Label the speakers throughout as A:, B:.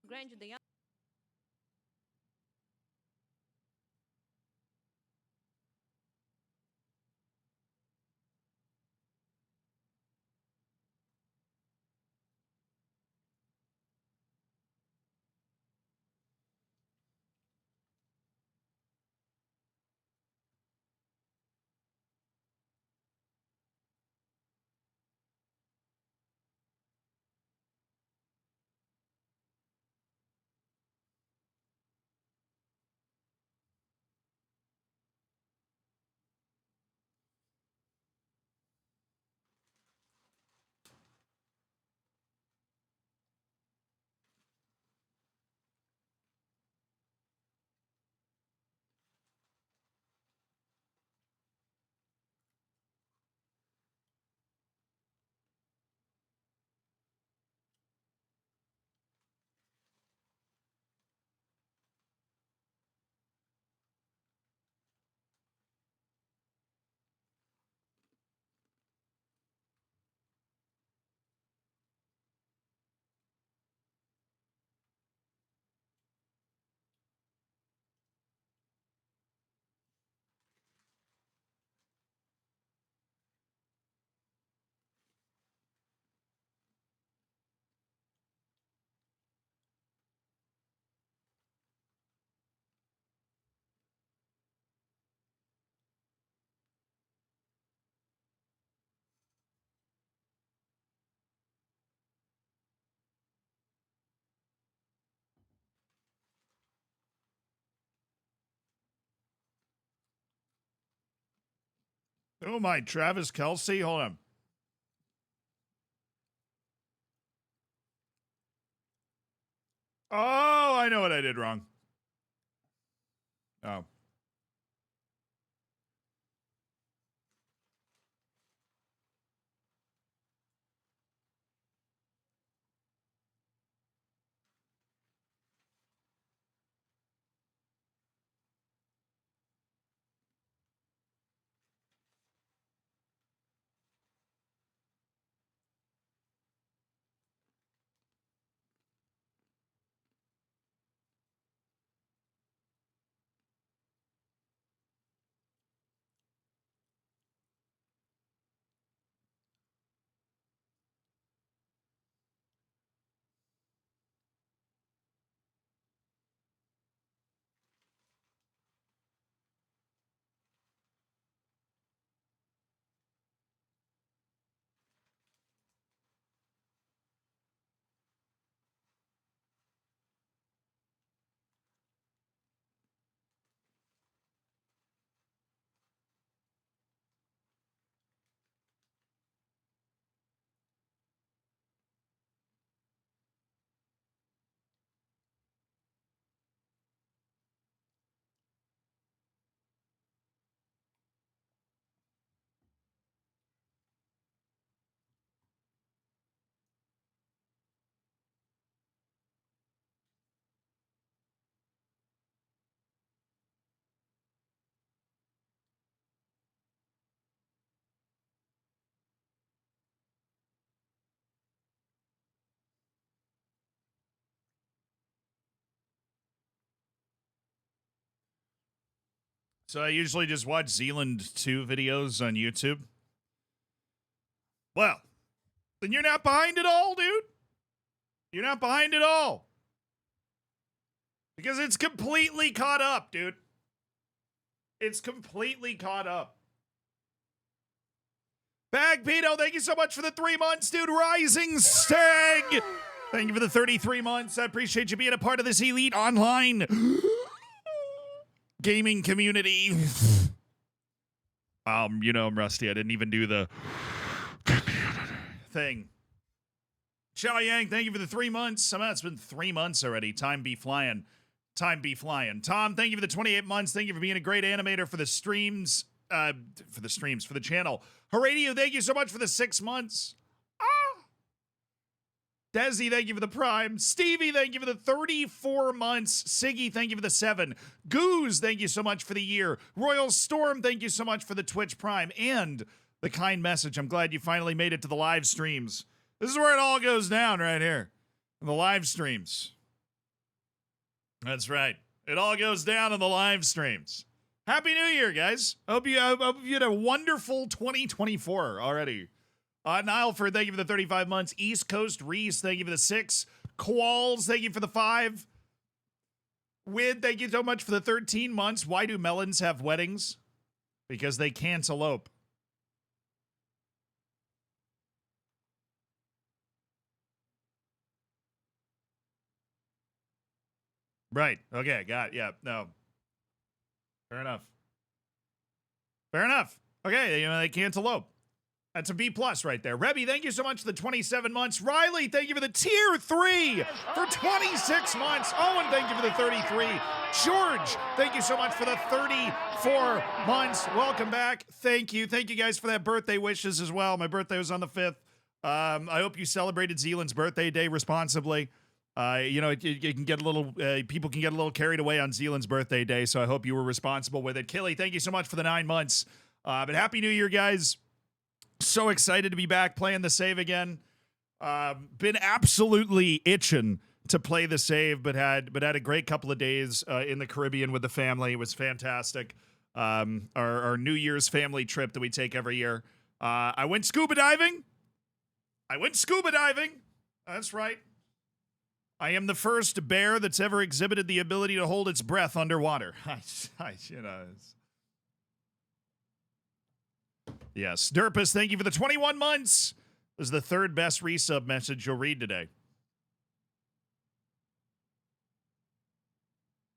A: grande the young.
B: Oh my, Travis Kelce. Hold on. Oh, I know what I did wrong. Oh. So I usually just watch Zealand 2 videos on YouTube. Well, then you're not behind at all, dude. You're not behind at all. Because it's completely caught up, dude. It's completely caught up. Bag Pito, thank you so much for the 3 months, dude. Rising Stag, thank you for the 33 months. I appreciate you being a part of this elite online gaming community. You know I'm rusty. I didn't even do the thing. Xiao Yang, thank you for the 3 months. Somehow it's been 3 months already. Time be flying. Time be flying. Tom, thank you for the 28 months. Thank you for being a great animator for the streams. For the channel. Heradio, thank you so much for the 6 months. Desi, thank you for the prime. Stevie, thank you for the 34 months. Siggy, thank you for the 7. Goose, thank you so much for the year. Royal Storm, thank you so much for the Twitch prime and the kind message. I'm glad you finally made it to the live streams. This is where it all goes down right here. The live streams. That's right. It all goes down in the live streams. Happy New Year, guys. I hope you had a wonderful 2024 already. Nileford, thank you for the 35 months. East Coast Reese, thank you for the 6. Qualls, thank you for the 5. Wid, thank you so much for the 13 months. Why do melons have weddings? Because they can't elope. Right. Okay. Got it. Yeah. No. Fair enough. Fair enough. Okay. They can't elope. That's a B plus right there. Rebby, thank you so much for the 27 months. Riley, thank you for the tier 3 for 26 months. Owen, thank you for the 33. George, thank you so much for the 34 months. Welcome back. Thank you. Thank you guys for that birthday wishes as well. My birthday was on the 5th. I hope you celebrated Zealand's birthday day responsibly. It can get a little, people can get a little carried away on Zealand's birthday day, so I hope you were responsible with it. Killy, thank you so much for the 9 months. But Happy New Year, guys. So excited to be back playing the save again. Been absolutely itching to play the save, but had a great couple of days in the Caribbean with the family. It was fantastic. Our New Year's family trip that we take every year. I went scuba diving. That's right. I am the first bear that's ever exhibited the ability to hold its breath underwater. Yes. Derpus, thank you for the 21 months. This is the 3rd best resub message you'll read today.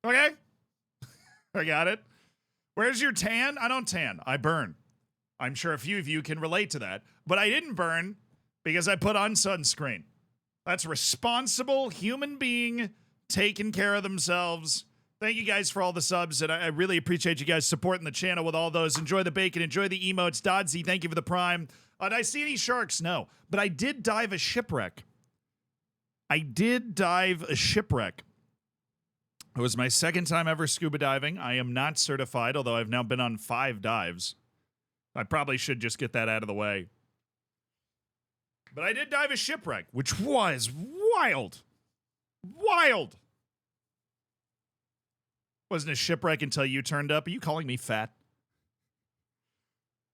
B: Okay. I got it. Where's your tan? I don't tan. I burn. I'm sure a few of you can relate to that. But I didn't burn because I put on sunscreen. That's responsible human being taking care of themselves. Thank you guys for all the subs, and I really appreciate you guys supporting the channel with all those. Enjoy the bacon, enjoy the emotes. Dodsy, thank you for the prime. Did I see any sharks? No. But I did dive a shipwreck. It was my 2nd time ever scuba diving. I am not certified, although I've now been on 5 dives. I probably should just get that out of the way. But I did dive a shipwreck, which was wild. Wild. Wasn't a shipwreck until you turned up. Are you calling me fat?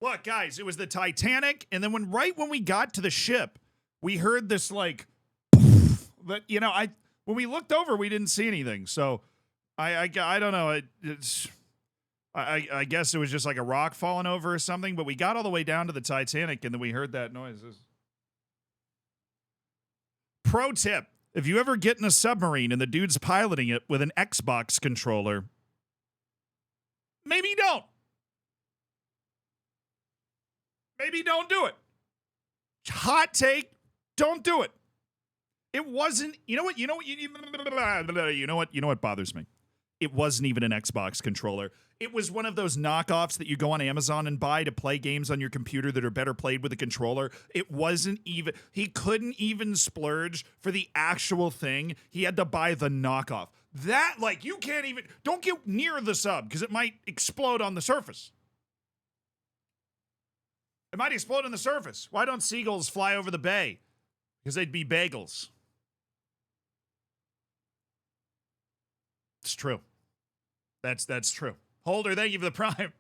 B: Look, guys, it was the Titanic, and then right when we got to the ship, we heard this like, but when we looked over, we didn't see anything. So I don't know. I guess it was just like a rock falling over or something. But we got all the way down to the Titanic, and then we heard that noise. Pro tip. If you ever get in a submarine and the dude's piloting it with an Xbox controller, maybe don't. Maybe don't do it. Hot take, don't do it. It wasn't, you know what bothers me? It wasn't even an Xbox controller. It was one of those knockoffs that you go on Amazon and buy to play games on your computer that are better played with a controller. It wasn't even, he couldn't even splurge for the actual thing. He had to buy the knockoff. That, like, you can't even, don't get near the sub because it might explode on the surface. It might explode on the surface. Why don't seagulls fly over the bay? Because they'd be bagels. It's true. That's true. Holder, thank you for the prime.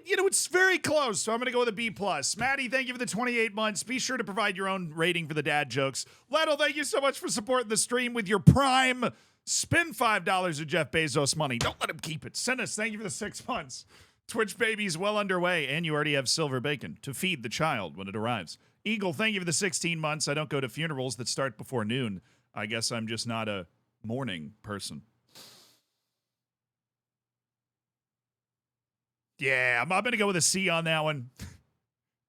B: It's very close, so I'm going to go with a B+. Maddie, thank you for the 28 months. Be sure to provide your own rating for the dad jokes. Lettle, thank you so much for supporting the stream with your prime. Spend $5 of Jeff Bezos money. Don't let him keep it. Send us, thank you for the 6 months. Twitch baby's well underway, and you already have silver bacon to feed the child when it arrives. Eagle, thank you for the 16 months. I don't go to funerals that start before noon. I guess I'm just not a morning person. Yeah, I'm going to go with a C on that one.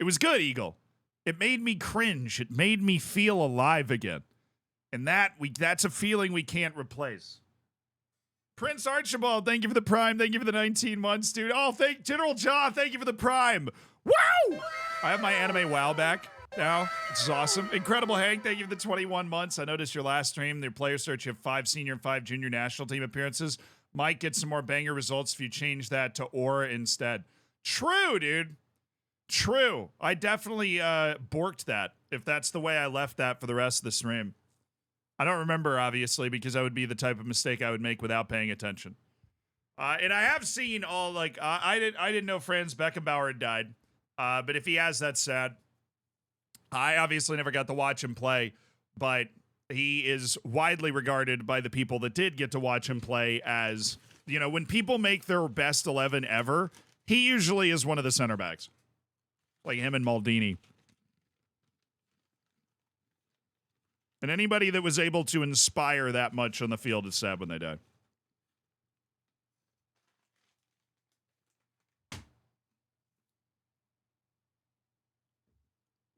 B: It was good, Eagle. It made me cringe. It made me feel alive again. And that's a feeling we can't replace. Prince Archibald, thank you for the prime. Thank you for the 19 months, dude. Oh, General Jaw, thank you for the prime. Wow! I have my anime WoW back now. This is awesome. Incredible Hank, thank you for the 21 months. I noticed your last stream, your player search, you have 5 senior and 5 junior national team appearances. Might get some more banger results if you change that to Aura instead. True, dude. True. I definitely borked that if that's the way I left that for the rest of the stream. I don't remember, obviously, because that would be the type of mistake I would make without paying attention. And I have seen all, like, I didn't know Franz Beckenbauer had died. But if he has, that's sad. I obviously never got to watch him play, but he is widely regarded by the people that did get to watch him play as, you know, when people make their best 11 ever, he usually is one of the center backs. Like him and Maldini. And anybody that was able to inspire that much on the field is sad when they die.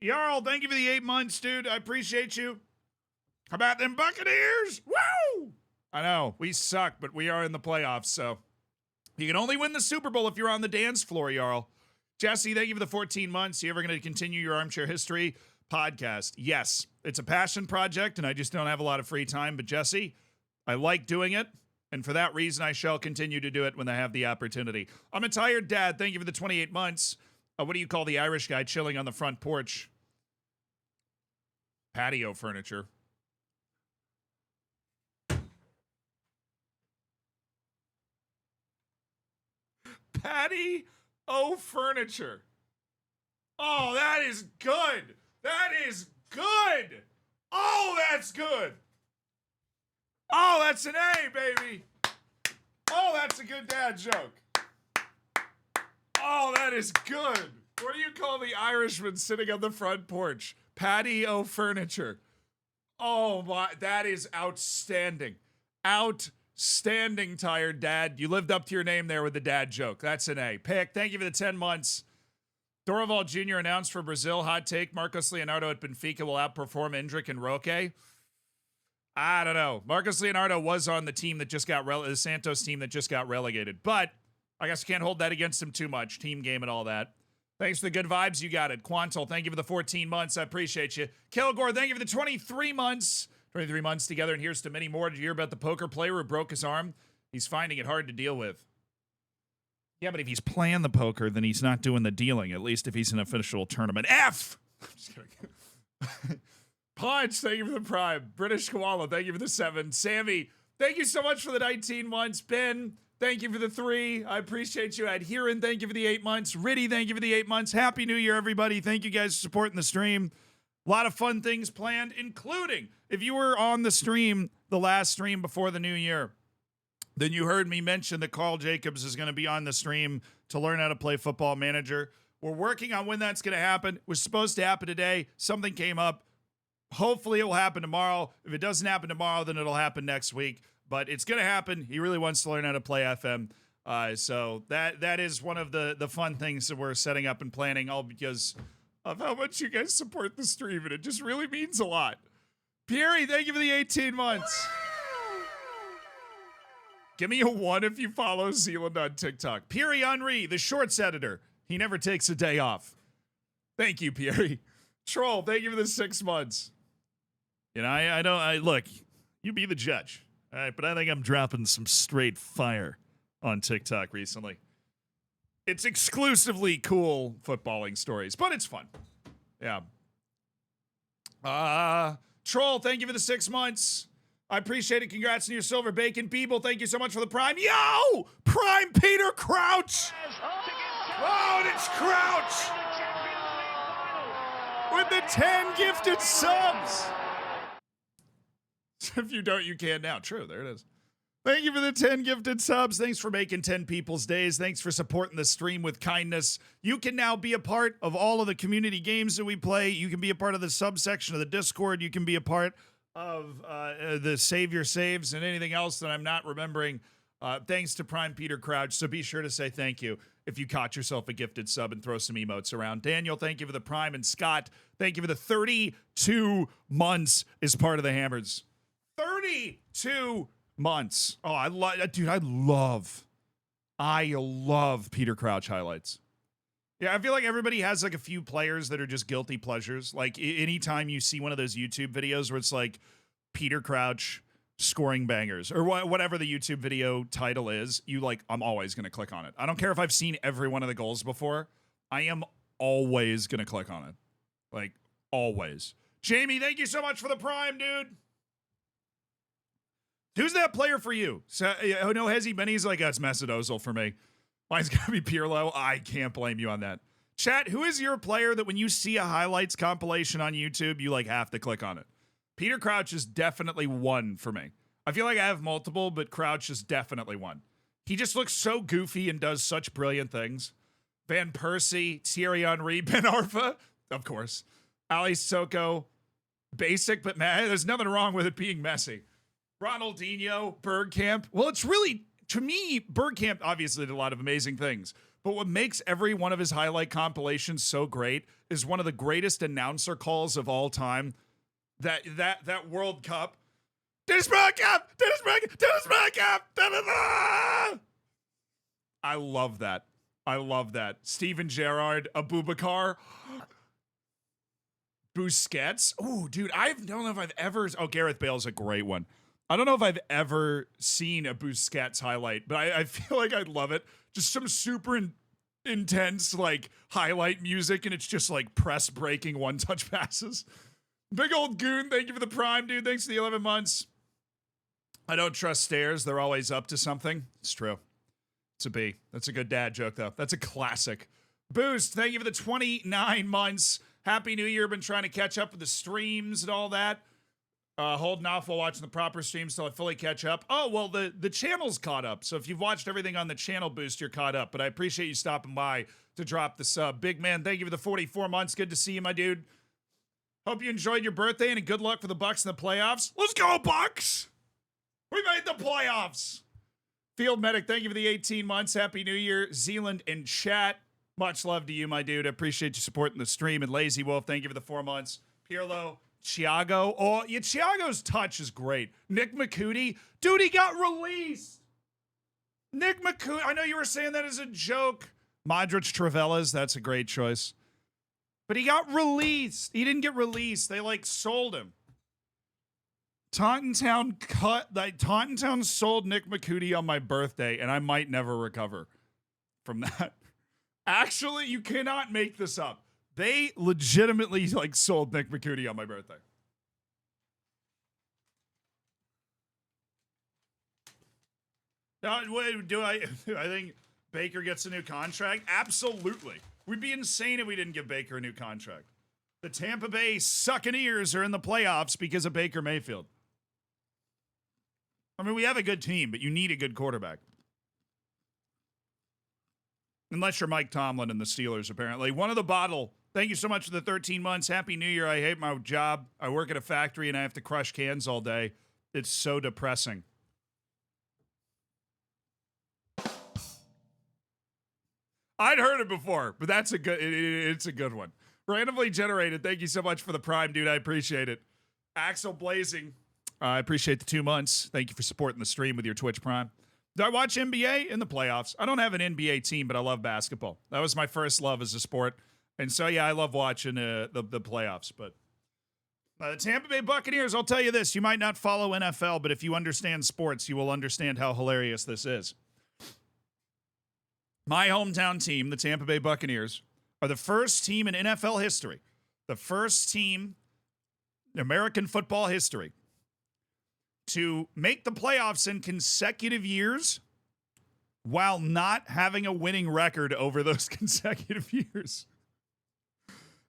B: Jarl, thank you for the 8 months, dude. I appreciate you. How about them Buccaneers? Woo! I know, we suck, but we are in the playoffs, so you can only win the Super Bowl if you're on the dance floor, Jarl. Jesse, thank you for the 14 months. You ever going to continue your Armchair History podcast? Yes. It's a passion project, and I just don't have a lot of free time. But, Jesse, I like doing it, and for that reason, I shall continue to do it when I have the opportunity. I'm a tired dad. Thank you for the 28 months. What do you call the Irish guy chilling on the front porch? Patio furniture. Patio furniture. Oh, that is good. That is good. Oh, that's good. Oh, that's an A, baby. Oh, that's a good dad joke. Oh, that is good. What do you call the Irishman sitting on the front porch? Patio furniture. Oh, my. That is outstanding. Outstanding, tired dad. You lived up to your name there with the dad joke. That's an A. Pick, thank you for the 10 months. Dorival Jr. announced for Brazil. Hot take. Marcos Leonardo at Benfica will outperform Endrick and Roque. I don't know. Marcos Leonardo was on the team that just got the Santos team that just got relegated. But I guess you can't hold that against him too much. Team game and all that. Thanks for the good vibes. You got it. Quantal, thank you for the 14 months. I appreciate you. Kilgore, thank you for the 23 months. 23 months together, and here's to many more. Did you hear about the poker player who broke his arm? He's finding it hard to deal with. Yeah, but if he's playing the poker, then he's not doing the dealing, at least if he's in an official tournament. F! I'm just kidding. Punch, thank you for the prime. British Koala, thank you for the 7. Sammy, thank you so much for the 19 months. Ben, thank you for the 3. I appreciate you. Adherent, thank you for the 8 months. Riddy, thank you for the 8 months. Happy New Year, everybody. Thank you guys for supporting the stream. A lot of fun things planned, including if you were on the stream, the last stream before the new year, then you heard me mention that Carl Jacobs is going to be on the stream to learn how to play Football Manager. We're working on when that's going to happen. It was supposed to happen today. Something came up. Hopefully it will happen tomorrow. If it doesn't happen tomorrow, then it'll happen next week. But it's going to happen. He really wants to learn how to play FM. So that is one of the fun things that we're setting up and planning, all because of how much you guys support the stream, and it just really means a lot. Pierre, thank you for the 18 months. Give me a 1 if you follow Zealand on TikTok. Pierre Henry, the shorts editor. He never takes a day off. Thank you, Pierre. Troll, thank you for the 6 months. You know, I look, you be the judge. All right, but I think I'm dropping some straight fire on TikTok recently. It's exclusively cool footballing stories, but it's fun. Yeah. Troll, thank you for the 6 months. I appreciate it. Congrats on your silver bacon. People, thank you so much for the prime. Yo! Prime Peter Crouch! Oh, and it's Crouch! With the 10 gifted subs! If you don't, you can now. True, there it is. Thank you for the 10 gifted subs. Thanks for making 10 people's days. Thanks for supporting the stream with kindness. You can now be a part of all of the community games that we play. You can be a part of the subsection of the Discord. You can be a part of the Save Your Saves and anything else that I'm not remembering. Thanks to Prime Peter Crouch. So be sure to say thank you if you caught yourself a gifted sub and throw some emotes around. Daniel, thank you for the prime. And Scott, thank you for the 32 months as part of the Hammers. 32 months. Oh, I love Peter Crouch highlights. Yeah, I feel like everybody has like a few players that are just guilty pleasures. Like anytime you see one of those YouTube videos where it's like Peter Crouch scoring bangers or whatever the YouTube video title is, I'm always going to click on it. I don't care if I've seen every one of the goals before. I am always going to click on it. Like always. Jamie, thank you so much for the prime, dude. Who's that player for you? So, oh, no, has he been? He's like, that's Mesut Ozil for me. Mine's going to be Pirlo. I can't blame you on that. Chat, who is your player that when you see a highlights compilation on YouTube, you like have to click on it? Peter Crouch is definitely one for me. I feel like I have multiple, but Crouch is definitely one. He just looks so goofy and does such brilliant things. Van Persie, Thierry Henry, Ben Arfa, of course. Ali Sissoko, basic, but there's nothing wrong with it being messy. Ronaldinho, Bergkamp. Well, it's really, to me, Bergkamp obviously did a lot of amazing things. But what makes every one of his highlight compilations so great is one of the greatest announcer calls of all time. That World Cup. Dennis Bergkamp! Dennis Bergkamp! Dennis Bergkamp! I love that. I love that. Steven Gerrard, Abubakar. Busquets. Oh, dude, I don't know if I've ever... Oh, Gareth Bale's a great one. I don't know if I've ever seen a Busquets highlight, but I feel like I'd love it. Just some super intense, like, highlight music, and it's just, like, press-breaking one-touch passes. Big old goon, thank you for the prime, dude. Thanks for the 11 months. I don't trust stairs. They're always up to something. It's true. It's a B. That's a good dad joke, though. That's a classic. Boost, thank you for the 29 months. Happy New Year. Been trying to catch up with the streams and all that. Holding off while watching the proper streams till I fully catch up. Oh, well, the channel's caught up. So if you've watched everything on the channel, Boost, you're caught up. But I appreciate you stopping by to drop the sub. Big man, thank you for the 44 months. Good to see you, my dude. Hope you enjoyed your birthday and good luck for the Bucks in the playoffs. Let's go, Bucks! We made the playoffs! Field Medic, thank you for the 18 months. Happy New Year. Zealand in chat. Much love to you, my dude. I appreciate you supporting the stream. And Lazy Wolf, thank you for the 4 months. Pirlo, Thiago. Oh, yeah, Thiago's touch is great. Nick McCootie. Dude, he got released. Nick McCootie. I know you were saying that as a joke. Modric Travellas. That's a great choice. But he got released. He didn't get released. They, like, sold him. Taunton Town sold Nick McCootie on my birthday, and I might never recover from that. Actually, you cannot make this up. They legitimately like sold Nick McCootie on my birthday. Now, do I think Baker gets a new contract? Absolutely. We'd be insane if we didn't give Baker a new contract. The Tampa Bay Succaneers are in the playoffs because of Baker Mayfield. I mean, we have a good team, but you need a good quarterback. Unless you're Mike Tomlin and the Steelers, apparently. One of the bottle. Thank you so much for the 13 months. Happy New Year. I hate my job. I work at a factory and I have to crush cans all day. It's so depressing. I'd heard it before, but that's a good. It's a good one. Randomly generated. Thank you so much for the prime, dude. I appreciate it. Axel Blazing. I appreciate the 2 months. Thank you for supporting the stream with your Twitch Prime. Do I watch NBA in the playoffs? I don't have an NBA team, but I love basketball. That was my first love as a sport. And so, yeah, I love watching the playoffs. But the Tampa Bay Buccaneers, I'll tell you this. You might not follow NFL, but if you understand sports, you will understand how hilarious this is. My hometown team, the Tampa Bay Buccaneers, are the first team in NFL history, the first team in American football history to make the playoffs in consecutive years while not having a winning record over those consecutive years.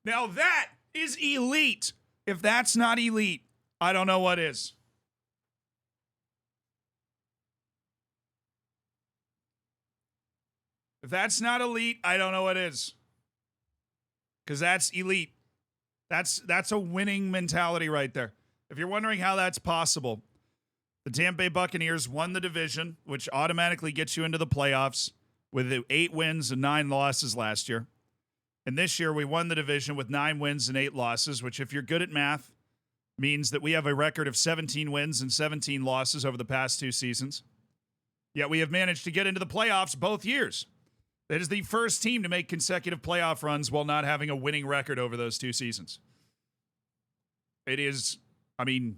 B: Now that is elite. If that's not elite, I don't know what is. If that's not elite, I don't know what is. Because that's elite. That's a winning mentality right there. If you're wondering how that's possible, the Tampa Bay Buccaneers won the division, which automatically gets you into the playoffs with 8 wins and 9 losses last year. And this year we won the division with 9 wins and 8 losses, which if you're good at math, means that we have a record of 17 wins and 17 losses over the past 2 seasons. Yet we have managed to get into the playoffs both years. That is the first team to make consecutive playoff runs while not having a winning record over those 2 seasons. It is, I mean,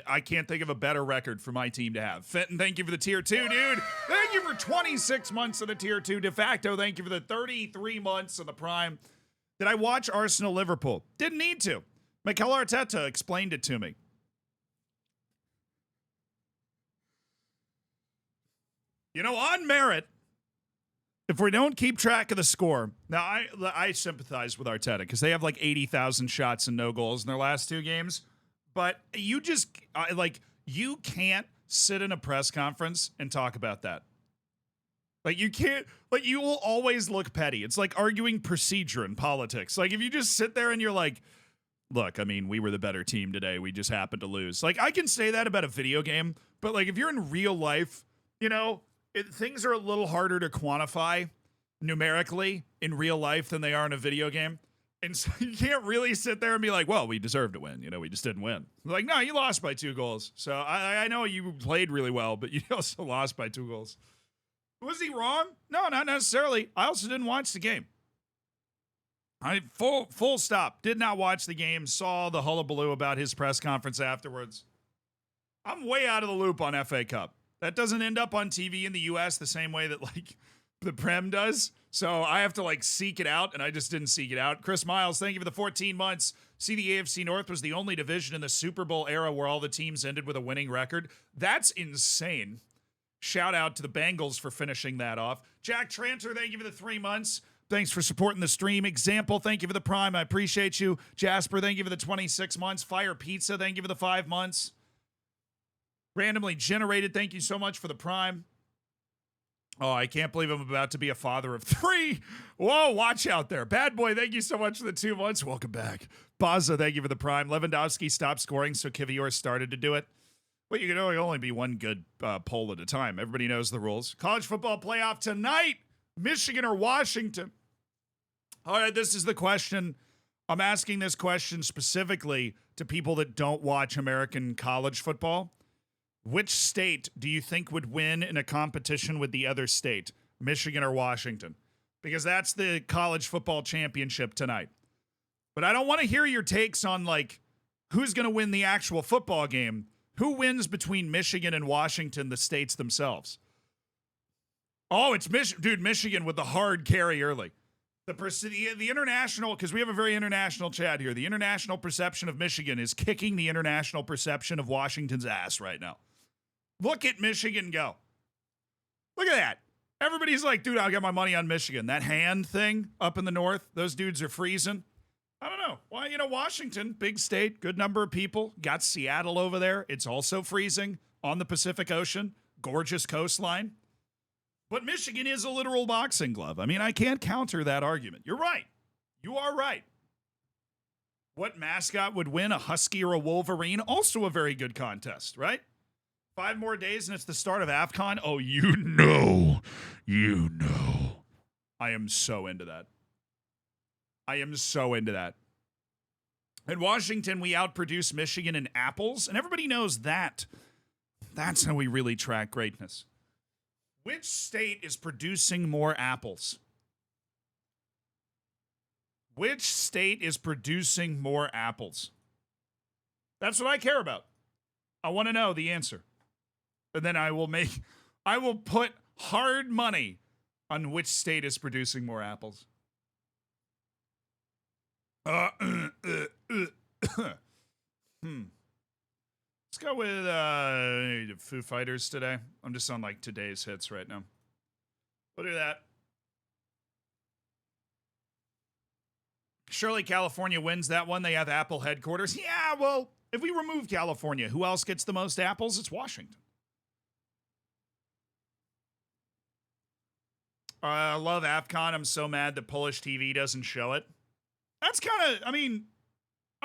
B: I can't think of a better record for my team to have. Fenton, thank you for the tier 2, dude. Thank you for 26 months of the tier 2. De facto, thank you for the 33 months of the prime. Did I watch Arsenal-Liverpool? Didn't need to. Mikel Arteta explained it to me. On merit, if we don't keep track of the score, now I sympathize with Arteta because they have like 80,000 shots and no goals in their last 2 games. But you just, you can't sit in a press conference and talk about that. Like, you can't, you will always look petty. It's like arguing procedure in politics. Like, if you just sit there and you're like, look, I mean, we were the better team today. We just happened to lose. Like, I can say that about a video game, but like, if you're in real life, things are a little harder to quantify numerically in real life than they are in a video game. And so you can't really sit there and be like, well, we deserved to win. We just didn't win. Like, no, you lost by 2 goals. So I know you played really well, but you also lost by 2 goals. Was he wrong? No, not necessarily. I also didn't watch the game. Full stop. Did not watch the game. Saw the hullabaloo about his press conference afterwards. I'm way out of the loop on FA Cup. That doesn't end up on TV in the U.S. the same way that, the Prem does. So I have to, seek it out, and I just didn't seek it out. Chris Miles, thank you for the 14 months. See, the AFC North was the only division in the Super Bowl era where all the teams ended with a winning record. That's insane. Shout out to the Bengals for finishing that off. Jack Tranter, thank you for the 3 months. Thanks for supporting the stream. Example, thank you for the Prime. I appreciate you. Jasper, thank you for the 26 months. Fire Pizza, thank you for the 5 months. Randomly Generated, thank you so much for the Prime. Oh, I can't believe I'm about to be a father of 3. Whoa, watch out there. Bad Boy, thank you so much for the 2 months. Welcome back. Baza, thank you for the Prime. Lewandowski stopped scoring, so Kivior started to do it. Well, you can only be one good poll at a time. Everybody knows the rules. College football playoff tonight. Michigan or Washington? All right, this is the question. I'm asking this question specifically to people that don't watch American college football. Which state do you think would win in a competition with the other state, Michigan or Washington? Because that's the college football championship tonight. But I don't want to hear your takes on, who's going to win the actual football game. Who wins between Michigan and Washington, the states themselves? Oh, it's Michigan with the hard carry early. The international, because we have a very international chat here, the international perception of Michigan is kicking the international perception of Washington's ass right now. Look at Michigan go. Look at that. Everybody's like, dude, I'll get my money on Michigan. That hand thing up in the north, those dudes are freezing. I don't know. Well, Washington, big state, good number of people. Got Seattle over there. It's also freezing on the Pacific Ocean. Gorgeous coastline. But Michigan is a literal boxing glove. I mean, I can't counter that argument. You're right. You are right. What mascot would win, a Husky or a Wolverine? Also a very good contest, right? 5 more days and it's the start of AFCON. Oh, you know. I am so into that. In Washington, we outproduce Michigan in apples, and everybody knows that. That's how we really track greatness. Which state is producing more apples? Which state is producing more apples? That's what I care about. I want to know the answer. And then I will put hard money on which state is producing more apples. Let's go with Foo Fighters today. I'm just on today's hits right now. We'll do that. Surely California wins that one. They have Apple headquarters. Yeah, well, if we remove California, who else gets the most apples? It's Washington. I love AFCON. I'm so mad that Polish TV doesn't show it. That's kind of, I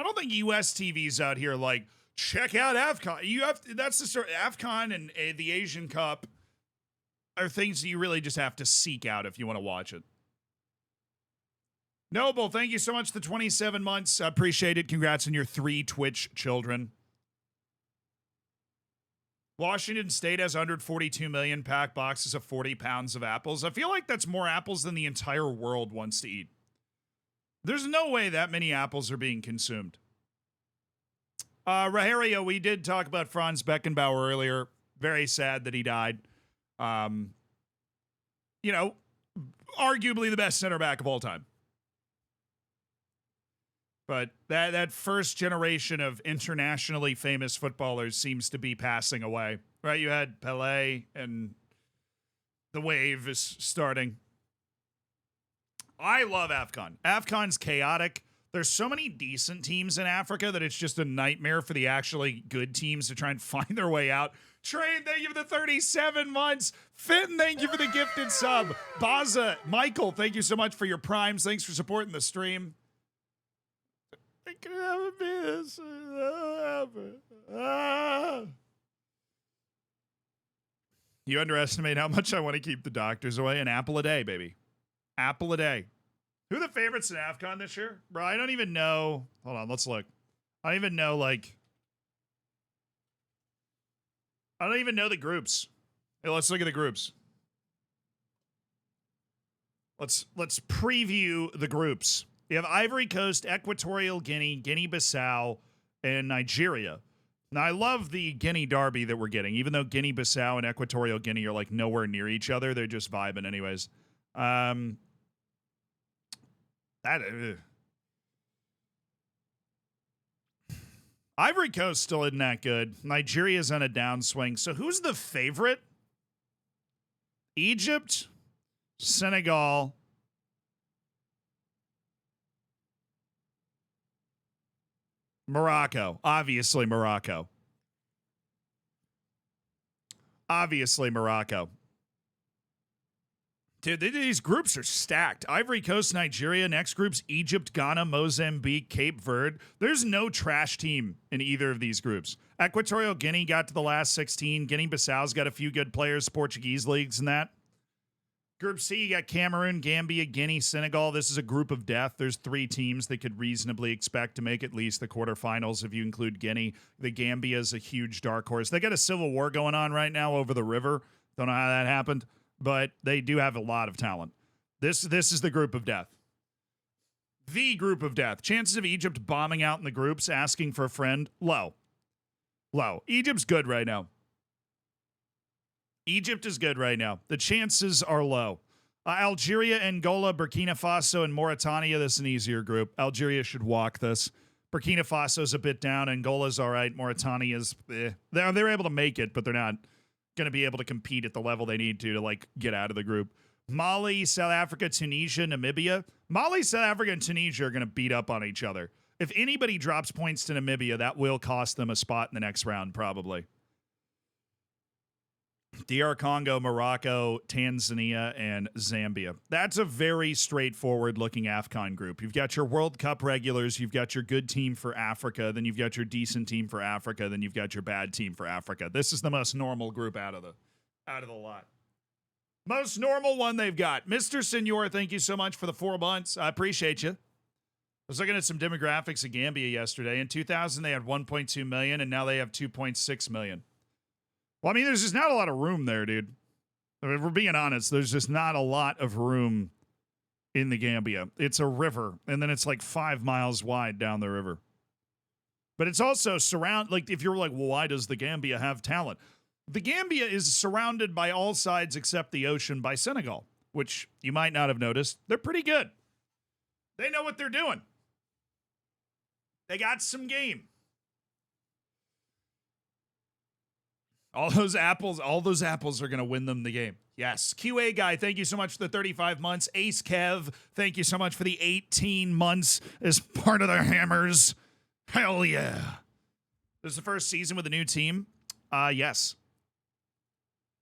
B: don't think U.S. TV's out here check out AFCON. That's the sort of AFCON and the Asian Cup are things that you really just have to seek out if you want to watch it. Noble, thank you so much for the 27 months. I appreciate it. Congrats on your 3 Twitch children. Washington State has 142 million pack boxes of 40 pounds of apples. I feel like that's more apples than the entire world wants to eat. There's no way that many apples are being consumed. Rahario, we did talk about Franz Beckenbauer earlier. Very sad that he died. Arguably the best center back of all time. But that first generation of internationally famous footballers seems to be passing away. Right? You had Pelé and The wave is starting. I love AFCON. AFCON's chaotic. There's so many decent teams in Africa that it's just a nightmare for the actually good teams to try and find their way out. Train, thank you for the 37 months. Finn, thank you for the gifted sub. Baza, Michael, thank you so much for your primes. Thanks for supporting the stream. I could never be this. You underestimate how much I want to keep the doctors away. An apple a day, baby. Apple a day. Who are the favorites in AFCON this year? Bro, I don't even know. Hold on, let's look. I don't even know, like... I don't even know the groups. Hey, let's look at the groups. Let's preview the groups. You have Ivory Coast, Equatorial Guinea, Guinea-Bissau, and Nigeria. Now, I love the Guinea derby that we're getting, even though Guinea-Bissau and Equatorial Guinea are, like, nowhere near each other. They're just vibing anyways. Ivory Coast still isn't that good. Nigeria's on a downswing. So who's the favorite? Egypt, Senegal, Morocco. Obviously Morocco. Obviously Morocco. Dude, these groups are stacked. Ivory Coast, Nigeria. Next group's Egypt, Ghana, Mozambique, Cape Verde. There's no trash team in either of these groups. Equatorial Guinea got to the last 16. Guinea-Bissau's got a few good players, Portuguese leagues and that. Group C, you got Cameroon, Gambia, Guinea, Senegal. This is a group of death. There's 3 teams that could reasonably expect to make at least the quarterfinals if you include Guinea. The Gambia is a huge dark horse. They got a civil war going on right now over the river. Don't know how that happened, but they do have a lot of talent. This is the group of death. The group of death. Chances of Egypt bombing out in the groups, asking for a friend, low. Low. Egypt's good right now. Egypt is good right now. The chances are low. Algeria, Angola, Burkina Faso, and Mauritania, this is an easier group. Algeria should walk this. Burkina Faso's a bit down. Angola's all right. Mauritania's, they're able to make it, but they're not going to be able to compete at the level they need to like get out of the group. Mali, South Africa, Tunisia, Namibia. Mali, South Africa, and Tunisia are going to beat up on each other. If anybody drops points to Namibia, that will cost them a spot in the next round, probably. DR Congo, Morocco, Tanzania, and Zambia. That's a very straightforward looking AFCON group. You've got your World Cup regulars, you've got your good team for Africa, then you've got your decent team for Africa, then you've got your bad team for Africa. This is the most normal group out of the lot. Most normal one they've got. Mr. Senor, thank you so much for the 4 months. I appreciate you. I was looking at some demographics of Gambia yesterday. In 2000, they had 1.2 million, and now they have 2.6 million. Well, I mean, there's just not a lot of room there, dude. I mean, if we're being honest, there's just not a lot of room in the Gambia. It's a river, and then it's like 5 miles wide down the river. But it's also like, if you're like, well, why does the Gambia have talent? The Gambia is surrounded by all sides except the ocean by Senegal, which you might not have noticed. They're pretty good. They know what they're doing. They got some game. All those apples are going to win them the game. Yes. QA guy, thank you so much for the 35 months. Ace Kev, thank you so much for the 18 months as part of the Hammers. Hell yeah. This is the first season with a new team. Yes.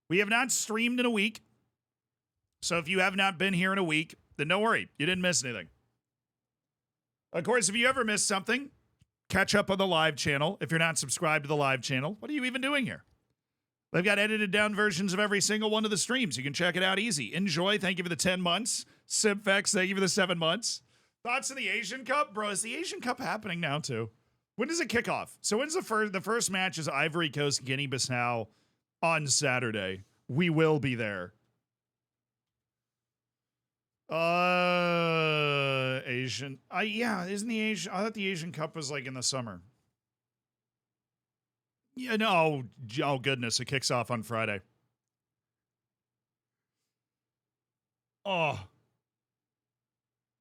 B: We have not streamed in a week. So if you have not been here in a week, then don't worry. You didn't miss anything. Of course, if you ever missed something, catch up on the live channel. If you're not subscribed to the live channel, what are you even doing here? They've got edited down versions of every single one of the streams. You can check it out easy. Enjoy. Thank you for the 10 months. Simpfex, thank you for the 7 months. Thoughts of the Asian Cup? Bro, is the Asian Cup happening now too? When does it kick off? So when's the first match is Ivory Coast, Guinea-Bissau on Saturday. We will be there. Asian. Yeah, isn't the Asian? I thought the Asian Cup was like in the summer. Yeah, no. Oh, goodness. It kicks off on Friday. Oh.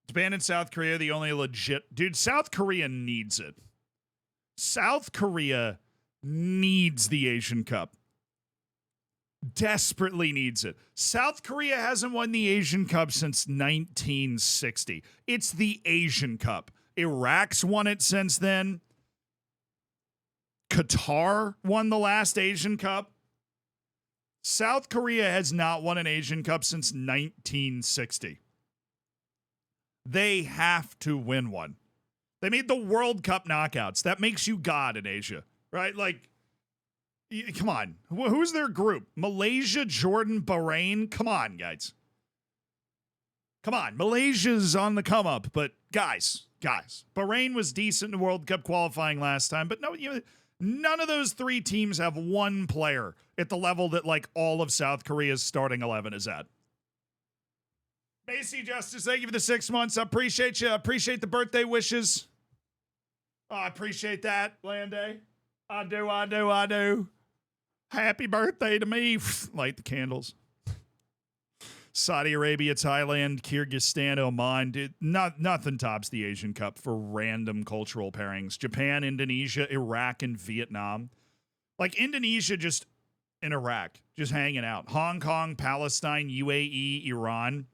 B: Japan and South Korea, the only legit... Dude, South Korea needs it. South Korea needs the Asian Cup. Desperately needs it. South Korea hasn't won the Asian Cup since 1960. It's the Asian Cup. Iraq's won it since then. Qatar won the last Asian Cup. South Korea has not won an Asian Cup since 1960. They have to win one. They made the World Cup knockouts. That makes you God in Asia, right? Like, come on. Who's their group? Malaysia, Jordan, Bahrain? Come on, guys. Come on. Malaysia's on the come up, but guys. Bahrain was decent in World Cup qualifying last time, but no, none of those three teams have one player at the level that like all of South Korea's starting 11 is at. Macy Justice, thank you for the 6 months. I appreciate you. I appreciate the birthday wishes. Oh, I appreciate that, Landay. I do. Happy birthday to me. Light the candles. Saudi Arabia, Thailand, Kyrgyzstan, Oman. Dude, nothing tops the Asian Cup for random cultural pairings. Japan, Indonesia, Iraq, and Vietnam. Like Indonesia just in Iraq, just hanging out. Hong Kong, Palestine, UAE, Iran.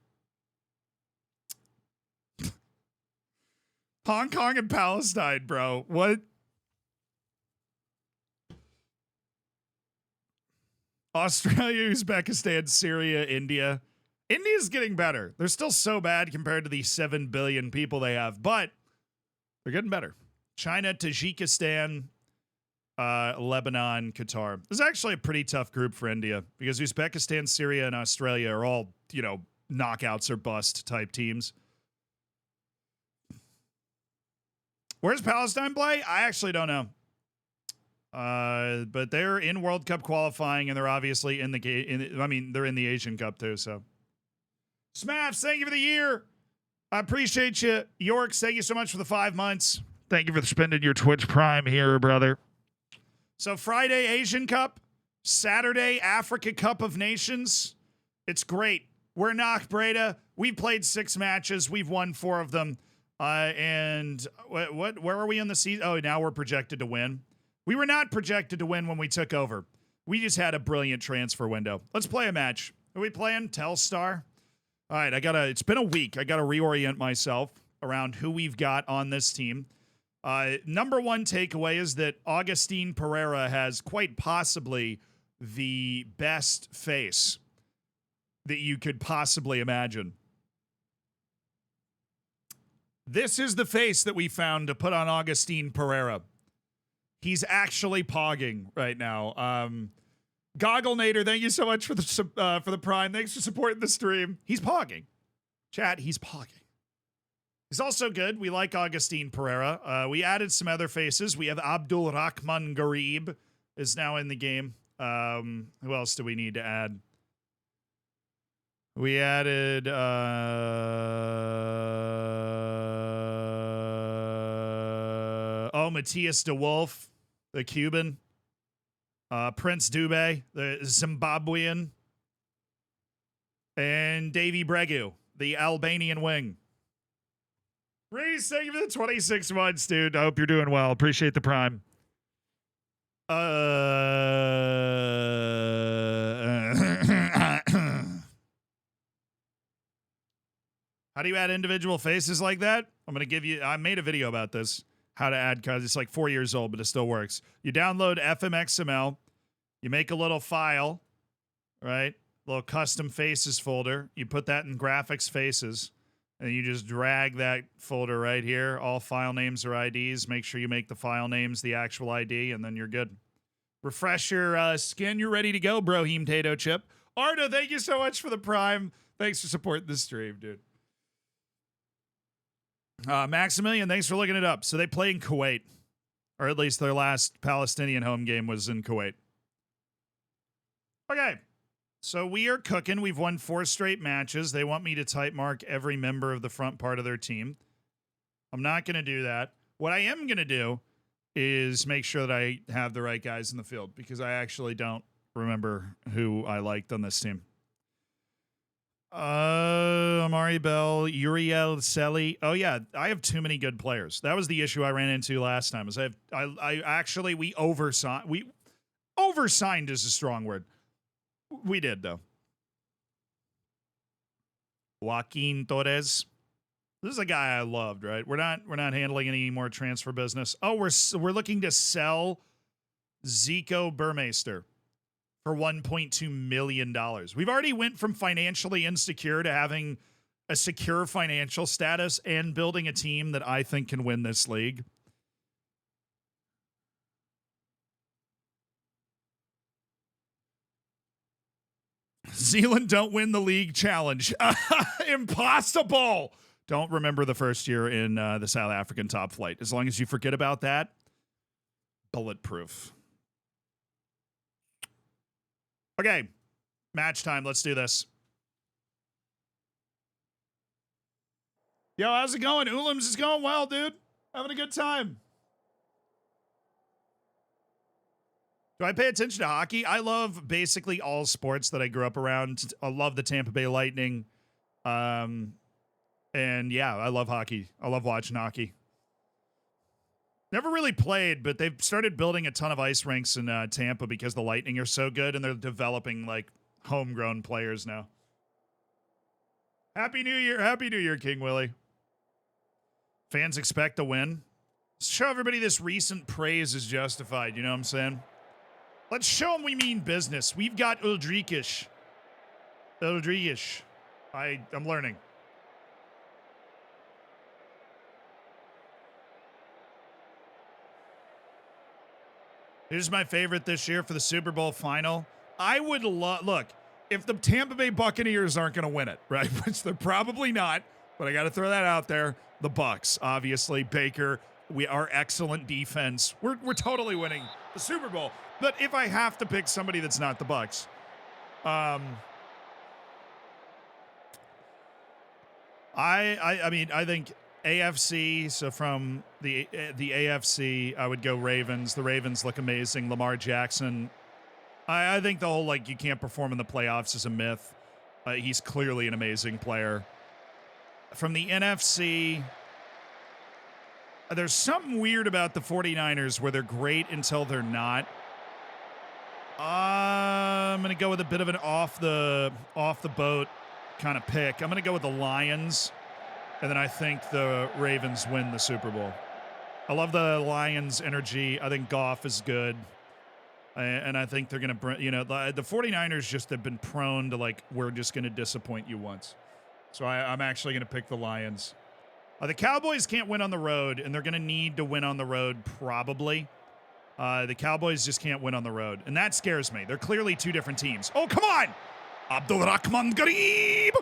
B: Hong Kong and Palestine, bro. What? Australia, Uzbekistan, Syria, India. India's getting better. They're still so bad compared to the 7 billion people they have, but they're getting better. China, Tajikistan, Lebanon, Qatar. This is actually a pretty tough group for India because Uzbekistan, Syria, and Australia are all, knockouts or bust type teams. Where's Palestine play? I actually don't know. But they're in World Cup qualifying, and they're obviously they're in the Asian Cup too, so. Smaps, thank you for the year. I appreciate you. Yorks, thank you so much for the 5 months. Thank you for spending your Twitch Prime here, brother. So Friday, Asian Cup. Saturday, Africa Cup of Nations. It's great. We're Nach Breda. We've played 6 matches. We've won 4 of them. And where are we in the season? Oh, now we're projected to win. We were not projected to win when we took over. We just had a brilliant transfer window. Let's play a match. Are we playing Telstar? All right, it's been a week. I got to reorient myself around who we've got on this team. Number one takeaway is that Augustine Pereira has quite possibly the best face that you could possibly imagine. This is the face that we found to put on Augustine Pereira. He's actually pogging right now. Gogglenator, thank you so much for the Prime. Thanks for supporting the stream. He's pogging. Chat, he's pogging. He's also good. We like Augustine Pereira. We added some other faces. We have Abdul Rahman Garib is now in the game. Who else do we need to add? We added Matthias de Wolf, the Cuban. Prince Dubé, the Zimbabwean. And Davy Bregu, the Albanian wing. Reese, thank you for the 26 months, dude. I hope you're doing well. Appreciate the Prime. How do you add individual faces like that? I made a video about this. How to add cards. It's like 4 years old, but it still works. You download FMXML. You make a little file, right? Little custom faces folder. You put that in graphics faces, and you just drag that folder right here. All file names or IDs. Make sure you make the file names the actual ID, and then you're good. Refresh your skin. You're ready to go, Brohim Tato Chip. Arda, thank you so much for the Prime. Thanks for supporting the stream, dude. Maximilian, thanks for looking it up. So they play in Kuwait, or at least their last Palestinian home game was in Kuwait. Okay, so we are cooking. We've won 4 straight matches. They want me to type mark every member of the front part of their team. I'm not going to do that. What I am going to do is make sure that I have the right guys in the field, because I actually don't remember who I liked on this team. Amari Bell, Uriel Selly. Oh yeah, I have too many good players. That was the issue I ran into last time. Is we oversigned is a strong word. We did, though. Joaquin Torres. This is a guy I loved, right? We're not handling any more transfer business. Oh, we're looking to sell Zico Burmeister for $1.2 million. We've already went from financially insecure to having a secure financial status and building a team that I think can win this league. Zealand don't win the league challenge. Impossible. Don't remember the first year in the South African top flight. As long as you forget about that, bulletproof. Okay, match time. Let's do this. Yo, how's it going? Ulam's is going well, dude. Having a good time. Do I pay attention to hockey? I love basically all sports that I grew up around. I love the Tampa Bay Lightning. And yeah, I love hockey. I love watching hockey. Never really played, but they've started building a ton of ice rinks in Tampa because the Lightning are so good, and they're developing like homegrown players now. Happy New Year. Happy New Year, King Willie. Fans expect a win. Let's show everybody this recent praise is justified. You know what I'm saying? Let's show them we mean business. We've got Uldrikish. Uldrikish. I'm learning. Here's my favorite this year for the Super Bowl final. I would look, if the Tampa Bay Buccaneers aren't going to win it, right? Which they're probably not, but I got to throw that out there. The Bucs, obviously, Baker, our excellent defense. We're totally winning the Super Bowl. But if I have to pick somebody that's not the Bucs, I mean, I think AFC. So from the AFC, I would go Ravens. The Ravens look amazing. Lamar Jackson. I think the whole you can't perform in the playoffs is a myth. He's clearly an amazing player. From the NFC, there's something weird about the 49ers where they're great until they're not. I'm going to go with a bit of an off the boat kind of pick. I'm going to go with the Lions, and then I think the Ravens win the Super Bowl. I love the Lions' energy. I think Goff is good, and I think they're going to bring, the 49ers just have been prone to we're just going to disappoint you once. So I'm actually going to pick the Lions. The Cowboys can't win on the road, and they're going to need to win on the road probably. The Cowboys just can't win on the road, and that scares me. They're clearly two different teams. Oh, come on! Abdulrahman Garib!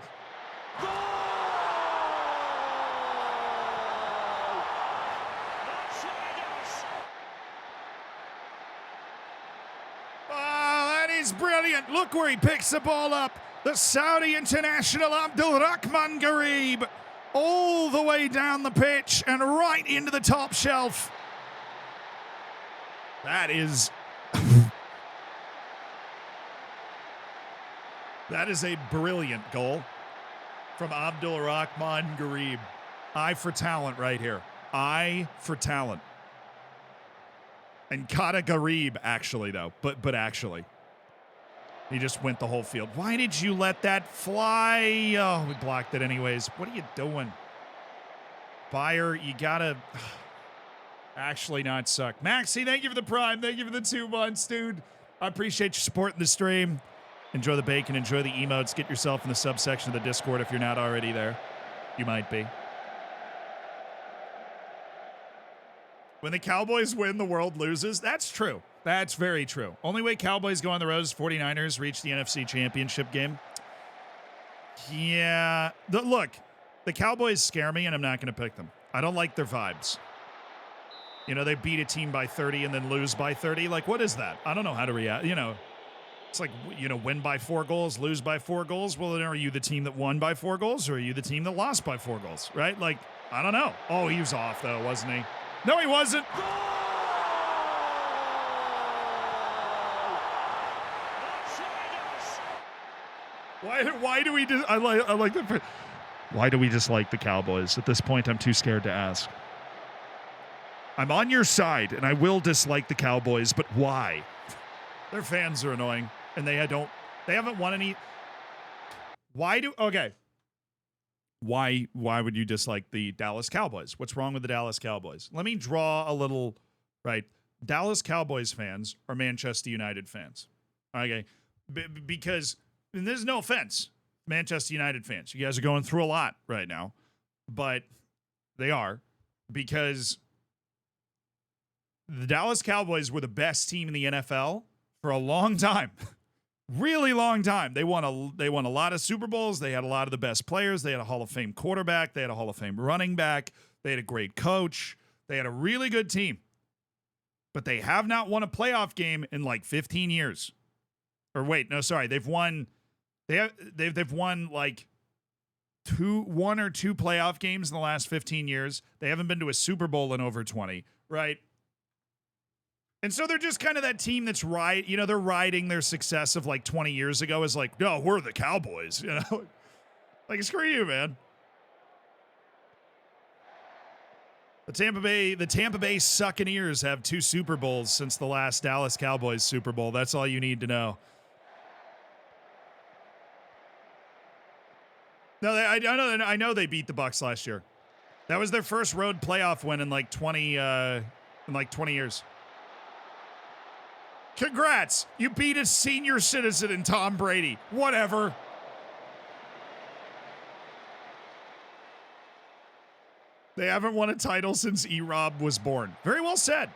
B: Oh, that is brilliant. Look where he picks the ball up. The Saudi international Abdulrahman Garib. All the way down the pitch and right into the top shelf. That is... that is a brilliant goal from Abdulrahman Garib. Eye for talent right here. Eye for talent. And Kata Garib, actually, though. But actually. He just went the whole field. Why did you let that fly? Oh, we blocked it anyways. What are you doing? Bayer, you gotta actually not suck. Maxie, thank you for the prime. Thank you for the 2 months, dude. I appreciate you supporting the stream. Enjoy the bacon. Enjoy the emotes. Get yourself in the subsection of the Discord if you're not already there. You might be. When the Cowboys win, the world loses. That's true. That's very true. Only way Cowboys go on the road is 49ers reach the NFC Championship game. Yeah. Look, the Cowboys scare me, and I'm not going to pick them. I don't like their vibes. They beat a team by 30 and then lose by 30. What is that? I don't know how to react. It's win by 4 goals, lose by 4 goals. Well, then are you the team that won by 4 goals, or are you the team that lost by 4 goals, right? I don't know. Oh, he was off, though, wasn't he? No, he wasn't. Why do we I like the why do we dislike the Cowboys? At this point, I'm too scared to ask. I'm on your side, and I will dislike the Cowboys, but why? Their fans are annoying, and they don't They haven't won any. Okay. Why would you dislike the Dallas Cowboys? What's wrong with the Dallas Cowboys? Let me draw a little, right? Dallas Cowboys fans are Manchester United fans. Okay. Because, and there's no offense, Manchester United fans. You guys are going through a lot right now, but they are, because the Dallas Cowboys were the best team in the NFL for a long time. Really long time. They won a lot of Super Bowls. They had a lot of the best players. They had a Hall of Fame quarterback. They had a Hall of Fame running back. They had a great coach. They had a really good team. But they have not won a playoff game in like 15 years. Or wait, no, sorry. They've won like one or two playoff games in the last 15 years. They haven't been to a Super Bowl in over 20, right? And so they're just kind of that team that's they're riding their success of like 20 years ago as like, no, we're the Cowboys, you know? Like, screw you, man. The Tampa Bay Succaneers have 2 Super Bowls since the last Dallas Cowboys Super Bowl. That's all you need to know. No, I know they beat the Bucs last year. That was their first road playoff win in like 20 years. Congrats! You beat a senior citizen in Tom Brady. Whatever. They haven't won a title since E-Rob was born. Very well said.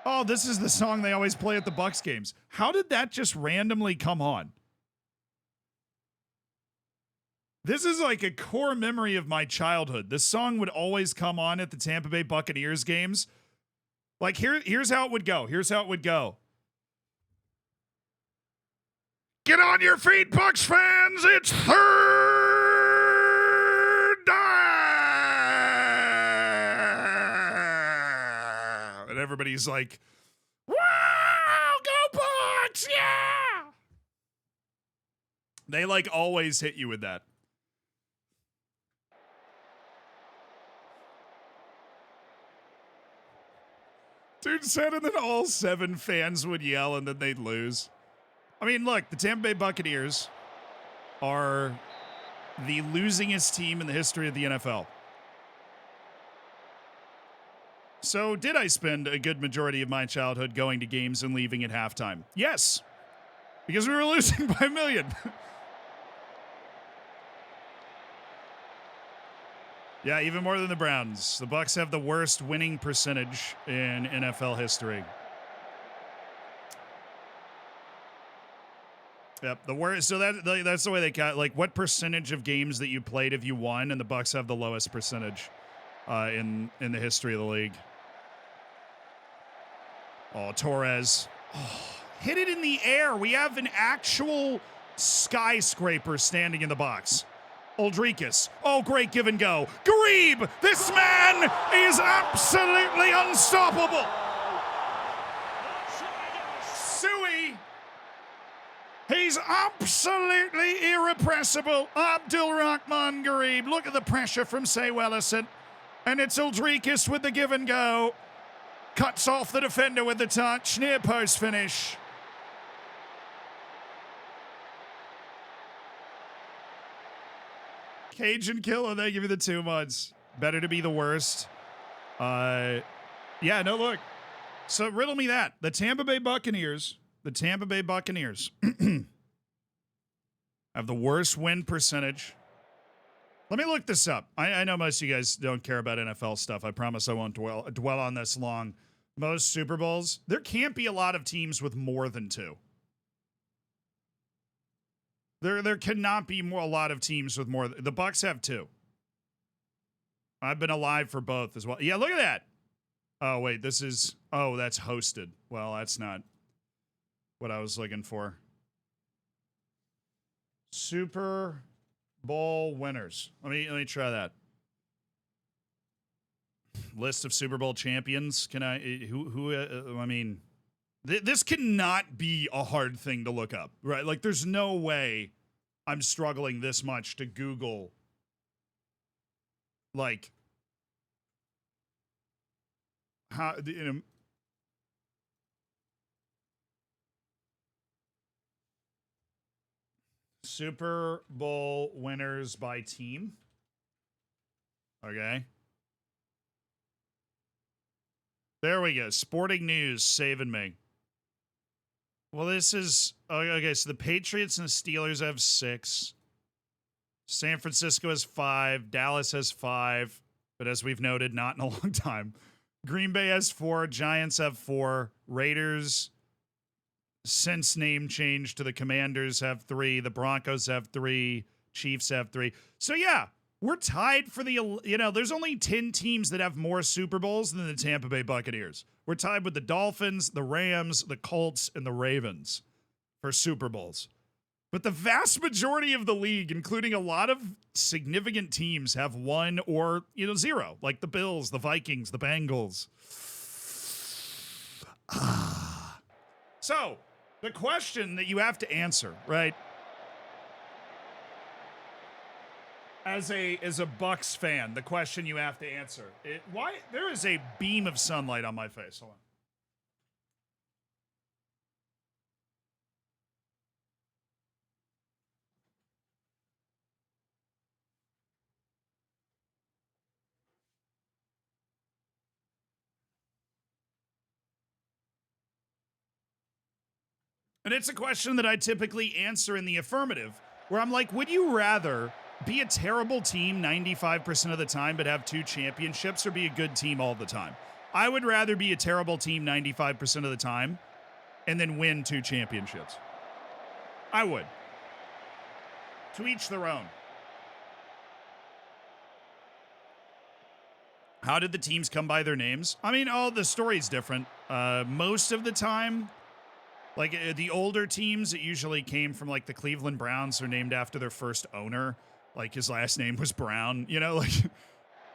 B: Oh, this is the song they always play at the Bucs games. How did that just randomly come on? This is like a core memory of my childhood. This song would always come on at the Tampa Bay Buccaneers games. Like, here's how it would go. Here's how it would go. Get on your feet, Bucs fans. It's third down. And everybody's like, wow, go Bucs, yeah. They like always hit you with that. Dude said, and then all 7 fans would yell and then they'd lose. I mean, look, the Tampa Bay Buccaneers are the losingest team in the history of the NFL. So did I spend a good majority of my childhood going to games and leaving at halftime? Yes, because we were losing by a million. Yeah, even more than the Browns. The Bucs have the worst winning percentage in NFL history. Yep, the worst. So that's the way they count. Like, what percentage of games that you played have you won? And the Bucs have the lowest percentage in the history of the league. Oh, Torres. Oh, hit it in the air. We have an actual skyscraper standing in the box. Aldricus. Oh, great give and go. Garib! This man is absolutely unstoppable. Suey. He's absolutely irrepressible. Abdul Rahman Garib. Look at the pressure from Say Wellison. And it's Aldricus with the give and go. Cuts off the defender with the touch. Near post finish. Cajun Killer, they give you the 2 months. Better to be the worst. Yeah, no, look. So riddle me that. The Tampa Bay Buccaneers have the worst win percentage. Let me look this up. I know most of you guys don't care about NFL stuff. I promise I won't dwell on this long. Most Super Bowls. There can't be a lot of teams with more than 2. There cannot be a lot of teams with more. The Bucs have 2. I've been alive for both as well. Yeah, look at that. Oh, wait, that's hosted. Well, that's not what I was looking for. Super Bowl winners. Let me try that. List of Super Bowl champions. Can I, I mean, this cannot be a hard thing to look up, right? Like, there's no way I'm struggling this much to Google, like, how, Super Bowl winners by team. Okay. There we go. Sporting News saving me. Well, this is... Okay, so the Patriots and the Steelers have 6. San Francisco has 5. Dallas has 5. But as we've noted, not in a long time. Green Bay has 4. Giants have 4. Raiders, since name change to the Commanders, have 3. The Broncos have 3. Chiefs have 3. So, yeah, we're tied for the... You know, there's only 10 teams that have more Super Bowls than the Tampa Bay Buccaneers. We're tied with the Dolphins, the Rams, the Colts, and the Ravens for Super Bowls. But the vast majority of the league, including a lot of significant teams, have 1 or, 0, like the Bills, the Vikings, the Bengals. So, the question that you have to answer, right? As a Bucks fan, the question you have to answer, why there is a beam of sunlight on my face. Hold on. And it's a question that I typically answer in the affirmative, where I'm like, would you rather be a terrible team 95% of the time but have 2 championships, or be a good team all the time? I would rather be a terrible team 95% of the time and then win 2 championships. I would. To each their own. How did the teams come by their names? I mean, the story's different. Most of the time, like the older teams, it usually came from like the Cleveland Browns, are named after their first owner. Like his last name was Brown, like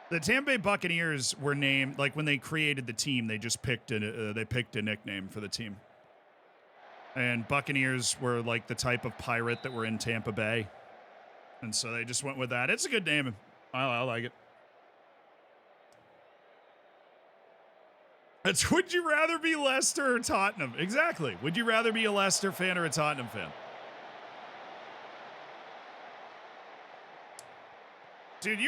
B: the Tampa Bay Buccaneers were named, like when they created the team, they just picked a nickname for the team. And Buccaneers were like the type of pirate that were in Tampa Bay. And so they just went with that. It's a good name. I like it. It's, would you rather be Leicester or Tottenham? Exactly. Would you rather be a Leicester fan or a Tottenham fan? Dude,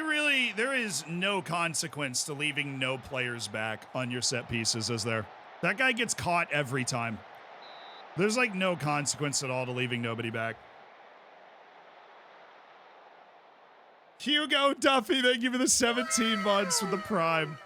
B: there is no consequence to leaving no players back on your set pieces, is there? That guy gets caught every time. There's like no consequence at all to leaving nobody back. Hugo Duffy, thank you for the 17 months with the Prime.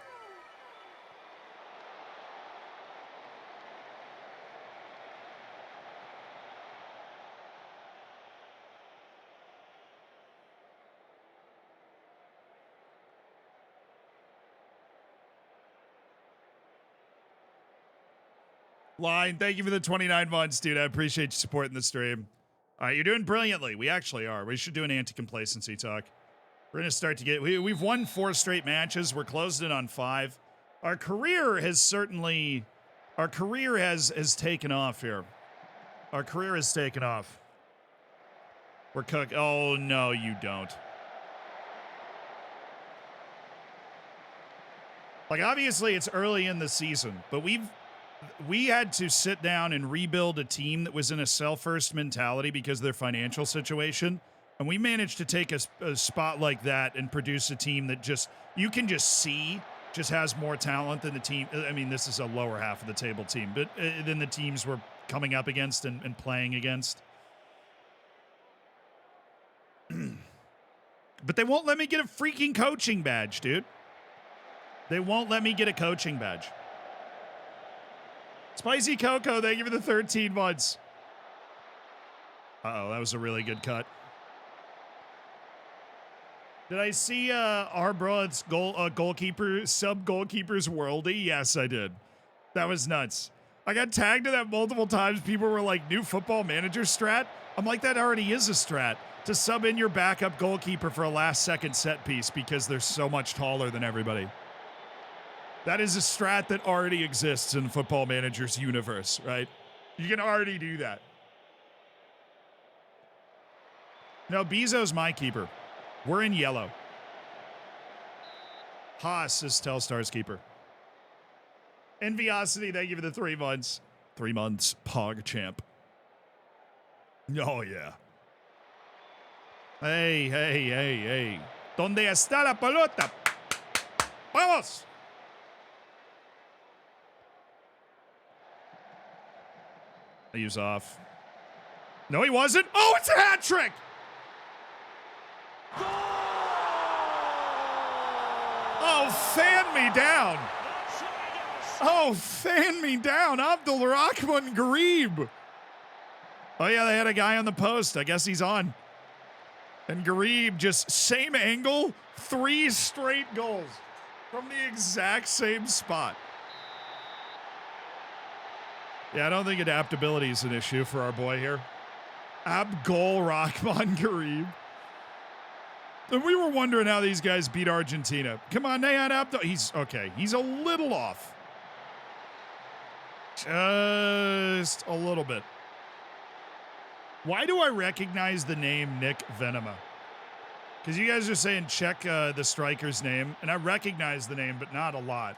B: Line, thank you for the 29 months, dude. I appreciate you supporting the stream. All right, you're doing brilliantly. We actually are. We should do an anti-complacency talk. We're going to start to get... We've won 4 straight matches. We're closing in on 5. Our career has certainly... Our career has taken off here. Our career has taken off. We're cooking... Oh, no, you don't. Like, obviously, it's early in the season, but we had to sit down and rebuild a team that was in a sell-first mentality because of their financial situation. And we managed to take a spot like that and produce a team that just, you can just see, just has more talent than the team. I mean, this is a lower half of the table team, but than the teams we're coming up against and playing against. But they won't let me get a freaking coaching badge, dude. They won't let me get a coaching badge. Spicy Coco, thank you for the 13 months. Uh-oh, that was a really good cut. Did I see Arbroad's goalkeeper, sub-goalkeeper's worldie? Yes, I did. That was nuts. I got tagged to that multiple times. People were like, new football manager strat? I'm like, that already is a strat. To sub in your backup goalkeeper for a last-second set piece because they're so much taller than everybody. That is a strat that already exists in Football Manager's universe, right? You can already do that. No, Bezo's my keeper. We're in yellow. Haas is Telstar's keeper. Enviosity, thank you for the 3 months. 3 months, Pog champ. Oh, yeah. Hey, hey, hey, hey. ¿Dónde está la pelota? Vamos. He was off. No, he wasn't. Oh, it's a hat trick. Oh, fan me down. Oh, fan me down. Abdul Rahman Garib. Oh, yeah, they had a guy on the post. I guess he's on. And Garib, just same angle, 3 straight goals from the exact same spot. Yeah, I don't think adaptability is an issue for our boy here. Abdul Rahman Garib. And we were wondering how these guys beat Argentina. Come on, Nayad Abdul. He's okay. He's a little off. Just a little bit. Why do I recognize the name Nick Venema? Because you guys are saying check the striker's name, and I recognize the name, but not a lot.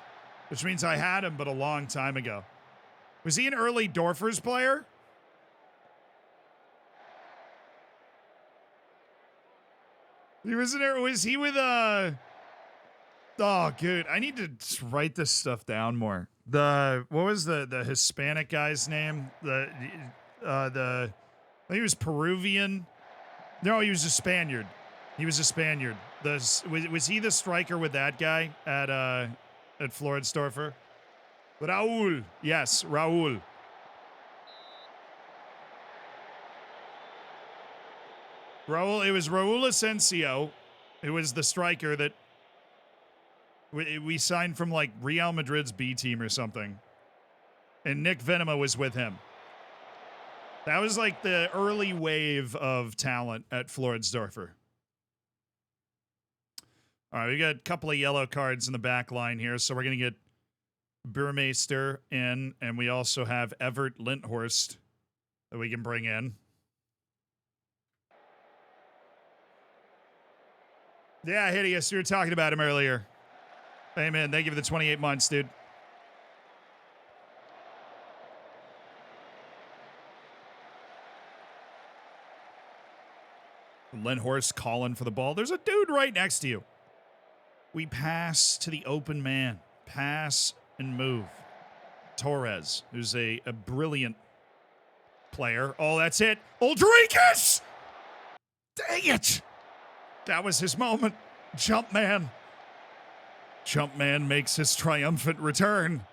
B: Which means I had him, but a long time ago. Was he an early Dorfers player? Was he with oh, good. I need to write this stuff down more. What was the Hispanic guy's name? I think he was Peruvian. No, he was a Spaniard. He was a Spaniard. Was he the striker with that guy at Floridsdorfer? Raul. Yes, Raul. It was Raul Asensio. It was the striker that we signed from like Real Madrid's B team or something. And Nick Venema was with him. That was like the early wave of talent at Floridsdorfer. All right, we got a couple of yellow cards in the back line here, so we're going to get Burmeister in, and we also have Evert Lindhorst that we can bring in. Yeah, Hideous, you were talking about him earlier. Amen. Thank you for the 28 months, dude. Lindhorst calling for the ball. There's a dude right next to you. We pass to the open man. Pass and move. Torres, who's a brilliant player. Oh, that's it. Uldrikis! Dang it! That was his moment. Jumpman. Jumpman makes his triumphant return.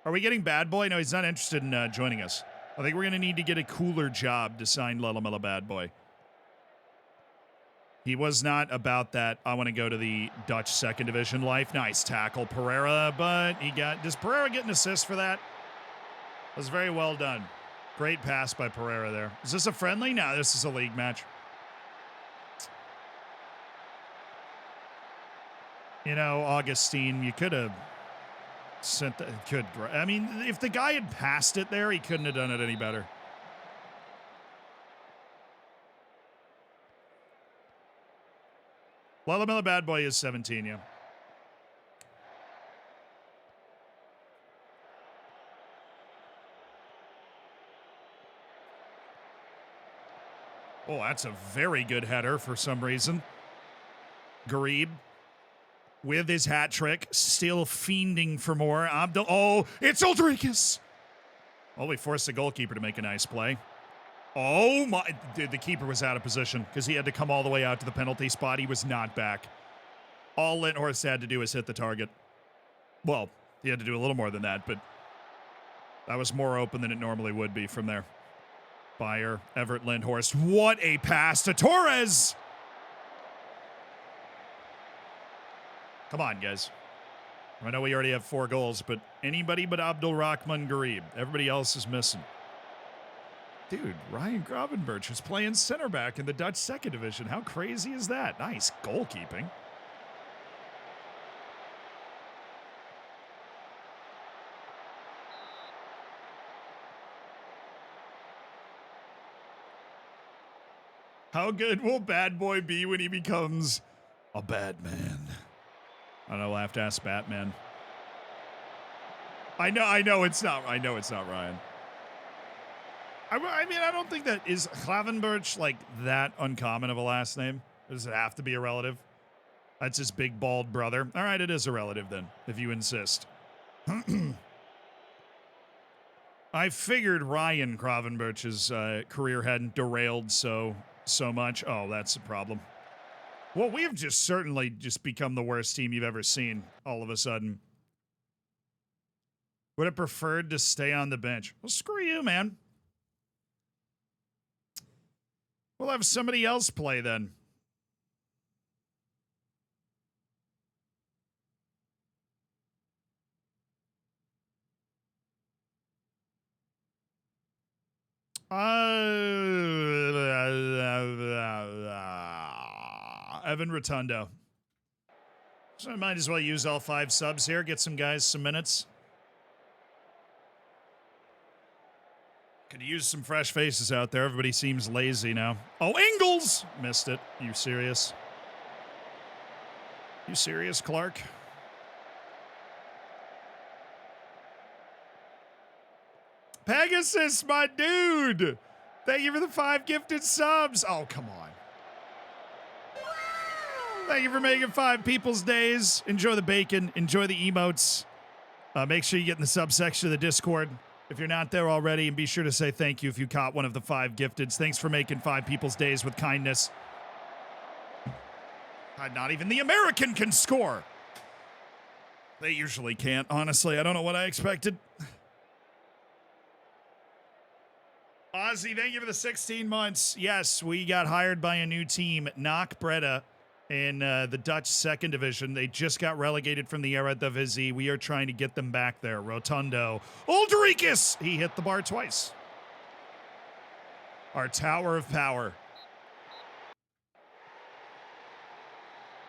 B: Are we getting Bad Boy? No, he's not interested in joining us. I think we're going to need to get a cooler job to sign Lelamela Bad Boy. He was not about that, I want to go to the Dutch second division life. Nice tackle, Pereira, but does Pereira get an assist for that? That was very well done. Great pass by Pereira there. Is this a friendly? No, this is a league match. You know, Augustine, you could have sent that. I mean, if the guy had passed it there, he couldn't have done it any better. Lelamela Bad Boy is 17, yeah. Oh, that's a very good header for some reason. Garib with his hat trick, still fiending for more. Oh, it's Uldrikis. Oh, we forced the goalkeeper to make a nice play. Oh, my. The keeper was out of position because he had to come all the way out to the penalty spot. He was not back. All Lindhorst had to do was hit the target. Well, he had to do a little more than that, but that was more open than it normally would be from there. Bayer, Evert Lindhorst. What a pass to Torres! Come on, guys. I know we already have 4 goals, but anybody but Abdul Rahman Garib. Everybody else is missing. Dude, Ryan Gravenberch is playing center back in the Dutch second division. How crazy is that? Nice goalkeeping. How good will Bad Boy be when he becomes a bad man? I don't know, we'll have to ask Batman. I know it's not Ryan. I mean, I don't think that is Klavenberch like that uncommon of a last name. Does it have to be a relative? That's his big bald brother. All right, it is a relative then, if you insist. I figured Ryan Klavenberch's career hadn't derailed so much. Oh, that's a problem. Well, we've just certainly just become the worst team you've ever seen all of a sudden. Would have preferred to stay on the bench. Well, screw you, man. We'll have somebody else play then. Evan Rotundo. So I might as well use all 5 subs here, get some guys some minutes. Could use some fresh faces out there. Everybody seems lazy now. Oh, Ingles! Missed it. You serious? You serious, Clark? Pegasus, my dude! Thank you for the 5 gifted subs. Oh, come on. Thank you for making 5 people's days. Enjoy the bacon. Enjoy the emotes. Make sure you get in the subsection of the Discord if you're not there already, and be sure to say thank you if you caught one of the 5 gifteds. Thanks for making 5 people's days with kindness. Not even the American can score. They usually can't, honestly. I don't know what I expected. Ozzy, thank you for the 16 months. Yes, we got hired by a new team, Knock Breda, in the Dutch 2nd Division. They just got relegated from the Eredivisie. We are trying to get them back there. Rotundo. Ulricus! He hit the bar twice. Our tower of power.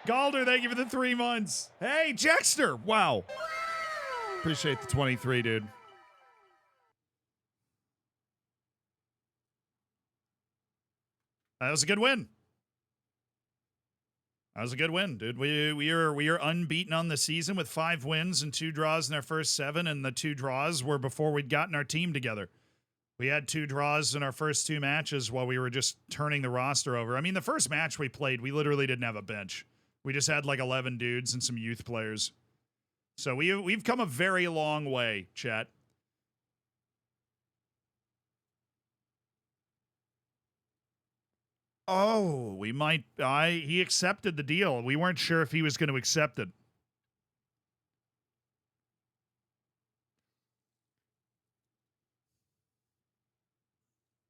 B: Galder, thank you for the 3 months. Hey, Jackster! Wow. Appreciate the 23, dude. That was a good win. That was a good win, dude. We are unbeaten on the season with 5 wins and 2 draws in our first 7, and the 2 draws were before we'd gotten our team together. We had 2 draws in our first 2 matches while we were just turning the roster over. I mean, the first match we played, we literally didn't have a bench. We just had like 11 dudes and some youth players. So we've come a very long way, chat. Oh, we might. He accepted the deal. We weren't sure if he was going to accept it.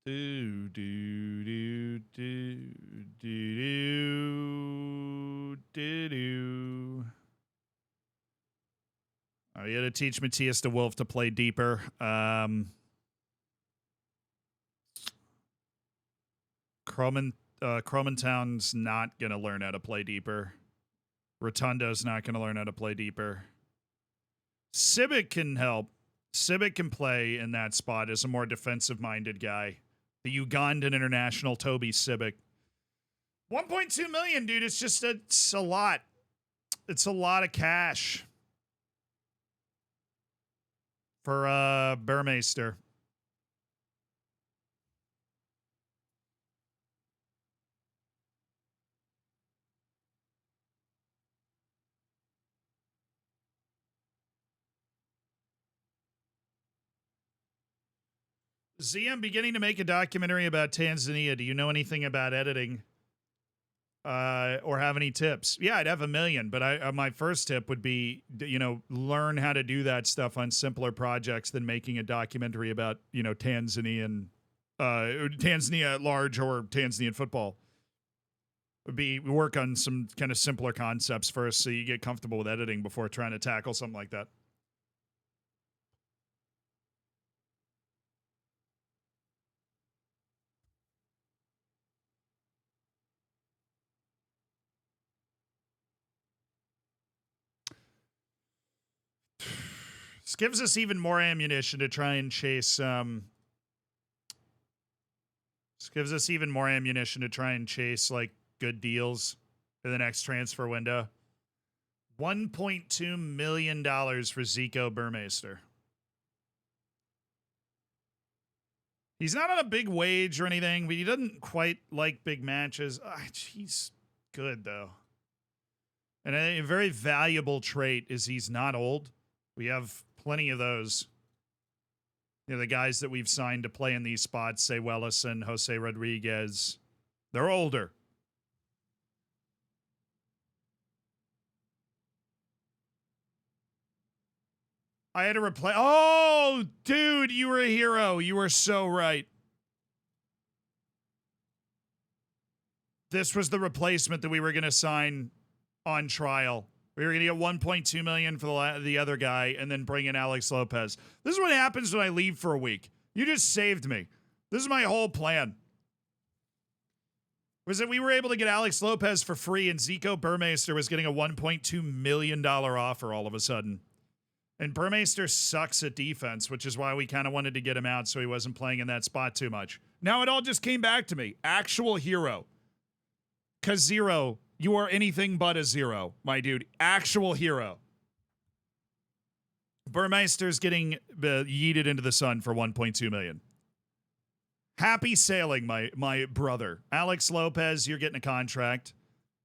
B: Do do do do do do do. Oh, you had to teach Matthias de Wolf to play deeper. Cromantown's not going to learn how to play deeper. Rotundo's not going to learn how to play deeper. Sibic can help. Sibic can play in that spot as a more defensive-minded guy. The Ugandan international Toby Sibic. 1.2 million, dude. It's a lot. It's a lot of cash for Burmeister. Z, I'm beginning to make a documentary about Tanzania. Do you know anything about editing? Or have any tips? Yeah, I'd have a million, but my first tip would be, learn how to do that stuff on simpler projects than making a documentary about, Tanzania at large or Tanzanian football. We work on some kind of simpler concepts first so you get comfortable with editing before trying to tackle something like that. This gives us even more ammunition to try and chase. This gives us even more ammunition to try and chase like good deals for the next transfer window. $1.2 million for Zico Burmeister. He's not on a big wage or anything, but he doesn't quite like big matches. He's good, though. And a very valuable trait is he's not old. We have plenty of those. You know, the guys that we've signed to play in these spots, say Wellison, Jose Rodriguez, they're older. I had to replace. Oh, dude, you were a hero. You were so right. This was the replacement that we were going to sign on trial. We were going to get 1.2 million for the other guy and then bring in Alex Lopez. This is what happens when I leave for a week. You just saved me. This is my whole plan. Was that we were able to get Alex Lopez for free and Zico Burmeister was getting a $1.2 million offer all of a sudden. And Burmeister sucks at defense, which is why we kind of wanted to get him out so he wasn't playing in that spot too much. Now it all just came back to me. Actual hero. Because Zero, you are anything but a zero, my dude. Actual hero. Burmeister's getting yeeted into the sun for 1.2 million. Happy sailing, my brother. Alex Lopez, you're getting a contract.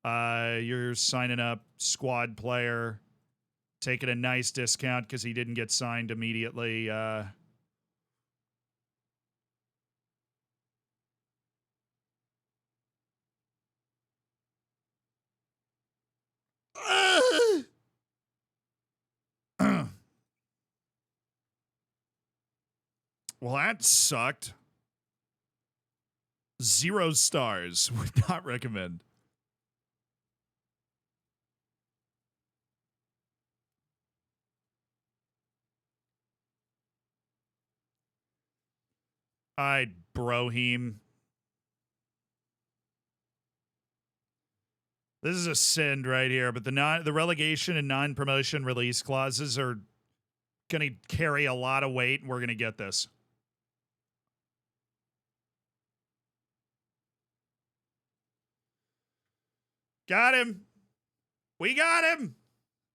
B: You're signing up squad player. Taking a nice discount because he didn't get signed immediately. Well, that sucked. 0 stars. Would not recommend. I'd Brohim. This is a sin right here, but the relegation and non-promotion release clauses are going to carry a lot of weight, and we're going to get this. Got him. We got him.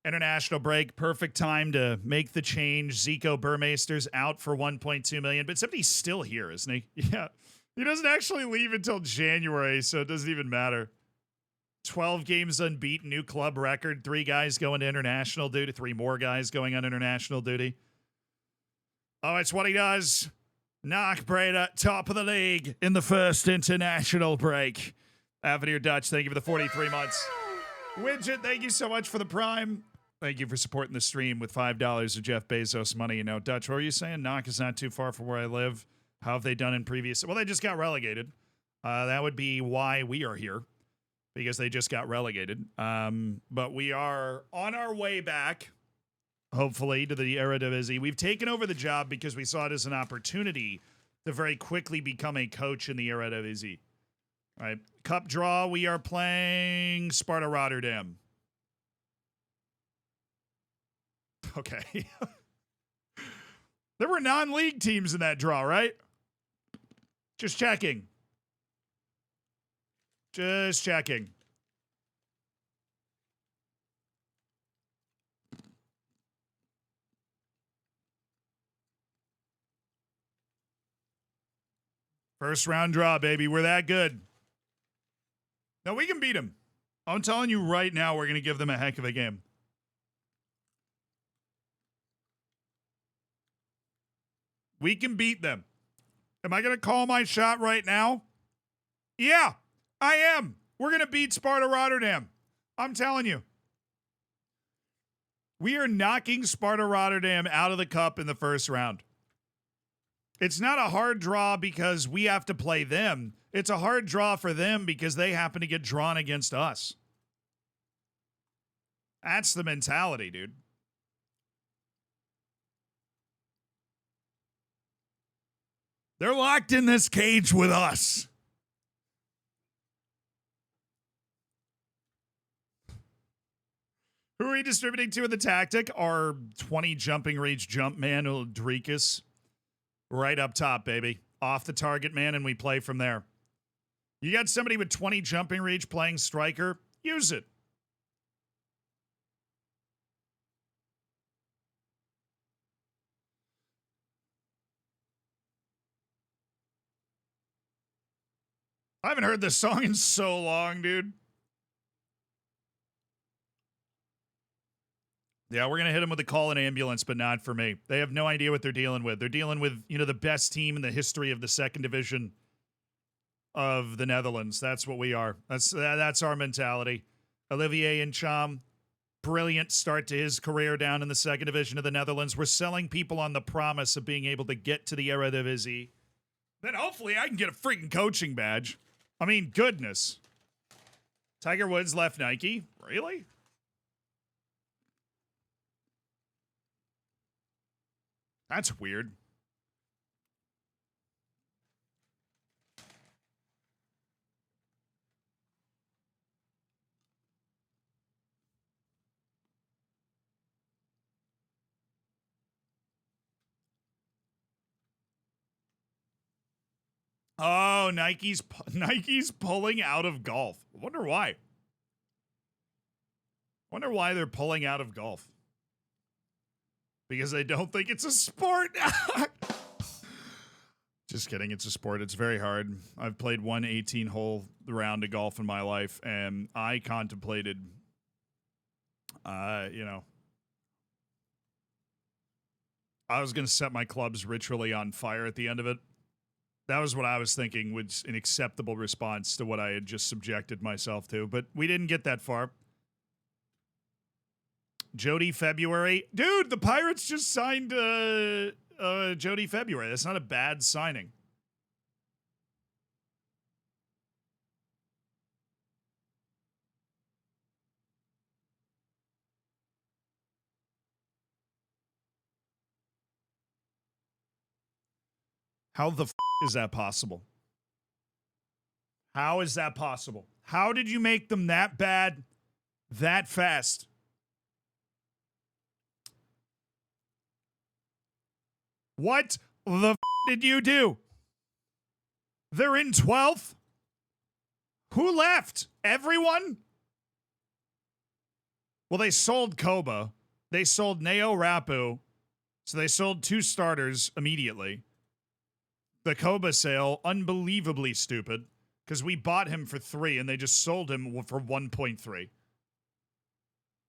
B: International break. Perfect time to make the change. Zico Burmeister's out for 1.2 million, but somebody's still here, isn't he? Yeah. He doesn't actually leave until January, so it doesn't even matter. 12 games unbeaten, new club record. 3 guys going to international duty. 3 more guys going on international duty. Oh, it's what he does. Knock Breda, top of the league in the first international break. Avenir Dutch, thank you for the 43 months. Widget, thank you so much for the prime. Thank you for supporting the stream with $5 of Jeff Bezos money. You know, Dutch, what were you saying? Knock is not too far from where I live. How have they done in previous? Well, they just got relegated. That would be why we are here, because they just got relegated. But we are on our way back, hopefully, to the Eredivisie. We've taken over the job because we saw it as an opportunity to very quickly become a coach in the Eredivisie. All right, cup draw, we are playing Sparta Rotterdam. Okay. There were non-league teams in that draw, right? Just checking. Just checking. First round draw, baby. We're that good. No, we can beat them. I'm telling you right now, we're going to give them a heck of a game. We can beat them. Am I going to call my shot right now? Yeah, I am. We're going to beat Sparta Rotterdam. I'm telling you. We are knocking Sparta Rotterdam out of the cup in the first round. It's not a hard draw because we have to play them. It's a hard draw for them because they happen to get drawn against us. That's the mentality, dude. They're locked in this cage with us. Who are we distributing to in the tactic? Our 20 jumping reach jump man, Ulricus. Right up top, baby. Off the target man, and we play from there. You got somebody with 20 jumping reach playing striker? Use it. I haven't heard this song in so long, dude. Yeah, we're going to hit them with a call an ambulance, but not for me. They have no idea what they're dealing with. They're dealing with, you know, the best team in the history of the second division of the Netherlands. That's what we are. That's our mentality. Olivier Ncham, brilliant start to his career down in the second division of the Netherlands. We're selling people on the promise of being able to get to the Eredivisie. Then hopefully I can get a freaking coaching badge. I mean, goodness. Tiger Woods left Nike? Really? That's weird. Oh, Nike's pulling out of golf. I wonder why. Wonder why they're pulling out of golf. Because they don't think it's a sport. Just kidding. It's a sport. It's very hard. I've played one 18-hole round of golf in my life, and I contemplated, you know, I was going to set my clubs ritually on fire at the end of it. That was what I was thinking was an acceptable response to what I had just subjected myself to, but we didn't get that far. Jody February. Dude, the Pirates just signed Jody February. That's not a bad signing. How the is that possible? How is that possible? How did you make them that bad that fast? What the did you do? They're in 12th? Who left? Everyone? Well, they sold Koba. They sold Neo Rapu. So they sold 2 starters immediately. The Koba sale, unbelievably stupid, because we bought him for 3 and they just sold him for 1.3.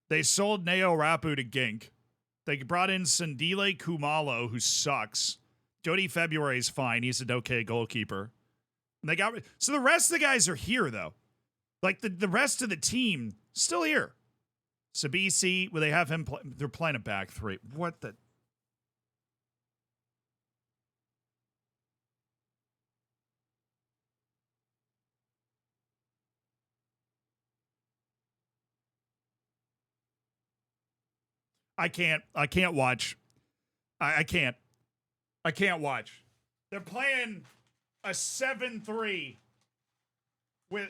B: They sold Neo Rapu to Gink. They brought in Sandile Kumalo, who sucks. Jody February's fine. He's an okay goalkeeper. And they got so the rest of the guys are here, though. Like, the rest of the team, still here. Sabisi, well, they have him play, they're playing a back 3. What the... I can't watch. I can't watch. They're playing a 7-3 with...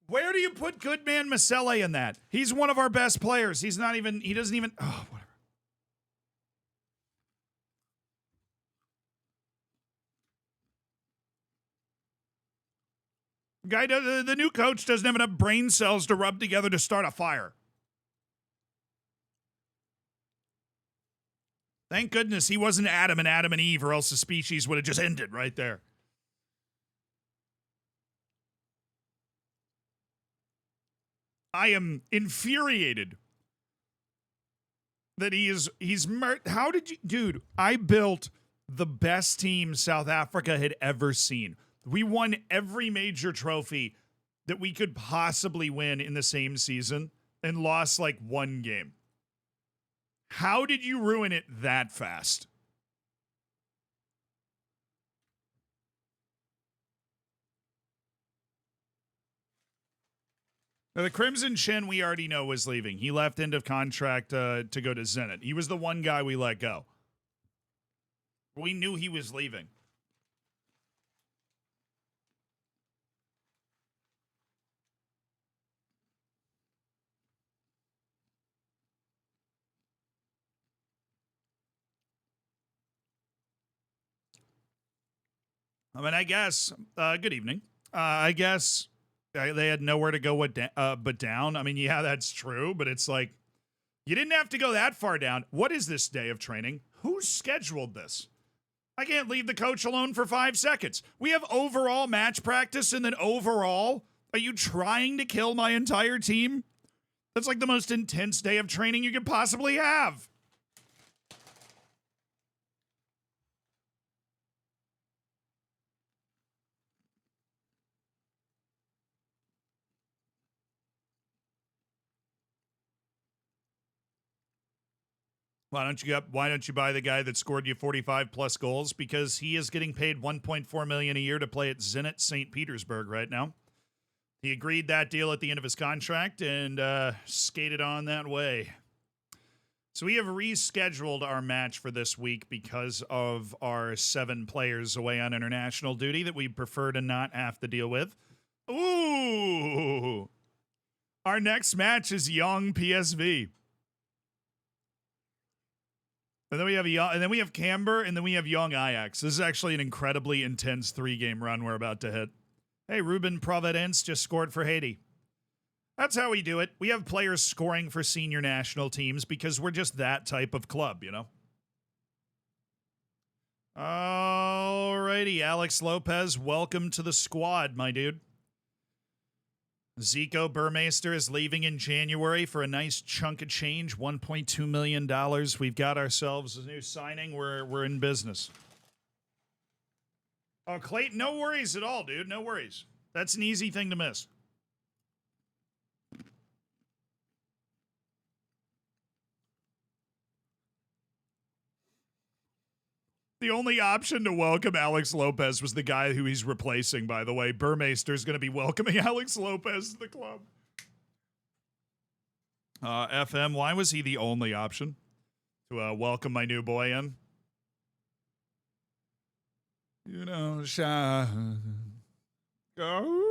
B: Where do you put Goodman Masele in that? He's one of our best players. He doesn't even... Oh, whatever. The new coach doesn't have enough brain cells to rub together to start a fire. Thank goodness he wasn't Adam and Eve, or else the species would have just ended right there. I am infuriated that how did you... Dude, I built the best team South Africa had ever seen. We won every major trophy that we could possibly win in the same season and lost like 1 game. How did you ruin it that fast? Now, the Crimson Chin we already know was leaving. He left end of contract to go to Zenit. He was the one guy we let go. We knew he was leaving. I mean, I guess, good evening. I guess they had nowhere to go but down. I mean, yeah, that's true, but it's like, you didn't have to go that far down. What is this day of training? Who scheduled this? I can't leave the coach alone for 5 seconds. We have overall match practice and then overall. Are you trying to kill my entire team? That's like the most intense day of training you could possibly have. Why don't you buy the guy that scored you 45 plus goals? Because he is getting paid $1.4 million a year to play at Zenit St. Petersburg right now. He agreed that deal at the end of his contract and skated on that way. So we have rescheduled our match for this week because of our 7 players away on international duty that we prefer to not have to deal with. Ooh! Our next match is Young PSV. And then we have Camber, and then we have Young Ajax. This is actually an incredibly intense 3-game run we're about to hit. Hey, Ruben Providence just scored for Haiti. That's how we do it. We have players scoring for senior national teams because we're just that type of club, you know? Alrighty, Alex Lopez, welcome to the squad, my dude. Zico Burmeister is leaving in January for a nice chunk of change, $1.2 million. We've got ourselves a new signing. We're in business. Oh, Clayton, no worries at all, dude. No worries. That's an easy thing to miss. The only option to welcome Alex Lopez was the guy who he's replacing, by the way. Burmeister's going to be welcoming Alex Lopez to the club. FM, why was he the only option to welcome my new boy in? You know, shine. Go.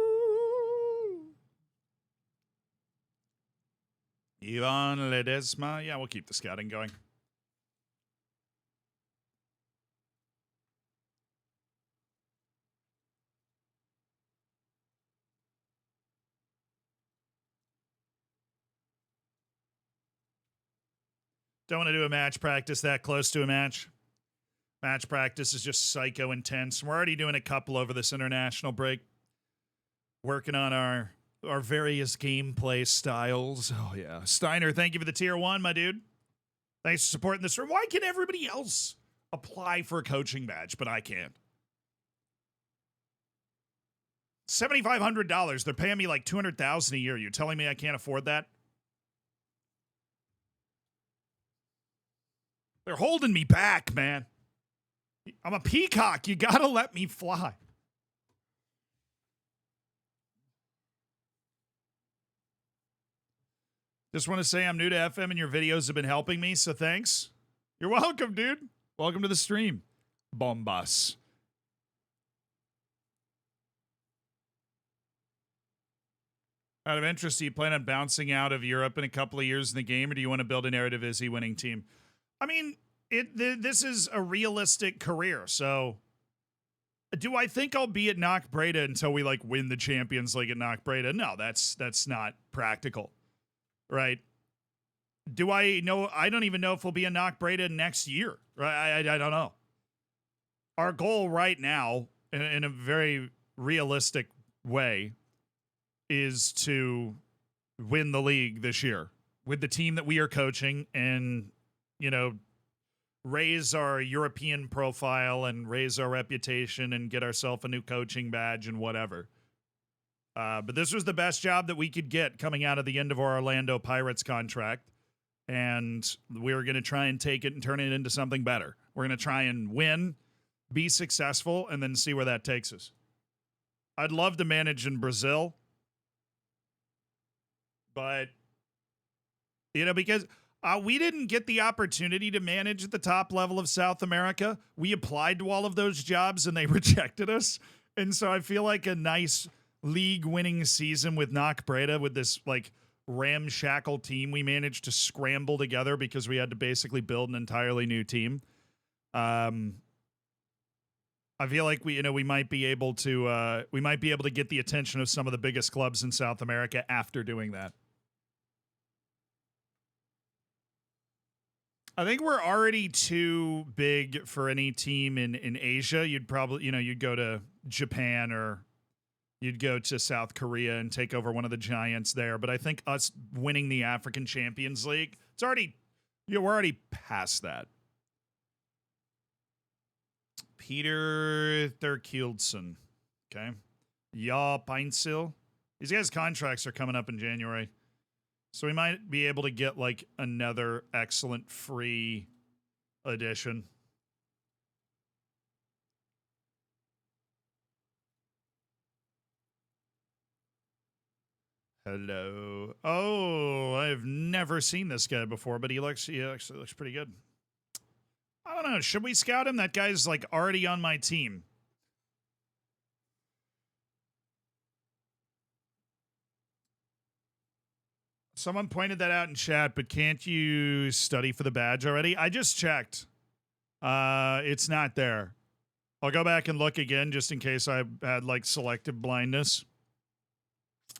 B: Ivan Ledesma. Yeah, we'll keep the scouting going. Don't want to do a match practice that close to a match. Match practice is just psycho intense. We're already doing a couple over this international break. Working on our various gameplay styles. Oh, yeah. Steiner, thank you for the tier 1, my dude. Thanks for supporting this room. Why can everybody else apply for a coaching badge, but I can't? $7,500. They're paying me like $200,000 a year. You're telling me I can't afford that? They're holding me back, man. I'm a peacock. You gotta let me fly. Just want to say I'm new to FM and your videos have been helping me, so thanks. You're welcome, dude. Welcome to the stream. Bombas. Out of interest, do you plan on bouncing out of Europe in a couple of years in the game, or do you want to build a narrative as a winning team? I mean, this is a realistic career, so do I think I'll be at Knock Breda until we like win the Champions League at Knock Breda? No, that's not practical, right? Do I know? I don't even know if we'll be in Knock Breda next year, right? I don't know. Our goal right now, in a very realistic way, is to win the league this year with the team that we are coaching and, you know, raise our European profile and raise our reputation and get ourselves a new coaching badge and whatever. But this was the best job that we could get coming out of the end of our Orlando Pirates contract. And we were going to try and take it and turn it into something better. We're going to try and win, be successful, and then see where that takes us. I'd love to manage in Brazil. But, you know, because we didn't get the opportunity to manage at the top level of South America. We applied to all of those jobs and they rejected us. And so I feel like a nice league-winning season with Knock Breda, with this, like, ramshackle team we managed to scramble together because we had to basically build an entirely new team. I feel like we might be able to get the attention of some of the biggest clubs in South America after doing that. I think we're already too big for any team in Asia. You'd probably, you'd go to Japan or you'd go to South Korea and take over one of the giants there. But I think us winning the African Champions League, it's already, we're already past that. Peter Thurkildsen. Okay. Ja Peinsil. These guys' contracts are coming up in January. So we might be able to get like another excellent free edition. Hello. Oh, I've never seen this guy before, but he actually looks pretty good. I don't know. Should we scout him? That guy's like already on my team. Someone pointed that out in chat, but can't you study for the badge already? I just checked. It's not there. I'll go back and look again just in case I had like selective blindness.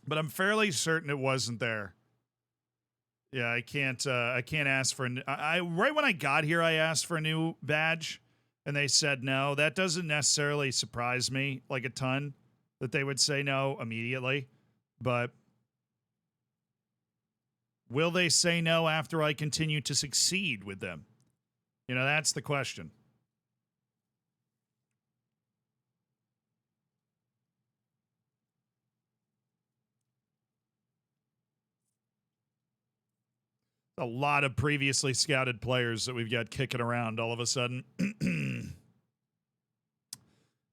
B: But I'm fairly certain it wasn't there. Yeah, I can't ask for right when I got here I asked for a new badge and they said no. That doesn't necessarily surprise me like a ton that they would say no immediately. But will they say no after I continue to succeed with them? That's the question. A lot of previously scouted players that we've got kicking around all of a sudden.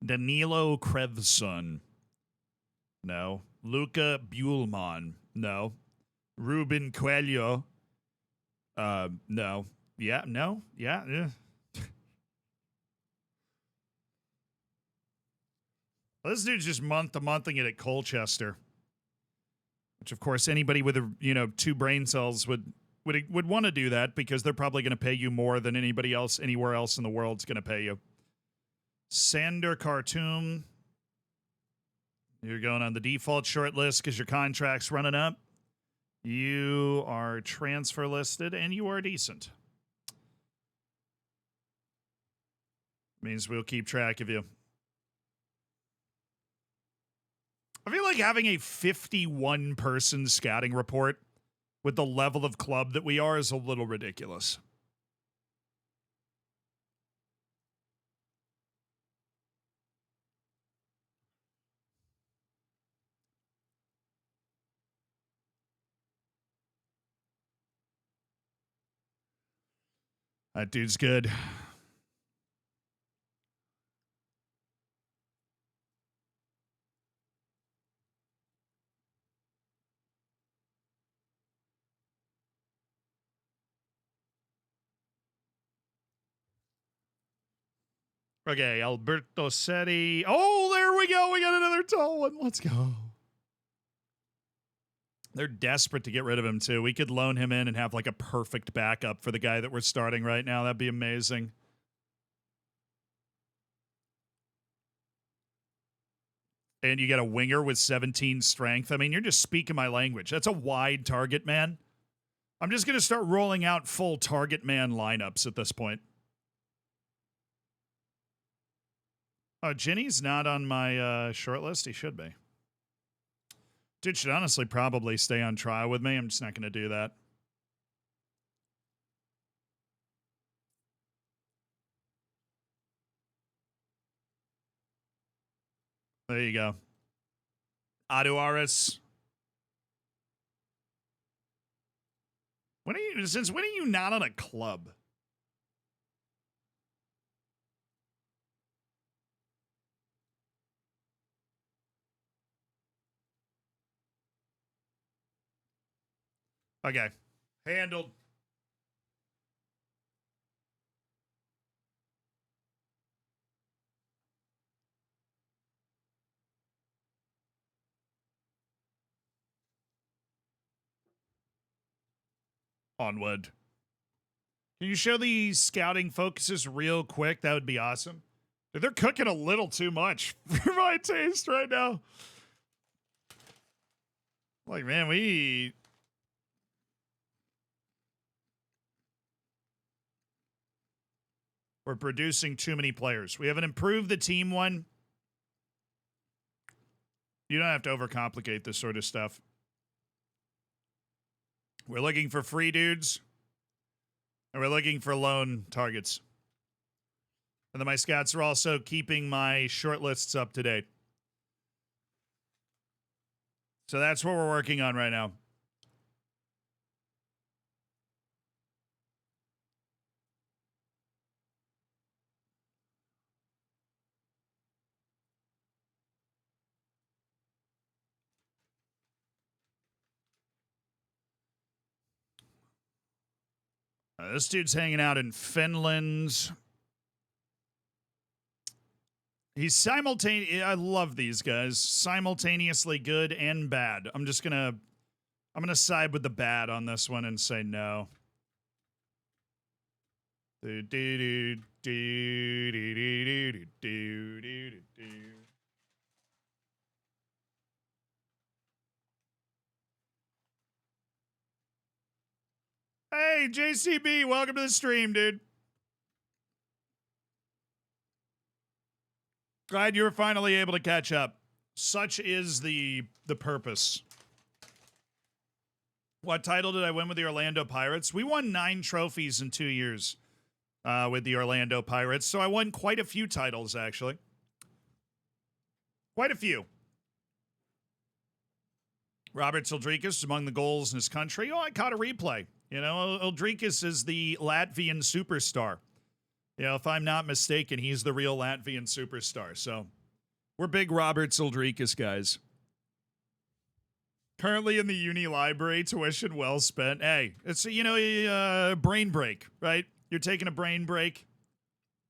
B: Danilo Krevson. No. Luca Buhlmann. No. Ruben Coelho. No. Yeah, no. Yeah. This dude's just month to monthing it at Colchester. Which, of course, anybody with two brain cells would want to do that because they're probably going to pay you more than anybody else anywhere else in the world's going to pay you. Sander Khartoum. You're going on the default short list because your contract's running up. You are transfer listed and you are decent. Means we'll keep track of you. I feel like having a 51-person scouting report with the level of club that we are is a little ridiculous. That dude's good. Okay, Alberto Setti. Oh, there we go. We got another tall one. Let's go. They're desperate to get rid of him, too. We could loan him in and have like a perfect backup for the guy that we're starting right now. That'd be amazing. And you get a winger with 17 strength. I mean, you're just speaking my language. That's a wide target man. I'm just going to start rolling out full target man lineups at this point. Oh, Ginny's not on my short list. He should be. Dude should honestly probably stay on trial with me. I'm just not going to do that. There you go. Aduaris. Since when are you not on a club? Okay. Handled. Onward. Can you show the scouting focuses real quick? That would be awesome. Dude, they're cooking a little too much for my taste right now. Like, man, we... We're producing too many players. We haven't improved the team one. You don't have to overcomplicate this sort of stuff. We're looking for free dudes. And we're looking for lone targets. And then my scouts are also keeping my short lists up to date. So that's what we're working on right now. This dude's hanging out in Finland. He's simultaneous. I love these guys. Simultaneously good and bad. I'm gonna side with the bad on this one and say no. Hey, JCB, welcome to the stream, dude. Glad you were finally able to catch up. Such is the purpose. What title did I win with the Orlando Pirates? We won 9 trophies in 2 years with the Orlando Pirates, so I won quite a few titles, actually. Quite a few. Robert Sildrikas among the goals in his country. Oh, I caught a replay. You know, Sildrikas is the Latvian superstar. You know, if I'm not mistaken, he's the real Latvian superstar. So we're big Robert Sildrikas guys. Currently in the uni library, tuition well spent. Hey, it's, you know, a brain break, right? You're taking a brain break.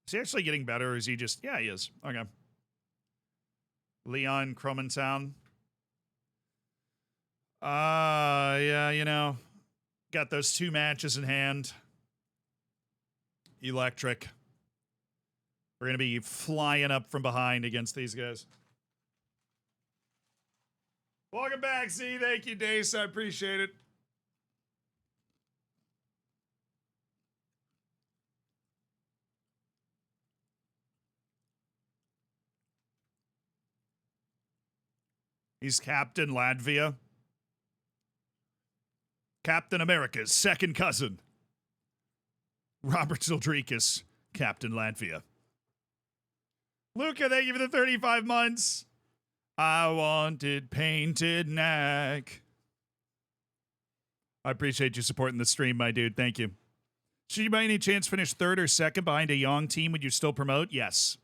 B: Is he actually getting better, or is he just... Yeah, he is. Okay. Leon Cromantown. Yeah, you know... Got those 2 matches in hand. Electric. We're going to be flying up from behind against these guys. Welcome back, Z. Thank you, Dace. I appreciate it. He's Captain Latvia. Captain America's second cousin. Robert Sildrikas, Captain Latvia. Luca, thank you for the 35 months. I wanted painted neck. I appreciate you supporting the stream, my dude. Thank you. Should you by any chance finish 3rd or 2nd behind a Young team, would you still promote? Yes.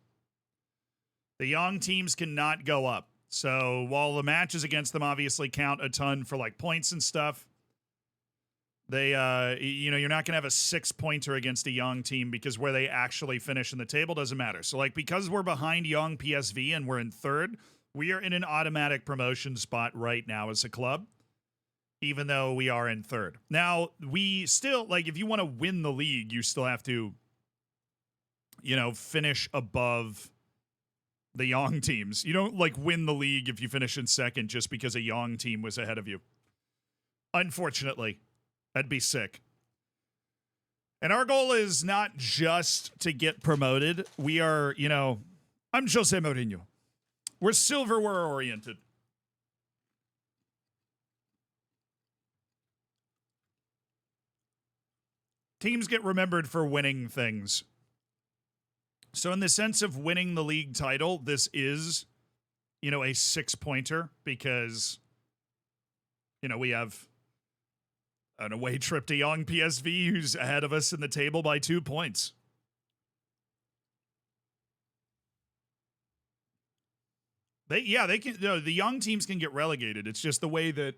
B: The Young teams cannot go up. So while the matches against them obviously count a ton for like points and stuff, they, you know, you're not going to have a 6-pointer against a Young team because where they actually finish in the table doesn't matter. So, like, because we're behind Young PSV and we're in 3rd, we are in an automatic promotion spot right now as a club, even though we are in 3rd. Now, we still, like, if you want to win the league, you still have to, you know, finish above the Young teams. You don't, like, win the league if you finish in 2nd just because a Young team was ahead of you. Unfortunately. That'd be sick. And our goal is not just to get promoted. We are, you know, I'm Jose Mourinho. We're silverware oriented. Teams get remembered for winning things. So in the sense of winning the league title, this is, you know, a 6-pointer because, you know, we have an away trip to Young PSV, who's ahead of us in the table by 2 points. They can. No, the Young teams can get relegated. It's just the way that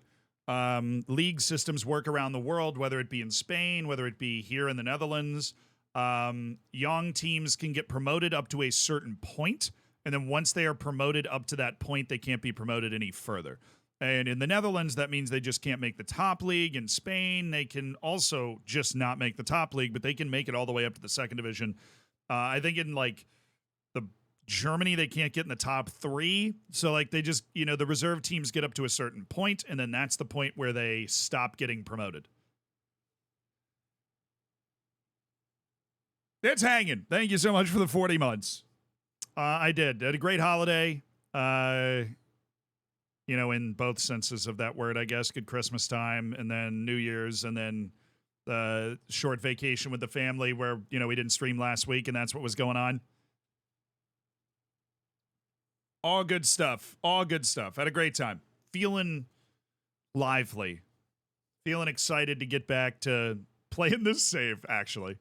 B: league systems work around the world, whether it be in Spain, whether it be here in the Netherlands. Young teams can get promoted up to a certain point, and then once they are promoted up to that point, they can't be promoted any further. And in the Netherlands, that means they just can't make the top league. In Spain, they can also just not make the top league, but they can make it all the way up to the 2nd division. I think in, like, the Germany, they can't get in the top 3. So, like, they just, you know, the reserve teams get up to a certain point, and then that's the point where they stop getting promoted. It's hanging. Thank you so much for the 40 months. I did. Had a great holiday. In both senses of that word, I guess. Good Christmas time, and then New Year's, and then the short vacation with the family where, we didn't stream last week, and that's what was going on. All good stuff. All good stuff. Had a great time. Feeling lively. Feeling excited to get back to playing this save, actually.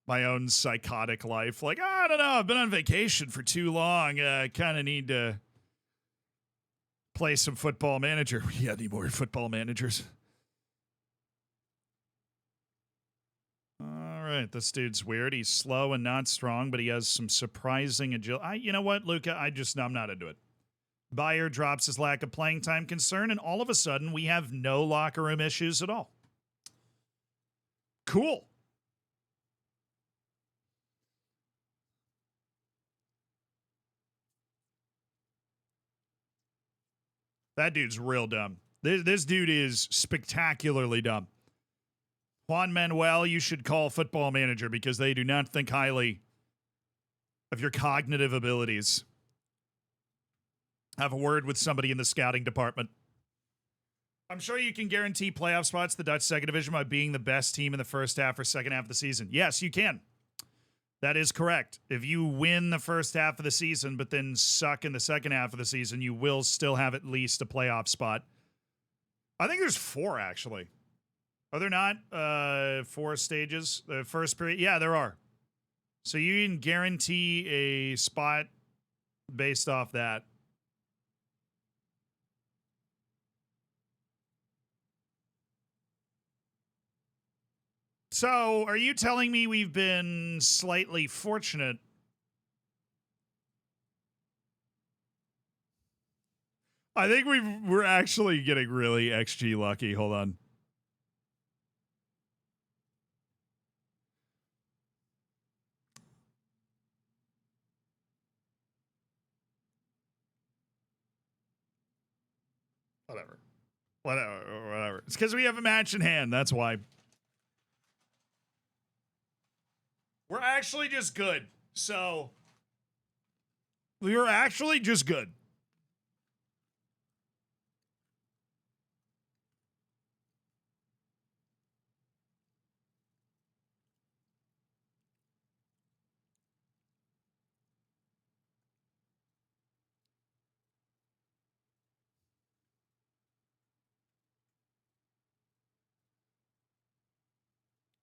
B: My own psychotic life. Like, I don't know, I've been on vacation for too long. I kind of need to play some Football Manager. We got any more Football Managers? All right, this dude's weird. He's slow and not strong, but he has some surprising agility. You know what, Luca? I'm not into it. Bayer drops his lack of playing time concern, and all of a sudden, we have no locker room issues at all. Cool. That dude's real dumb. This dude is spectacularly dumb. Juan Manuel, you should call Football Manager because they do not think highly of your cognitive abilities. Have a word with somebody in the scouting department. I'm sure you can guarantee playoff spots to the Dutch second division by being the best team in the first half or second half of the season. Yes, you can. That is correct. If you win the first half of the season, but then suck in the second half of the season, you will still have at least a playoff spot. I think there's 4, actually. Are there not 4 stages? The first period? Yeah, there are. So you can guarantee a spot based off that. So, are you telling me we've been slightly fortunate? I think we're actually getting really XG lucky. Hold on. Whatever. It's because we have a match in hand. That's why. We're actually just good. So, we were actually just good.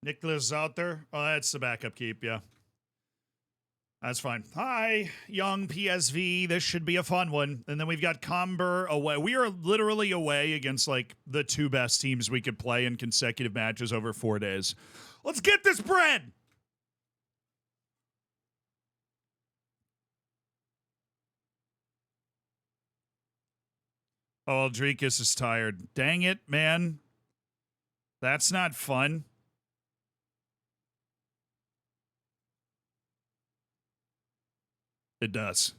B: Nicholas out there. Oh, that's the backup keep, yeah. That's fine. Hi, young PSV. This should be a fun one. And then we've got Comber away. We are literally away against, like, the 2 best teams we could play in consecutive matches over 4 days. Let's get this bread! Oh, Aldricus is tired. Dang it, man. That's not fun. It does.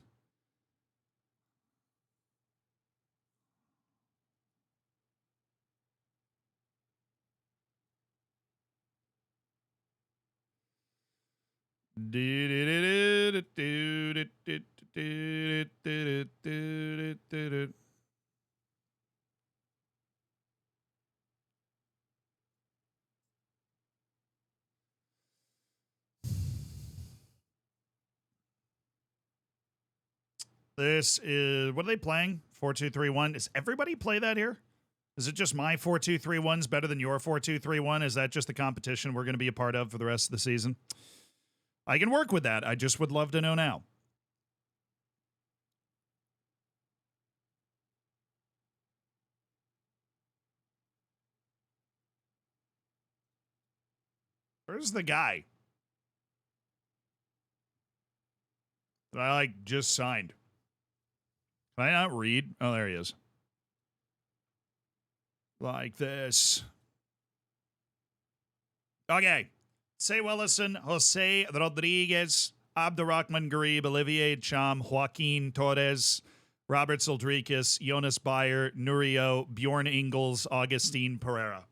B: This is, what are they playing? 4-2-3-1. Does everybody play that here? Is it just my 4-2-3-1's better than your 4-2-3-1? Is that just the competition we're going to be a part of for the rest of the season? I can work with that. I just would love to know now. Where's the guy that I, like, just signed? Can I not read? Oh, there he is. Like this. Okay. Say Willison, Jose Rodriguez, Abdurrahman Garib, Olivier Cham, Joaquin Torres, Robert Soldrikis, Jonas Bayer, Nurio, Bjorn Ingles, Augustine Pereira,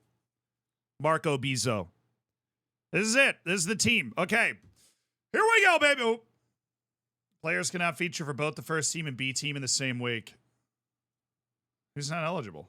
B: Marco Bizzo. This is it. This is the team. Okay. Here we go, baby. Oh. Players cannot feature for both the first team and B team in the same week. Who's not eligible?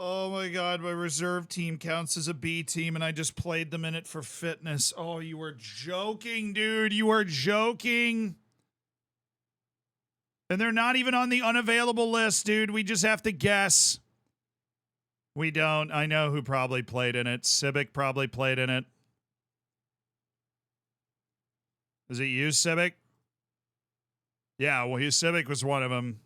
B: Oh my god, my reserve team counts as a B team and I just played them in it for fitness. Oh, you were joking, dude. You were joking. And they're not even on the unavailable list, dude. We just have to guess. We don't. I know who probably played in it. Civic probably played in it. Is it you, Civic? Yeah, well, Civic was one of them.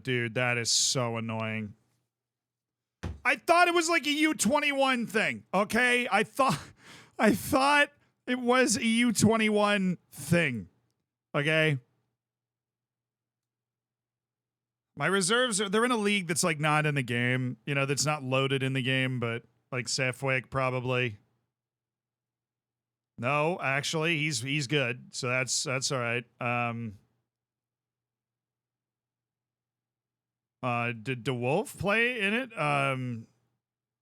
B: Dude, that is so annoying. I thought it was like a U21 thing, okay? I thought it was a U21 thing, okay? My reserves they're in a league that's like not in the game, you know, that's not loaded in the game, but like Safwick probably. No, actually, he's good, so that's all right. Did DeWolf play in it?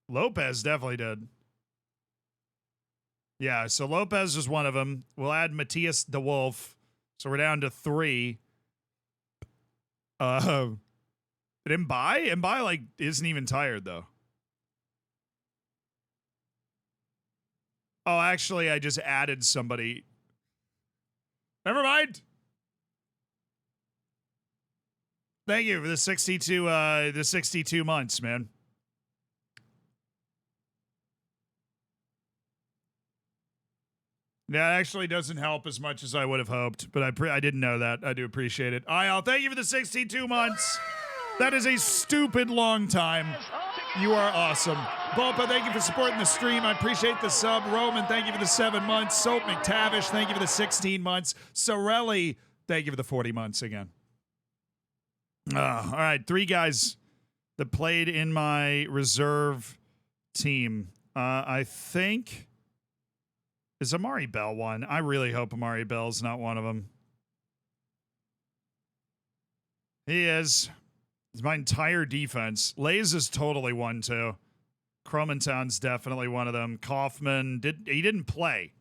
B: Lopez definitely did. Yeah, so Lopez is one of them. We'll add Matthias DeWolf. So we're down to 3. Did Mbai like isn't even tired though. Oh, actually, I just added somebody. Never mind. Thank you for the 62 months, man. That actually doesn't help as much as I would have hoped, but I didn't know that. I do appreciate it. I'll thank you for the 62 months. That is a stupid long time. You are awesome. Bopa, thank you for supporting the stream. I appreciate the sub. Roman, thank you for the 7 months. Soap McTavish, thank you for the 16 months. Sorelli, thank you for the 40 months again. All right, 3 guys that played in my reserve team. I think... Is Amari Bell one? I really hope Amari Bell's not one of them. He is. It's my entire defense. Lays is totally one, too. Cromantown's definitely one of them. Kaufman, he didn't play.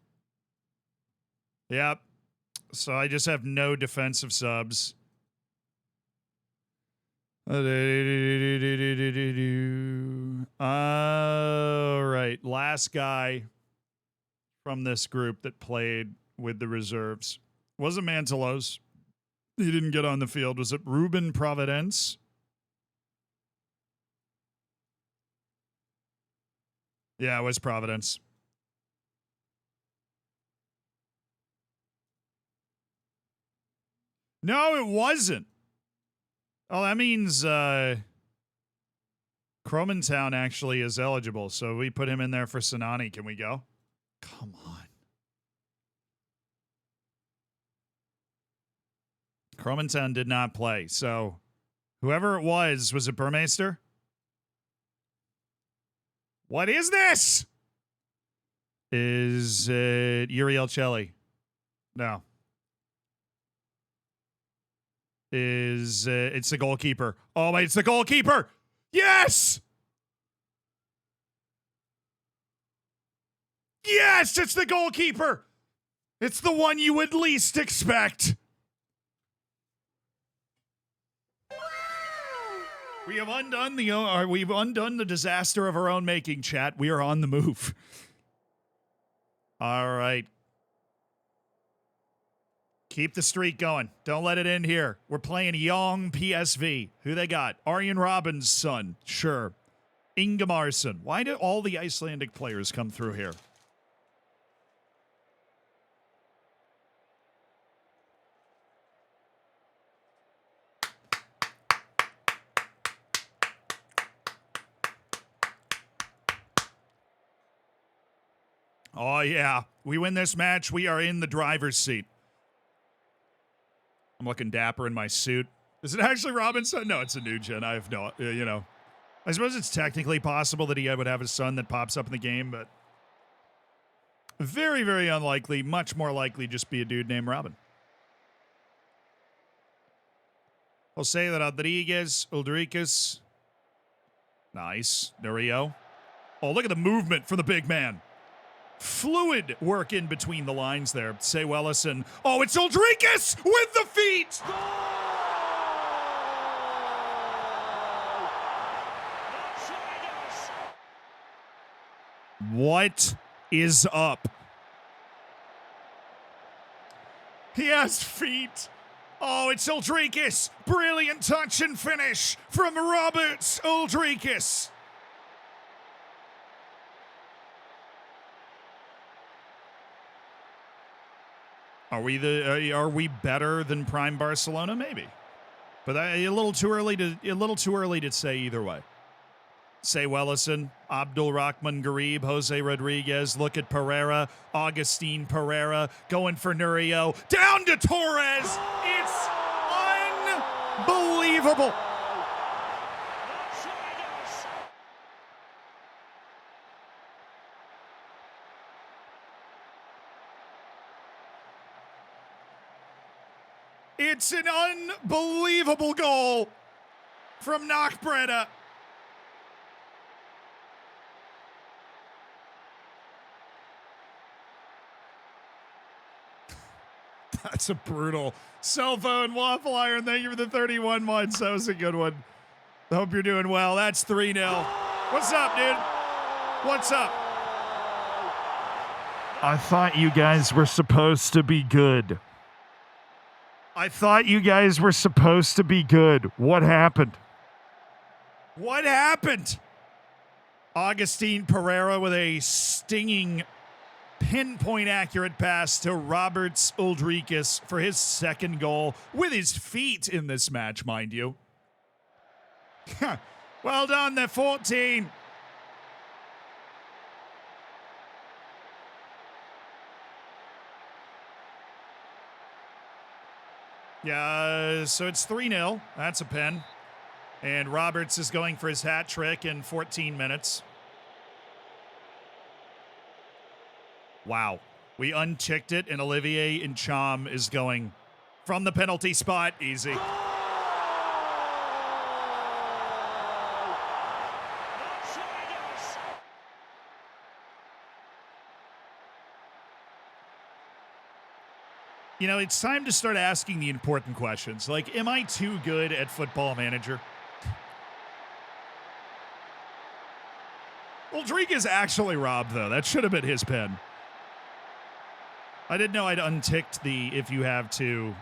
B: Yep. So I just have no defensive subs. All right, last guy from this group that played with the reserves wasn't Mantelos. He didn't get on the field. Was it Ruben Providence? Yeah, it was Providence. No, it wasn't. Oh, that means Cromantown actually is eligible, so we put him in there for Sanani. Can we go? Come on. Cromantown did not play, so whoever it was it Burmeister? What is this? Is it Uriel Celli? No. It's the goalkeeper. Oh, wait, it's the goalkeeper. Yes! Yes, it's the goalkeeper. It's the one you would least expect. We've undone the disaster of our own making, chat. We are on the move. All right. Keep the streak going. Don't let it end here. We're playing Young PSV. Who they got? Arjen Robben's son. Sure. Ingemarsson. Why do all the Icelandic players come through here? Oh, yeah. We win this match. We are in the driver's seat. I'm looking dapper in my suit. Is it actually Robinson? No, it's a new gen. I have no, I suppose it's technically possible that he would have a son that pops up in the game, but very, very unlikely. Much more likely just be a dude named Robin. Jose Rodriguez. Nice. Nurio. Oh, look at the movement for the big man. Fluid work in between the lines there. Say Wellison. Oh, it's Rodriguez with the feet. What is up? He has feet. Oh, it's Rodriguez. Brilliant touch and finish from Robert Rodriguez. Are we better than Prime Barcelona? Maybe, but a little too early to say either way. Say Wellison, Abdul Rahman Garib, Jose Rodriguez. Look at Pereira, Augustine Pereira going for Nurio. Down to Torres. It's unbelievable. It's an unbelievable goal from Knockbreda. That's a brutal cell phone waffle iron. Thank you for the 31 months. That was a good one. I hope you're doing well. That's 3-0. What's up, dude? What's up? I thought you guys were supposed to be good. What happened? What happened? Augustine Pereira with a stinging pinpoint accurate pass to Roberts Rodriguez for his second goal with his feet in this match, mind you. Well done, they're 14. Yeah, so it's 3-0. That's a pen. And Roberts is going for his hat trick in 14 minutes. Wow. We unticked it, and Olivier Ncham is going from the penalty spot. Easy. You know, it's time to start asking the important questions. Like, am I too good at Football Manager? Rodriguez actually robbed, though. That should have been his pen. I didn't know I'd unticked the if you have to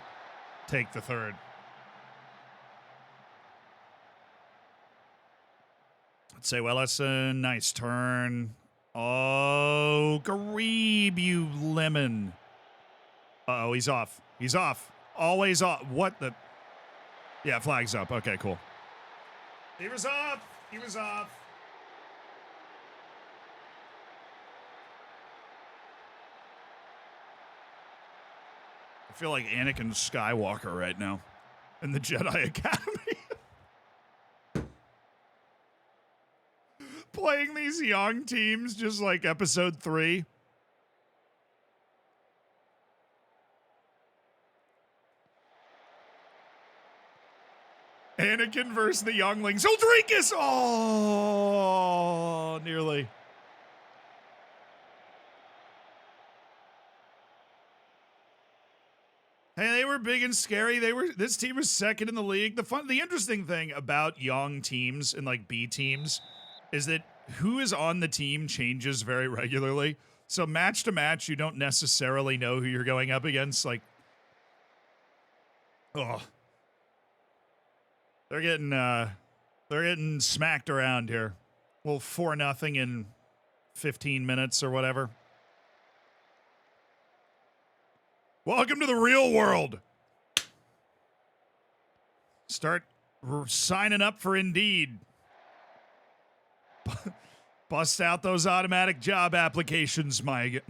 B: take the third. Let's say Wellison. Nice turn. Oh, Garib, you lemon. Uh-oh, he's off. He's off. Always off. What the? Yeah, flag's up. Okay, cool. He was off. He was off. I feel like Anakin Skywalker right now in the Jedi Academy. Playing these young teams just like episode 3. Anakin versus the younglings. Rodriguez! Oh, nearly. Hey, they were big and scary. This team was second in the league. The interesting thing about young teams and like B teams is that who is on the team changes very regularly. So match to match, you don't necessarily know who you're going up against. Like, oh. They're getting smacked around here. Well, 4-0 in 15 minutes or whatever. Welcome to the real world. Start signing up for Indeed. Bust out those automatic job applications, my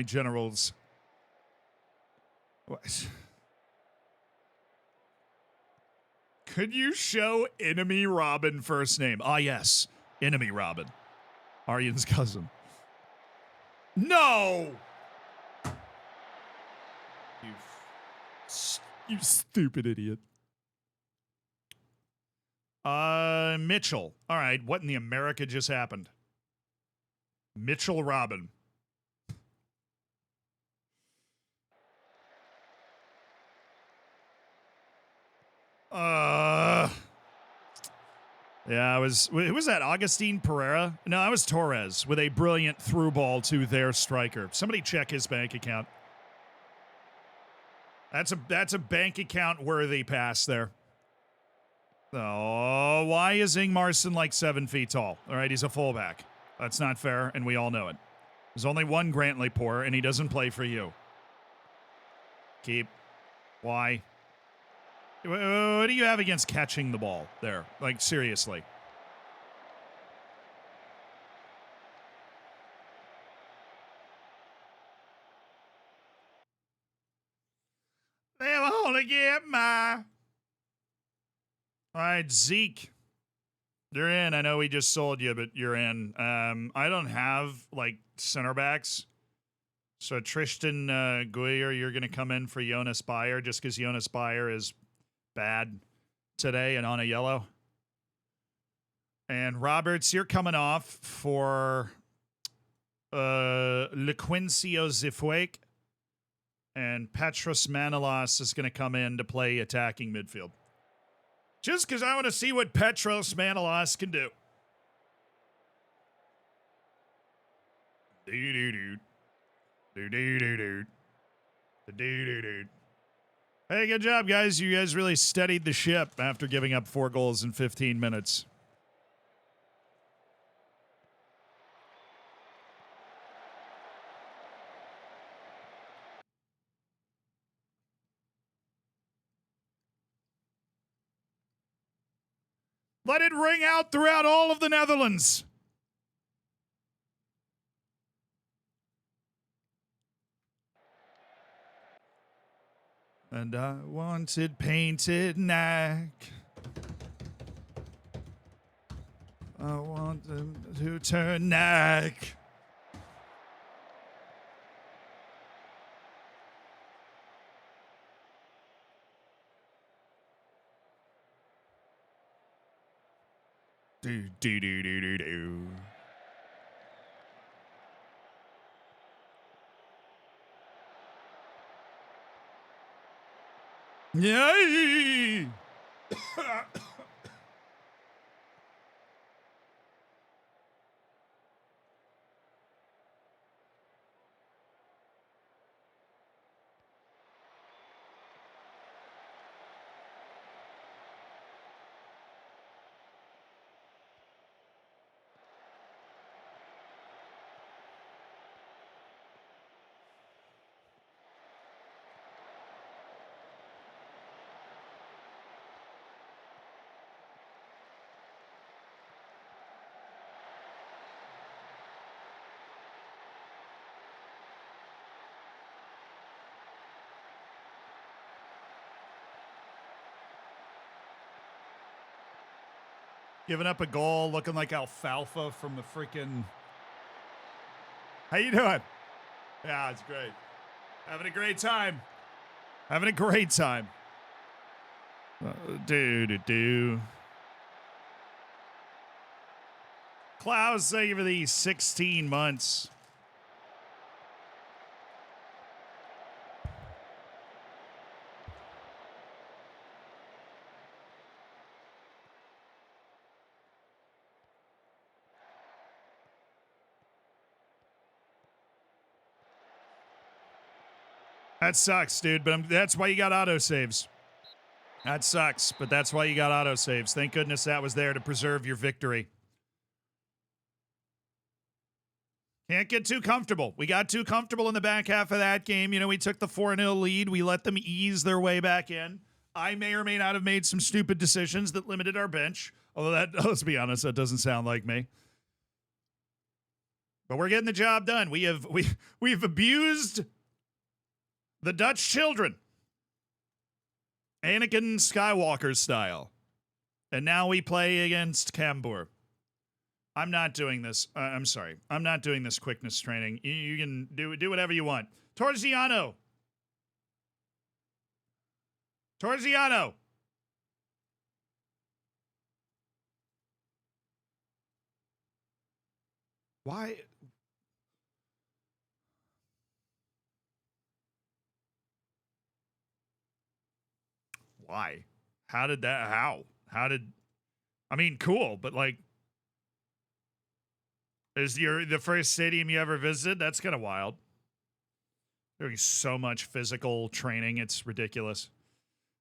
B: generals. What? Could you show enemy Robin first name? Ah, yes. Enemy Robin. Aryan's cousin. No! You stupid idiot. Mitchell. All right, what in the America just happened? Mitchell Robin. Yeah, who was that? Augustine Pereira? No, that was Torres with a brilliant through ball to their striker. Somebody check his bank account. That's a bank account worthy pass there. Oh, why is Ingmarsson like 7 feet tall? All right, he's a fullback. That's not fair, and we all know it. There's only one Grantley Poor, and he doesn't play for you. Keep. Why? What do you have against catching the ball there? Like, seriously. They want to get my... All right, Zeke. You're in. I know we just sold you, but you're in. I don't have, like, center backs. So Tristan Guyer, you're going to come in for Jonas Bayer just because Jonas Bayer is bad today and on a yellow. And Roberts, you're coming off for Lequincio Zifuek. And Petros Manolas is going to come in to play attacking midfield. Just because I want to see what Petros Manolas can do. Hey, good job, guys. You guys really steadied the ship after giving up 4 goals in 15 minutes. Let it ring out throughout all of the Netherlands. And I wanted painted neck. I want them to turn neck. Do do do do do do. Yay! Giving up a goal, looking like alfalfa from the freaking... How you doing? Yeah, it's great. Having a great time. Having a great time. Klaus, thank you for these 16 months. That sucks, dude, but that's why you got autosaves. That sucks, but that's why you got autosaves. Thank goodness that was there to preserve your victory. Can't get too comfortable. We got too comfortable in the back half of that game. You know, we took the 4-0 lead. We let them ease their way back in. I may or may not have made some stupid decisions that limited our bench. Although that, let's be honest, that doesn't sound like me. But we're getting the job done. We've abused the Dutch children. Anakin Skywalker style. And now we play against Cambur. I'm not doing this. I'm sorry. I'm not doing this quickness training. You can do whatever you want. Torziano. Torziano. Why? Why? How did that? How did? I mean, cool, but like, is the first stadium you ever visited? That's kind of wild. Doing so much physical training, it's ridiculous.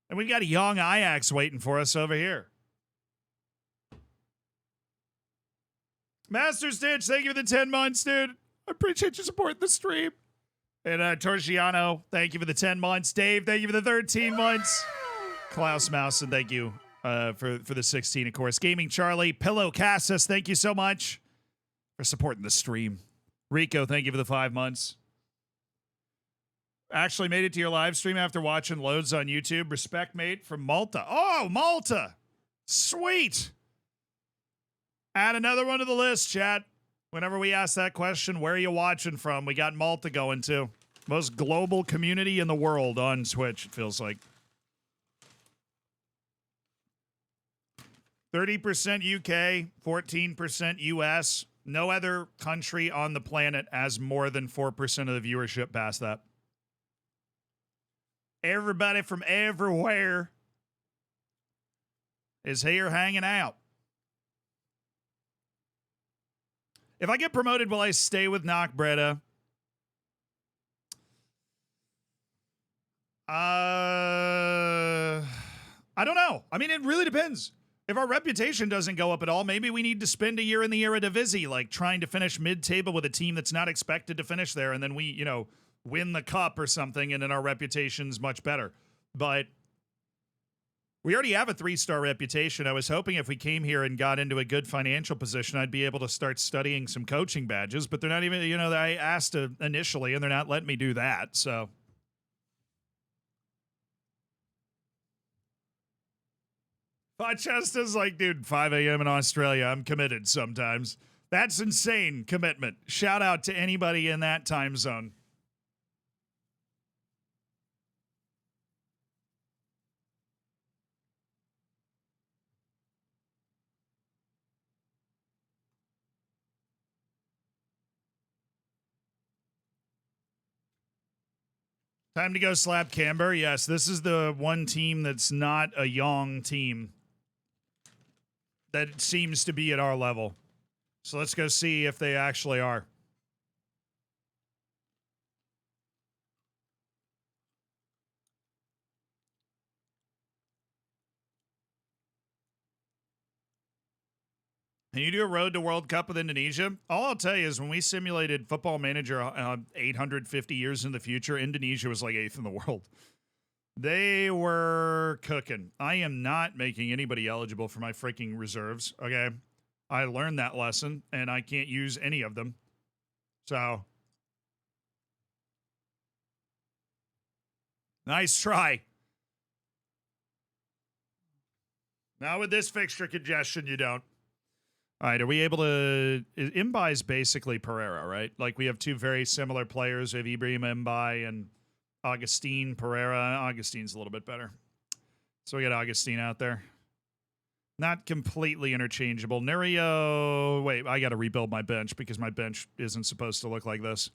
B: And we've got a young Ajax waiting for us over here. Master Stitch, thank you for the 10 months, dude. I appreciate your support in the stream. And Torciano, thank you for the 10 months. Dave, thank you for the 13 months. Klaus Mousen, thank you for the 16, of course. Gaming Charlie, Pillow Cassis, thank you so much for supporting the stream. Rico, thank you for the 5 months. Actually made it to your live stream after watching loads on YouTube. Respect, mate, from Malta. Oh, Malta. Sweet. Add another one to the list, chat. Whenever we ask that question, where are you watching from? We got Malta going, too. Most global community in the world on Twitch, it feels like. 30% UK, 14% US. No other country on the planet has more than 4% of the viewership past that. Everybody from everywhere is here hanging out. If I get promoted, will I stay with Knockbreda? I don't know. I mean, it really depends. If our reputation doesn't go up at all, maybe we need to spend a year in the Eredivisie, like trying to finish mid-table with a team that's not expected to finish there, and then we, you know, win the cup or something, and then our reputation's much better. But we already have a 3-star reputation. I was hoping if we came here and got into a good financial position, I'd be able to start studying some coaching badges, but they're not even, you know, I asked initially, and they're not letting me do that, so. Chester's like, dude, 5 a.m. in Australia, I'm committed sometimes. That's insane commitment. Shout out to anybody in that time zone. Time to go slap Camber. Yes, this is the one team that's not a young team that seems to be at our level. So let's go see if they actually are. Can you do a road to World Cup with Indonesia? All I'll tell you is when we simulated Football Manager 850 years in the future, Indonesia was like 8th in the world. They were cooking. I am not making anybody eligible for my freaking reserves, okay? I learned that lesson, and I can't use any of them. So, nice try. Now with this fixture congestion, you don't. All right, are we able to... Imbai is basically Pereira, right? Like, we have two very similar players. We have Ibrahim Imbai and Augustine Pereira. Augustine's a little bit better. So we got Augustine out there. Not completely interchangeable. Nerio... Wait, I got to rebuild my bench because my bench isn't supposed to look like this.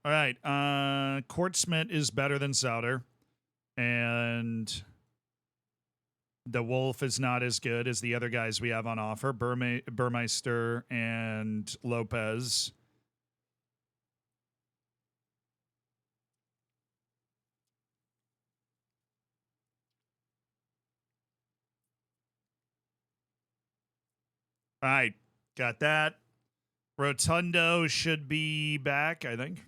B: All right, Kortsmit is better than Souter, and the Wolf is not as good as the other guys we have on offer, Burmeister and Lopez. All right, got that. Rotundo should be back, I think.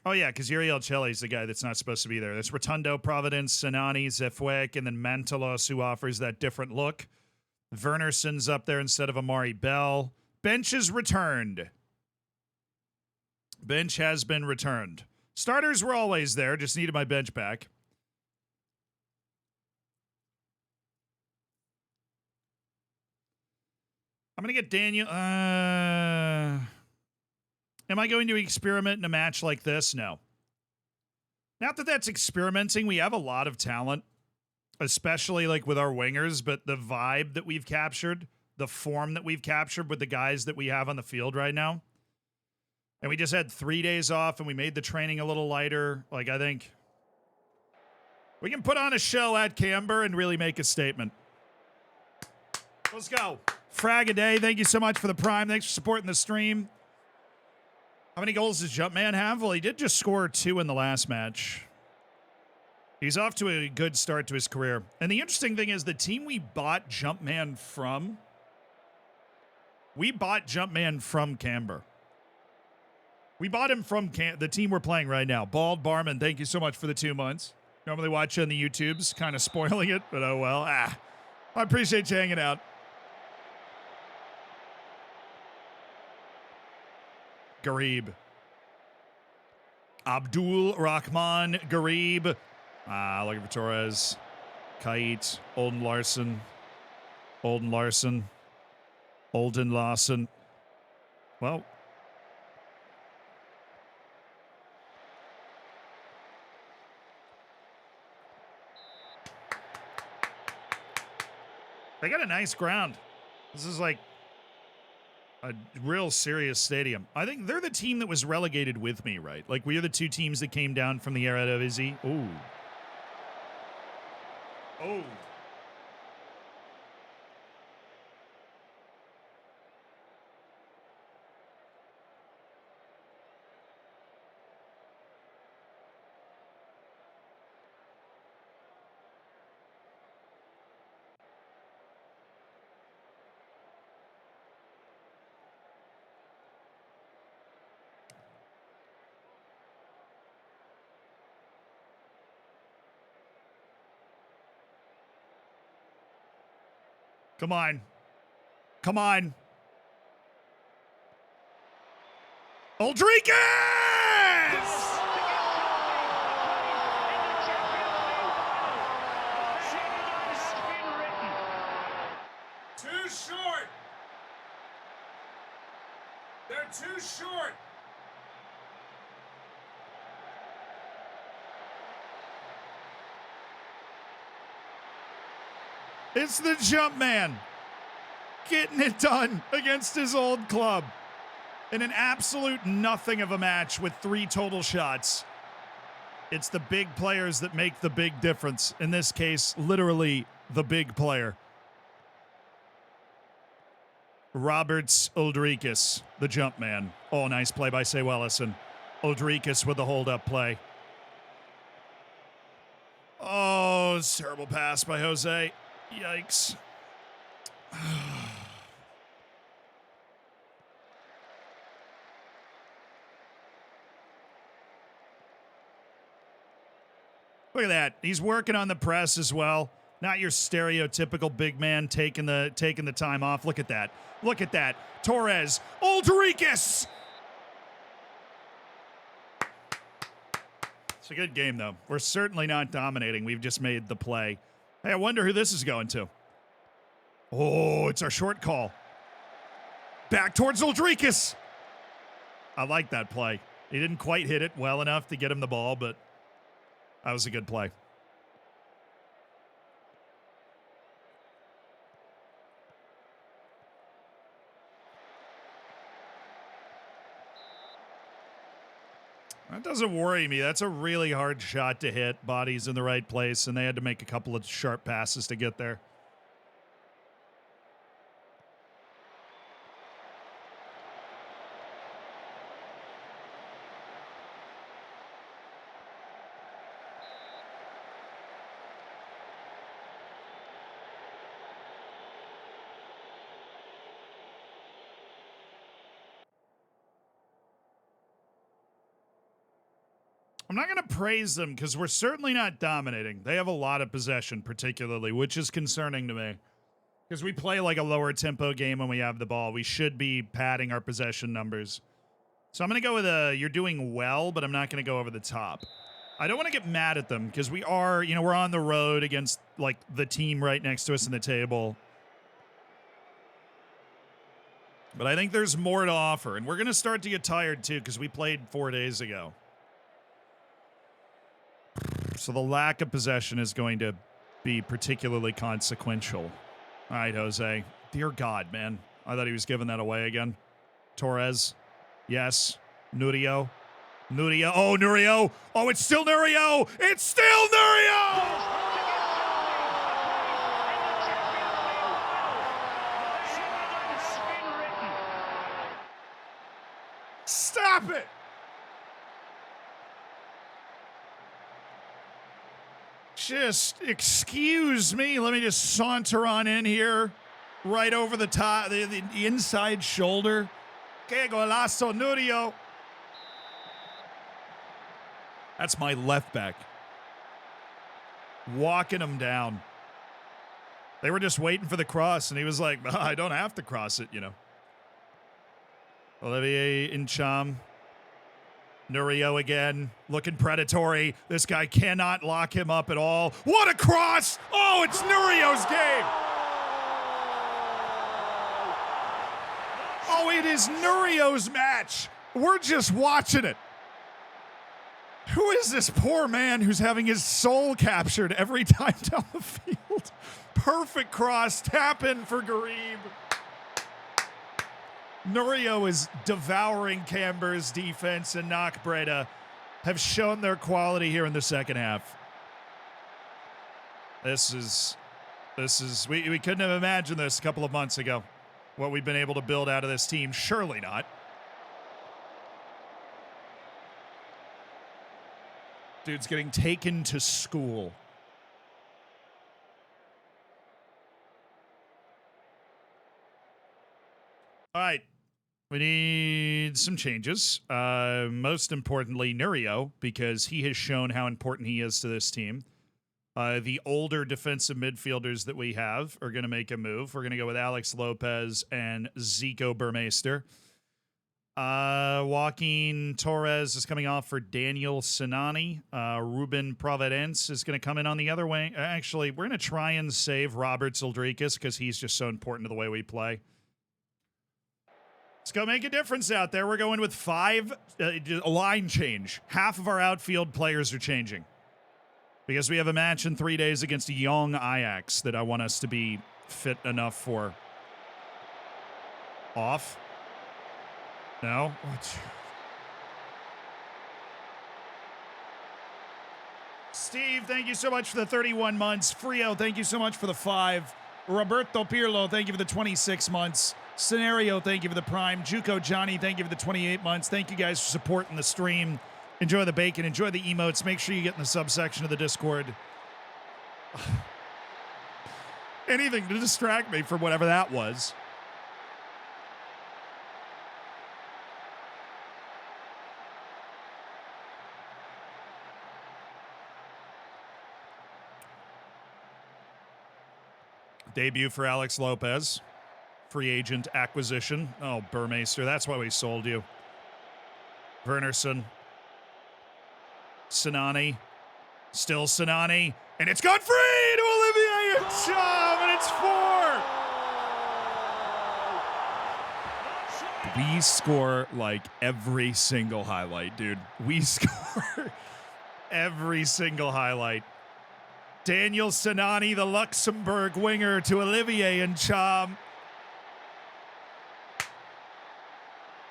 B: Oh, yeah, because Uriel Celli's the guy that's not supposed to be there. There's Rotundo, Providence, Senani, Zefwek, and then Mantalos, who offers that different look. Wernerson's up there instead of Amari Bell. Bench is returned. Bench has been returned. Starters were always there. Just needed my bench back. I'm going to get Daniel. Am I going to experiment in a match like this? No. Not that that's experimenting. We have a lot of talent, especially like with our wingers, but the vibe that we've captured, the form that we've captured with the guys that we have on the field right now. And we just had 3 days off and we made the training a little lighter. Like, I think we can put on a show at Camber and really make a statement. Let's go. Frag a day. Thank you so much for the prime. Thanks for supporting the stream. How many goals does Jumpman have? Well, he did just score 2 in the last match. He's off to a good start to his career. And the interesting thing is the team we bought Jumpman from, we bought Jumpman from Camber. We bought him from the team we're playing right now. Bald Barman, thank you so much for the 2 months. Normally watch on the YouTubes, kind of spoiling it, but oh well. I appreciate you hanging out. Garib. Abdul Rahman Garib. Looking for Torres. Kait. Olden Larson. Olden Larson. Olden Larson. Well. They got a nice ground. This is like a real serious stadium. I think they're the team that was relegated with me, right? Like, we are the 2 teams that came down from the Eredivisie. Ooh. Oh. Come on. Come on. Rodriguez! Too short. They're too short. It's the Jumpman getting it done against his old club in an absolute nothing of a match with 3 total shots. It's the big players that make the big difference. In this case, literally the big player. Roberts Uldrikis, the Jumpman. Oh, nice play by Say Wellison. Uldrikis with the hold-up play. Oh, it's a terrible pass by Jose. Yikes. Look at that. He's working on the press as well. Not your stereotypical big man taking the time off. Look at that. Look at that. Torres. Uldrikis! It's a good game, though. We're certainly not dominating. We've just made the play. Hey, I wonder who this is going to. Oh, it's our short call. Back towards Uldrikis. I like that play. He didn't quite hit it well enough to get him the ball, but that was a good play. That doesn't worry me. That's a really hard shot to hit. Body's in the right place, and they had to make a couple of sharp passes to get there. I'm not going to praise them because we're certainly not dominating. They have a lot of possession, particularly, which is concerning to me. Because we play like a lower tempo game when we have the ball. We should be padding our possession numbers. So I'm going to go with you're doing well, but I'm not going to go over the top. I don't want to get mad at them because we are, we're on the road against like the team right next to us in the table. But I think there's more to offer. And we're going to start to get tired too because we played 4 days ago. So the lack of possession is going to be particularly consequential. All right, Jose. Dear God, man. I thought he was giving that away again. Torres. Yes. Nurio. Nurio. Oh, Nurio. Oh, it's still Nurio. It's still Nurio. Stop it. Just excuse me. Let me just saunter on in here. Right over the top, the inside shoulder. Que golazo, Nurio. That's my left back. Walking him down. They were just waiting for the cross, and he was like, I don't have to cross it, Olivier Incham. Nurio again, looking predatory. This guy cannot lock him up at all. What a cross! Oh, it's Nurio's game! Oh, it is Nurio's match. We're just watching it. Who is this poor man who's having his soul captured every time down the field? Perfect cross, tap in for Garib. Nurio is devouring Camber's defense, and Knock Breda have shown their quality here in the second half. This is we couldn't have imagined this a couple of months ago. What we've been able to build out of this team, surely not. Dude's getting taken to school. All right. We need some changes. Most importantly, Nurio, because he has shown how important he is to this team. The older defensive midfielders that we have are going to make a move. We're going to go with Alex Lopez and Zico Burmeister. Joaquin Torres is coming off for Daniel Sinani. Ruben Providence is going to come in on the other wing. Actually, we're going to try and save Robert Zildrikas because he's just so important to the way we play. Let's go make a difference out there. We're going with a line change. Half of our outfield players are changing. Because we have a match in 3 days against a young Ajax that I want us to be fit enough for. Off. No. Steve, thank you so much for the 31 months. Frio, thank you so much for the 5. Roberto Pirlo, thank you for the 26 months. Scenario, thank you for the Prime. Juco Johnny, thank you for the 28 months. Thank you guys for supporting the stream. Enjoy the bacon. Enjoy the emotes. Make sure you get in the subsection of the Discord. Anything to distract me from whatever that was. Debut for Alex Lopez. Free agent acquisition. Oh, Burmeister. That's why we sold you. Wernerson. Sinani. Still Sinani. And it's gone free to Olivier Incham, and it's 4. We score like every single highlight, dude. We score every single highlight. Daniel Sinani, the Luxembourg winger, to Olivier Incham.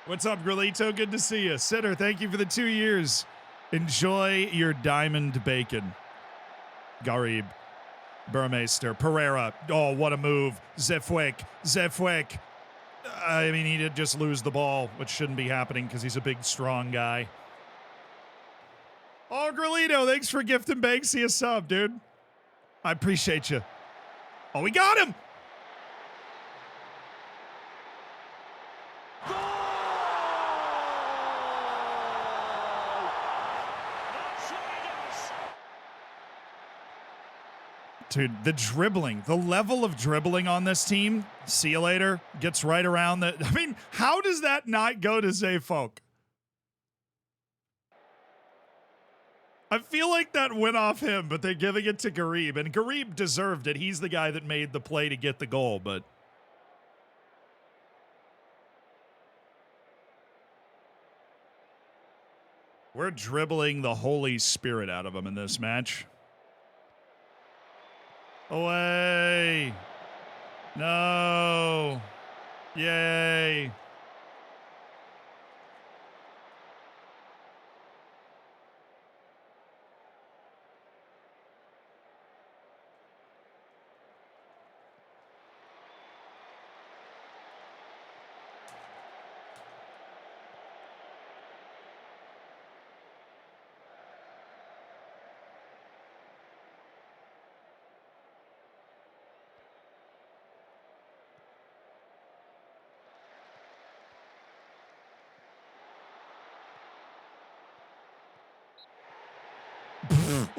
B: What's up, Grilito? Good to see you. Sitter, thank you for the 2 years. Enjoy your diamond bacon. Garib. Burmeister. Pereira. Oh, what a move. Zefwek. I mean, he did just lose the ball, which shouldn't be happening because he's a big, strong guy. Oh, Grilito, thanks for gifting Banksy a sub, dude. I appreciate you. Oh, we got him. Dude, the dribbling, the level of dribbling on this team, see you later, gets right around the... I mean, how does that not go to Zayfolk? I feel like that went off him, but they're giving it to Garib, and Garib deserved it. He's the guy that made the play to get the goal, but... We're dribbling the Holy Spirit out of him in this match. Away. No. Yay.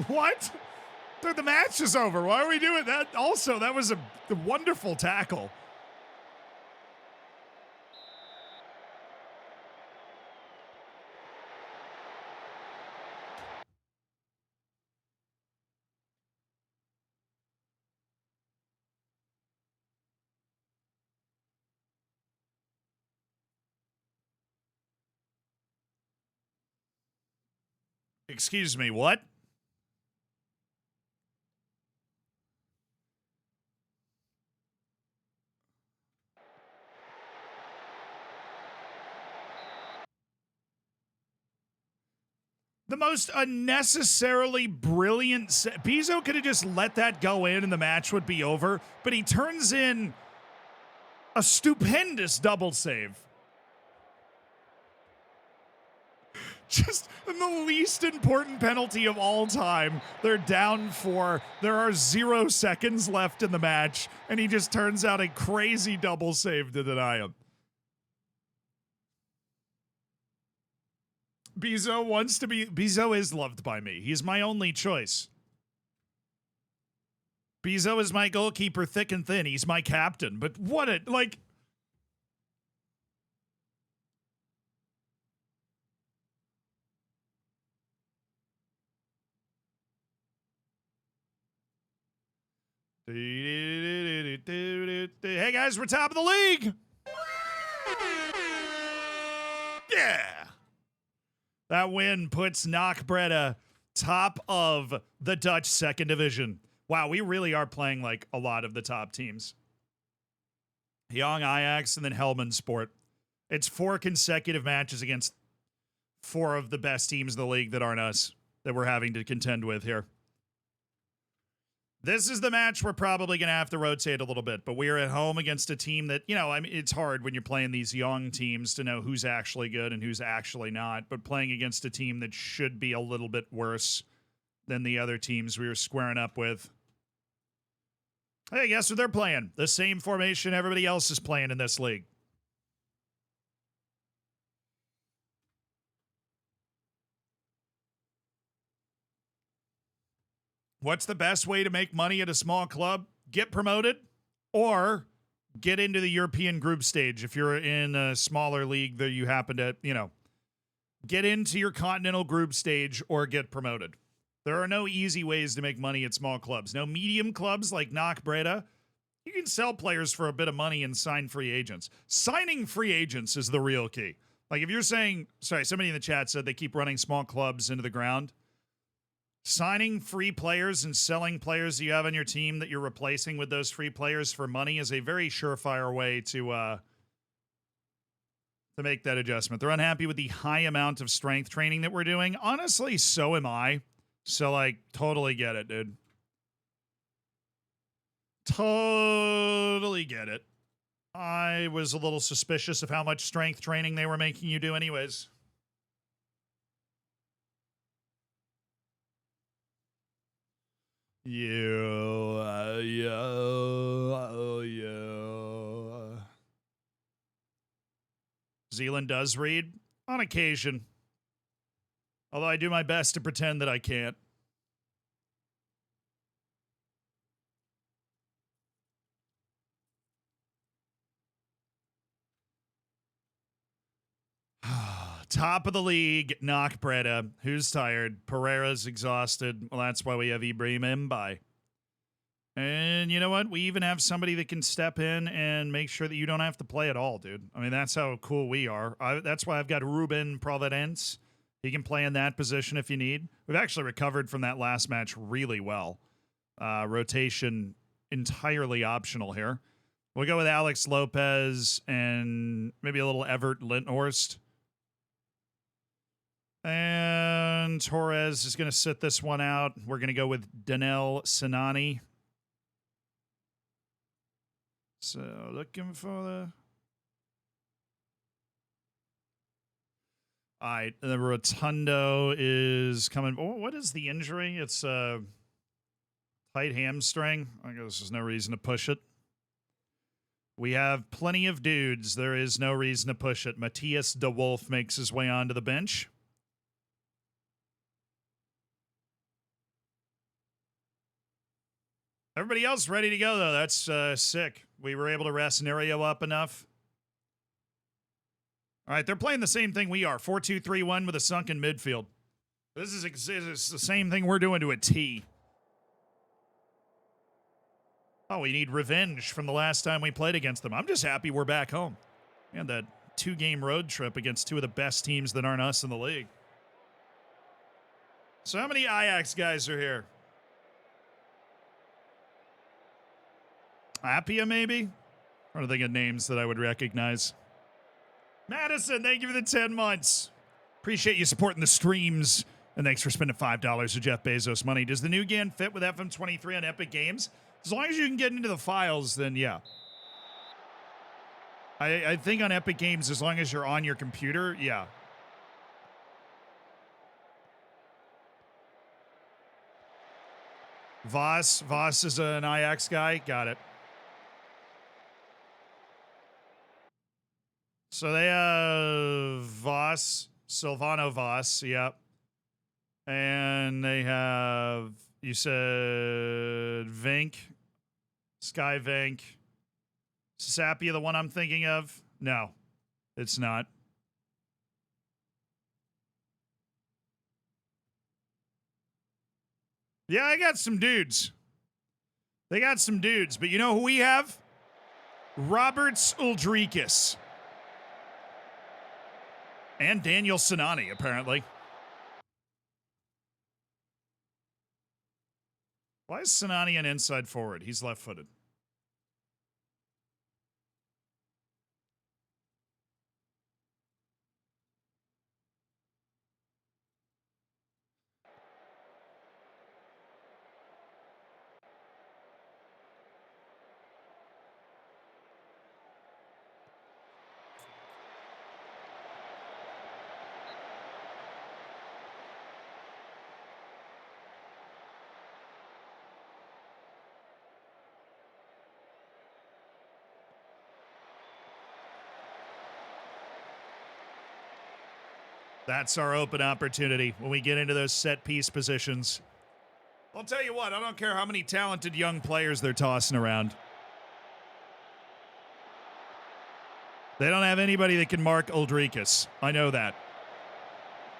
B: What? Dude, the match is over. Why are we doing that? Also, that was a wonderful tackle. Excuse me, what? The most unnecessarily brilliant... Bizzo could have just let that go in and the match would be over, but he turns in a stupendous double save. Just in the least important penalty of all time. They're down 4. There are 0 seconds left in the match, and he just turns out a crazy double save to deny him. Bizzo wants to be... Bizzo is loved by me. He's my only choice. Bizzo is my goalkeeper, thick and thin. He's my captain. But what a... Like... Hey guys, we're top of the league. Yeah. That win puts Knock Breda top of the Dutch second division. Wow, we really are playing like a lot of the top teams. Young Ajax and then Helman Sport. It's 4 consecutive matches against 4 of the best teams in the league that aren't us that we're having to contend with here. This is the match we're probably going to have to rotate a little bit, but we're at home against a team that, you know, I mean, it's hard when you're playing these young teams to know who's actually good and who's actually not, but playing against a team that should be a little bit worse than the other teams we were squaring up with. Hey, guess what they're playing? The same formation everybody else is playing in this league. What's the best way to make money at a small club? Get promoted or get into the European group stage. If you're in a smaller league that you happen to, you know, get into your continental group stage or get promoted. There are no easy ways to make money at small clubs. No medium clubs like Knock Breda. You can sell players for a bit of money and sign free agents. Signing free agents is the real key. Like if you're saying, sorry, somebody in the chat said they keep running small clubs into the ground. Signing free players and selling players you have on your team that you're replacing with those free players for money is a very surefire way to make that adjustment. They're unhappy with the high amount of strength training that we're doing. Honestly, so am I. So, like, totally get it, dude. Totally get it. I was a little suspicious of how much strength training they were making you do anyways. Zealand does read on occasion. Although I do my best to pretend that I can't. Top of the league, knock Breda. Who's tired? Pereira's exhausted. Well, that's why we have Ibrahim Mbai. And you know what? We even have somebody that can step in and make sure that you don't have to play at all, dude. I mean, that's how cool we are. That's why I've got Ruben Providence. He can play in that position if you need. We've actually recovered from that last match really well. Rotation entirely optional here. We'll go with Alex Lopez and maybe a little Everett Linthorst. And Torres is going to sit this one out. We're going to go with Danel Sinani. So looking for the... All right, the Rotundo is coming. Oh, what is the injury? It's a tight hamstring. I guess there's no reason to push it. We have plenty of dudes. There is no reason to push it. Matthias de Wolf makes his way onto the bench. Everybody else ready to go, though. That's sick. We were able to rest Nerio up enough. All right, they're playing the same thing we are. 4-2-3-1 with a sunken midfield. This is the same thing we're doing to a T. Oh, we need revenge from the last time we played against them. I'm just happy we're back home. We had that 2-game road trip against two of the best teams that aren't us in the league. So how many Ajax guys are here? Appia, maybe? I don't think of names that I would recognize. Madison, thank you for the 10 months. Appreciate you supporting the streams. And thanks for spending $5 of Jeff Bezos money. Does the new GAN fit with FM23 on Epic Games? As long as you can get into the files, then yeah. I think on Epic Games, as long as you're on your computer, yeah. Voss is an Ajax guy. Got it. So they have Voss, Silvano Voss, yep. And they have, you said Vink, Sky Vink. Sapia, the one I'm thinking of? No, it's not. Yeah, I got some dudes. They got some dudes, but you know who we have? Roberts Uldrikis. And Daniel Sinani, apparently. Why is Sinani an inside forward? He's left-footed. That's our open opportunity when we get into those set piece positions. I'll tell you what, I don't care how many talented young players they're tossing around. They don't have anybody that can mark Uldrikis. I know that.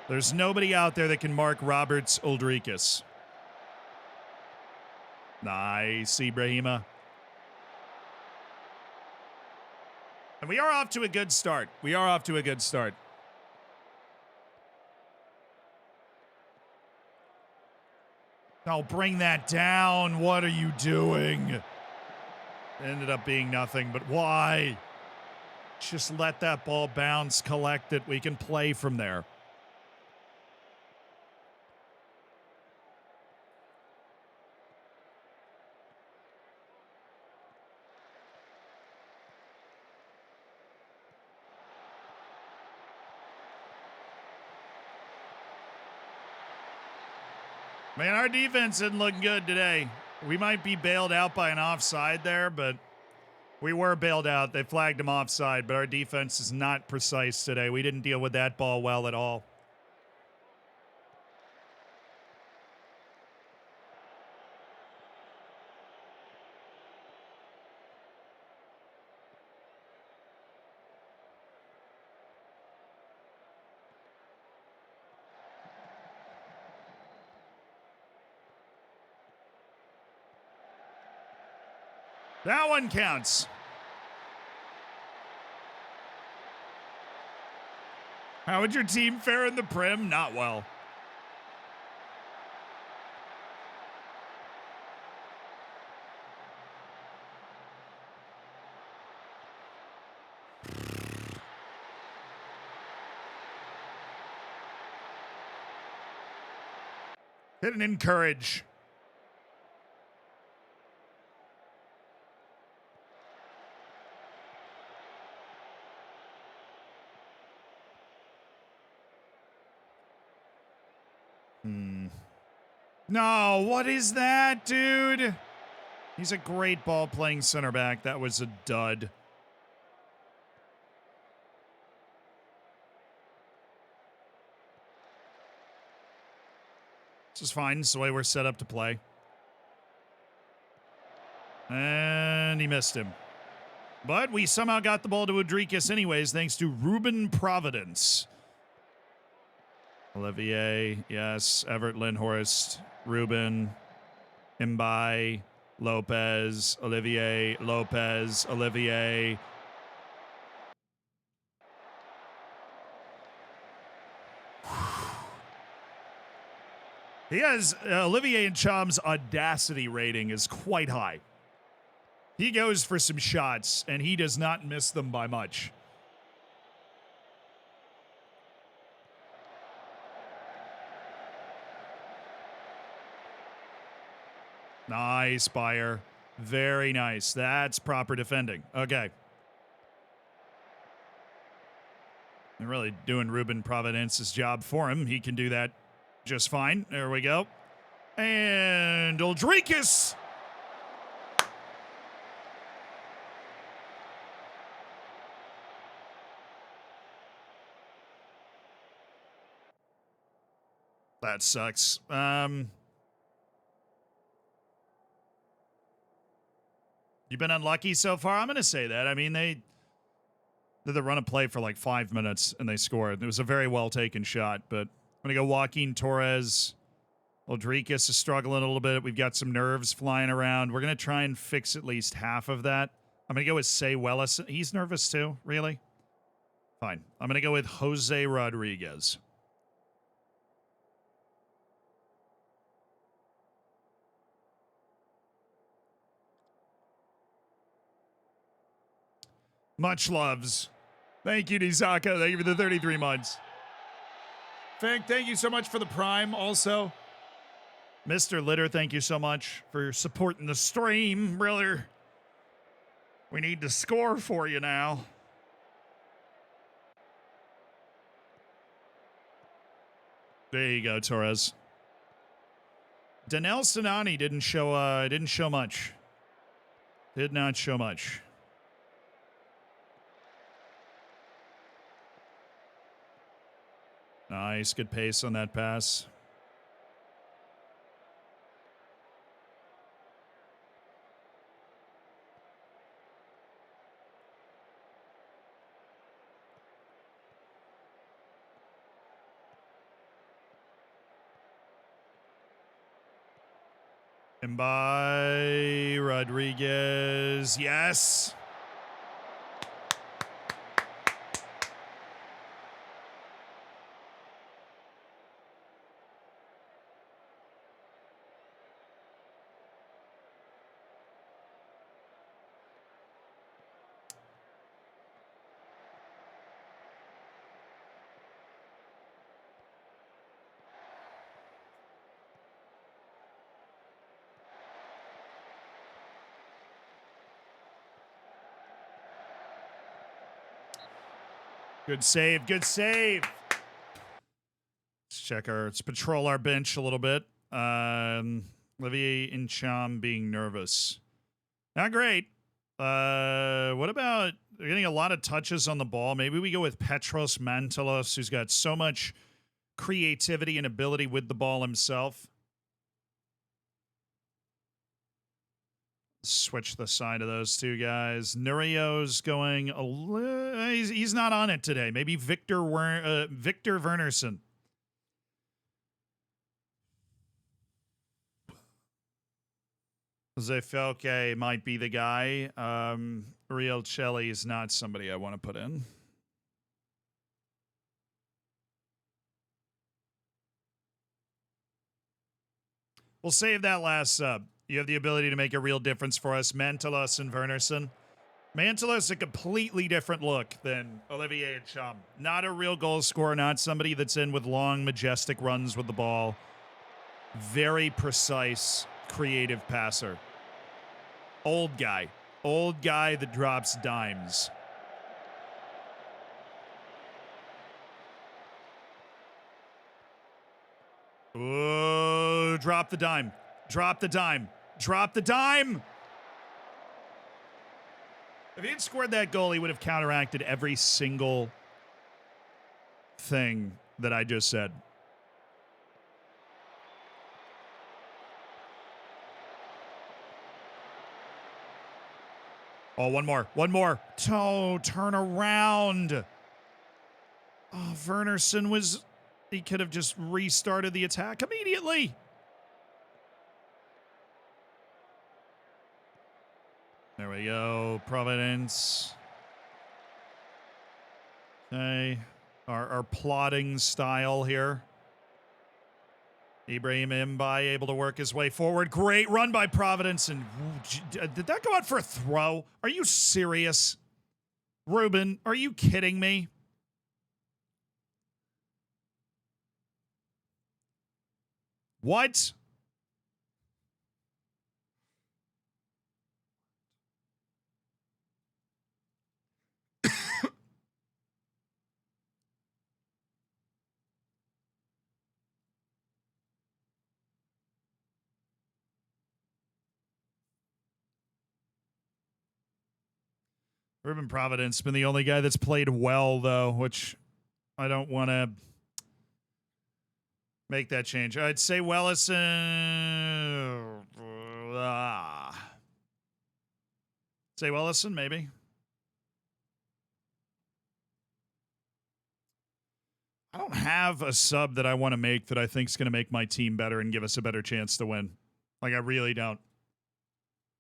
B: There's nobody out there that can mark Roberts Uldrikis. Nice, Ibrahima. And we are off to a good start. We are off to a good start. Oh, bring that down. What are you doing? Ended up being nothing, but why? Just let that ball bounce, collect it. We can play from there. Man, our defense isn't looking good today. We might be bailed out by an offside there, but we were bailed out. They flagged him offside, but our defense is not precise today. We didn't deal with that ball well at all. That one counts. How would your team fare in the Prim? Not well. Hit and encourage. No, what is that, dude? He's a great ball playing center back. That was a dud. This is fine. This is the way we're set up to play. And he missed him. But we somehow got the ball to Udrikas anyways, thanks to Ruben Providence. Olivier, yes. Everett Lindhorst, Ruben, Imbai, Lopez, Olivier, Lopez, Olivier. He has Olivier Ncham's audacity rating is quite high. He goes for some shots, and he does not miss them by much. Nice, Bayer. Very nice. That's proper defending. Okay. They're really doing Ruben Providence's job for him. He can do that just fine. There we go. And Uldrikas. That sucks. You've been unlucky so far? I'm going to say that. I mean, they did the run of play for like 5 minutes, and they scored. It was a very well-taken shot, but I'm going to go Joaquin Torres. Uldrikas is struggling a little bit. We've got some nerves flying around. We're going to try and fix at least half of that. I'm going to go with Say Wellis. He's nervous too? Really? Fine. I'm going to go with Jose Rodriguez. Much loves. Thank you, Nizaka. Thank you for the 33 months. Thank you so much for the Prime also. Mr. Litter, thank you so much for supporting the stream, brother. We need to score for you now. There you go, Torres. Danel Sinani didn't show much. Did not show much. Nice, good pace on that pass. And by Rodriguez, yes. Good save, good save. Let's patrol our bench a little bit. Olivier Incham being nervous. Not great. What about getting a lot of touches on the ball? Maybe we go with Petros Mantelos, who's got so much creativity and ability with the ball himself. Switch the side of those two guys. Nurio's going he's not on it today. Maybe Victor Wernerson. Zefelke might be the guy. Real Chelly is not somebody I want to put in. We'll save that last sub. You have the ability to make a real difference for us. Mantelos and Wernerson. Mantelos a completely different look than Olivier and Chum. Not a real goal scorer, not somebody that's in with long, majestic runs with the ball. Very precise, creative passer. Old guy. Old guy that drops dimes. Ooh, drop the dime. Drop the dime. Drop the dime! If he had scored that goal, he would have counteracted every single thing that I just said. Oh, one more. One more. Oh, turn around. Oh, Wernerson was... He could have just restarted the attack immediately. There we go. Providence. Okay. Our plotting style here. Ibrahim Mbaye able to work his way forward. Great run by Providence. And did that go out for a throw? Are you serious? Ruben, are you kidding me? What? Ruben Providence been the only guy that's played well, though, which I don't want to make that change. I'd say Wellison. Say Wellison, maybe. I don't have a sub that I want to make that I think is going to make my team better and give us a better chance to win. Like, I really don't.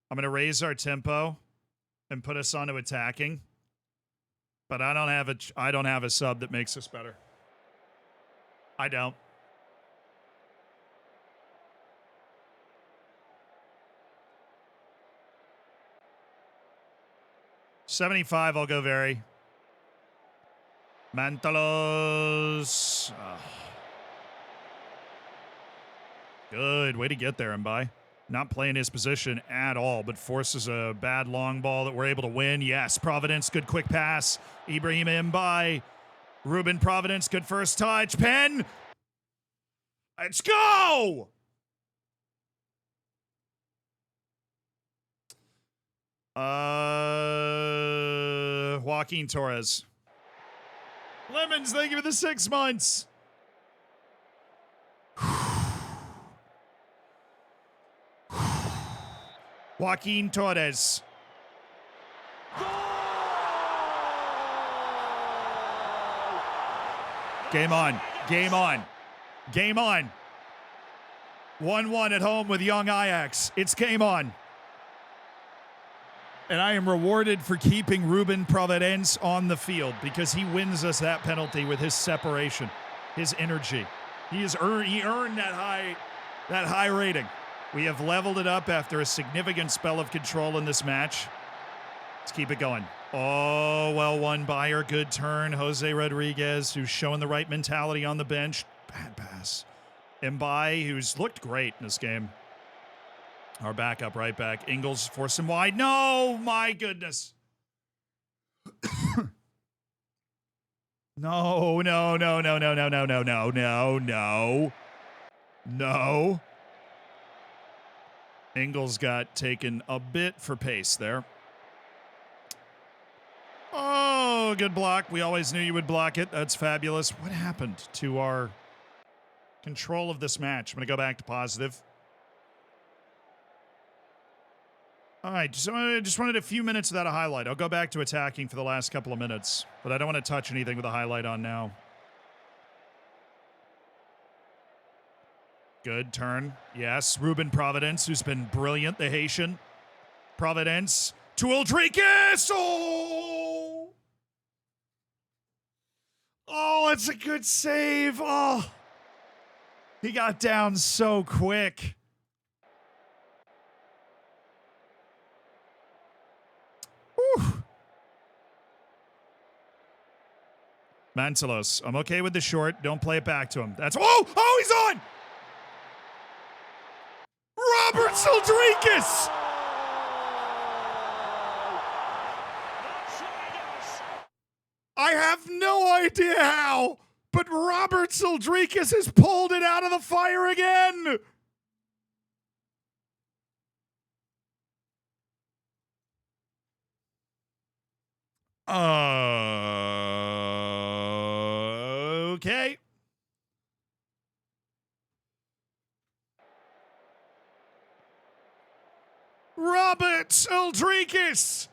B: I'm going to raise our tempo and put us onto attacking. But I don't have a sub that makes us better. I don't. $75, I'll go very. Mantelos. Good. Way to get there, Mbaye. Not playing his position at all, but forces a bad long ball that we're able to win. Yes, Providence, good quick pass. Ibrahim Mbaye. Ruben Providence, good first touch. Penn. Let's go! Joaquin Torres. Lemons, thank you for the 6 months. Joaquin Torres. Game on. Game on. Game on. 1-1 at home with young Ajax. It's game on. And I am rewarded for keeping Ruben Providence on the field because he wins us that penalty with his separation, his energy. He earned that high rating. We have leveled it up after a significant spell of control in this match. Let's keep it going. Oh, well won by our good turn. Jose Rodriguez, who's showing the right mentality on the bench. Bad pass. Mbaye, who's looked great in this game. Our backup right back. Ingles force him wide. No, my goodness. No. Ingles got taken a bit for pace there. Oh, good block. We always knew you would block it. That's fabulous. What happened to our control of this match? I'm going to go back to positive. All right, so I just wanted a few minutes without a highlight. I'll go back to attacking for the last couple of minutes, but I don't want to touch anything with a highlight on now. Good turn. Yes, Ruben Providence, who's been brilliant, the Haitian. Providence to Uldrikis. Oh! Oh, it's a good save. Oh, he got down so quick. Whew. Mantelos, I'm okay with the short. Don't play it back to him. That's oh, he's on. Robert Uldrikis. I have no idea how, but Robert Uldrikis has pulled it out of the fire again. Okay. Robert Uldrikis,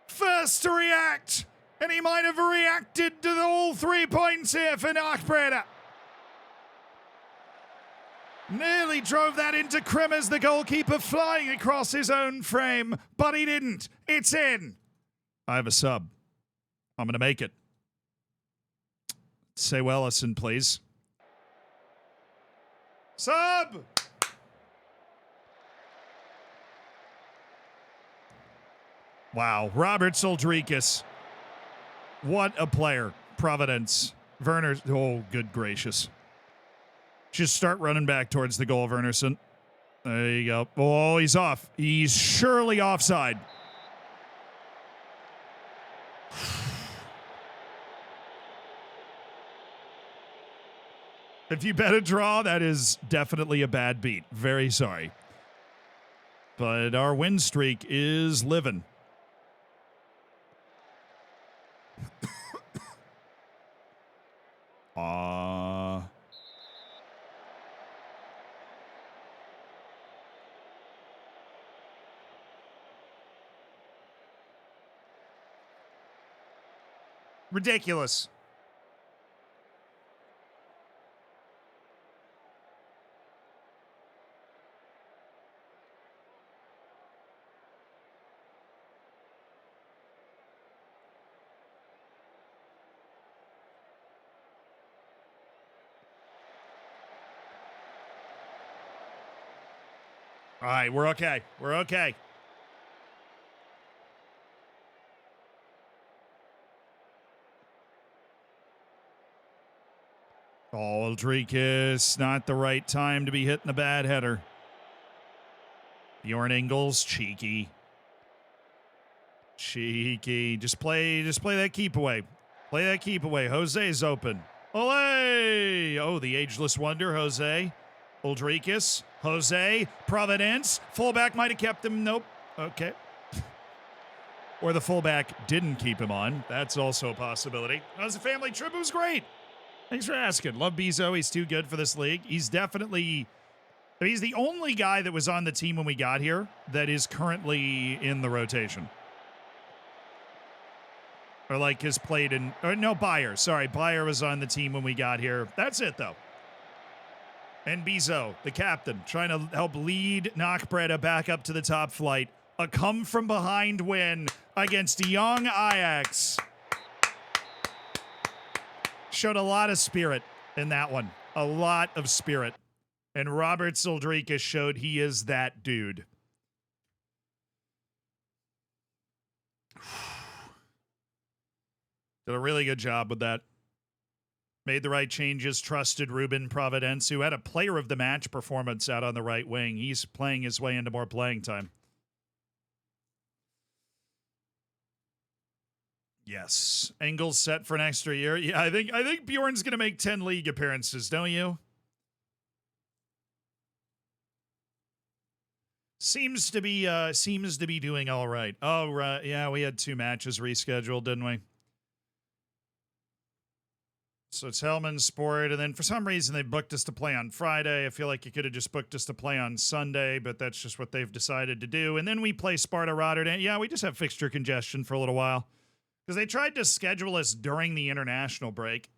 B: first to react. And he might have reacted to the all 3 points here for Nakbreda. Nearly drove that into Krim as the goalkeeper flying across his own frame, but he didn't. It's in. I have a sub. I'm going to make it. Say Wellison, please. Sub! Wow. Robert Uldrikis. What a player. Providence. Werner. Oh, good gracious. Just start running back towards the goal, Wernerson. There you go. Oh, he's off. He's surely offside. If you bet a draw, that is definitely a bad beat. Very sorry. But our win streak is living. Ridiculous. All right, we're okay. We're okay. Oh, Uldrikis, not the right time to be hitting the bad header. Bjorn Ingles, cheeky. Cheeky. Just play that keep away. Play that keep away. Jose's open. Olé! Oh, the ageless wonder, Jose. Uldrikis. Jose. Providence. Fullback might have kept him. Nope. Okay. Or the fullback didn't keep him on. That's also a possibility. That was a family trip. It was great. Thanks for asking. Love Bezo. He's too good for this league. He's definitely... He's the only guy that was on the team when we got here that is currently in the rotation. Or like has played in... Or no, Bayer. Sorry, Bayer was on the team when we got here. That's it, though. And Bezo, the captain, trying to help lead Nakbreda back up to the top flight. A come-from-behind win against young Ajax. Showed a lot of spirit in that one. A lot of spirit. And Robert Uldrikis showed he is that dude. Did a really good job with that. Made the right changes, trusted Ruben Providence, who had a player of the match performance out on the right wing. He's playing his way into more playing time. Yes. Engels set for an extra year. Yeah, I think Bjorn's going to make 10 league appearances, don't you? Seems to be doing all right. Oh, right. Yeah, we had 2 matches rescheduled, didn't we? So it's Helman Sport, and then for some reason they booked us to play on Friday. I feel like you could have just booked us to play on Sunday, but that's just what they've decided to do. And then we play Sparta Rotterdam. Yeah, we just have fixture congestion for a little while. Because they tried to schedule us during the international break,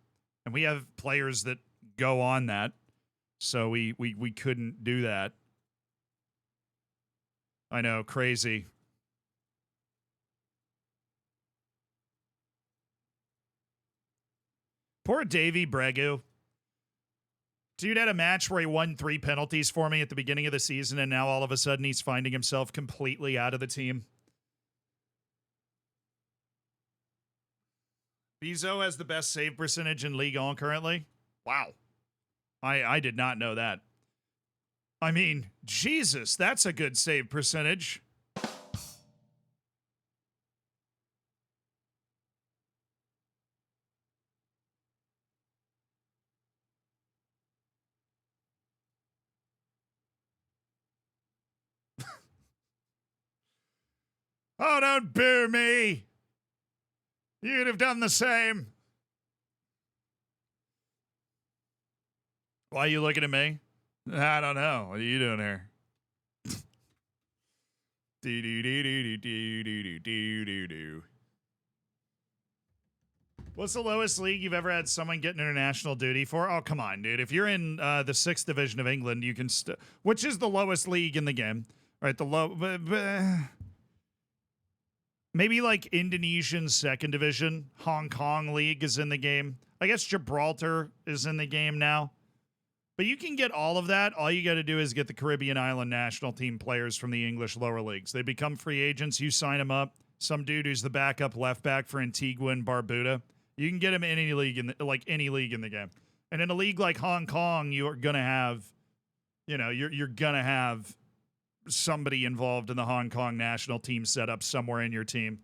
B: and we have players that go on that. So we couldn't do that. I know, crazy. Poor Davey Bregu. Dude had a match where he won 3 penalties for me at the beginning of the season, and now all of a sudden he's finding himself completely out of the team. Bizzo has the best save percentage in Ligue 1 currently. Wow. I did not know that. I mean, Jesus, that's a good save percentage. Oh, don't boo me. You'd have done the same. Why are you looking at me? I don't know. What are you doing here? Do do do do do do do do do. What's the lowest league you've ever had someone get international duty for? Oh, come on, dude. If you're in the 6th division of England, you can which is the lowest league in the game, right? The low, maybe like Indonesian 2nd division. Hong Kong league is in the game. I guess Gibraltar is in the game now. But you can get all of that. All you got to do is get the Caribbean island national team players from the English lower leagues. They become free agents. You sign them up. Some dude who's the backup left back for Antigua and Barbuda. You can get him in any league any league in the game. And in a league like Hong Kong, you're gonna have, you're gonna have somebody involved in the Hong Kong national team setup somewhere in your team.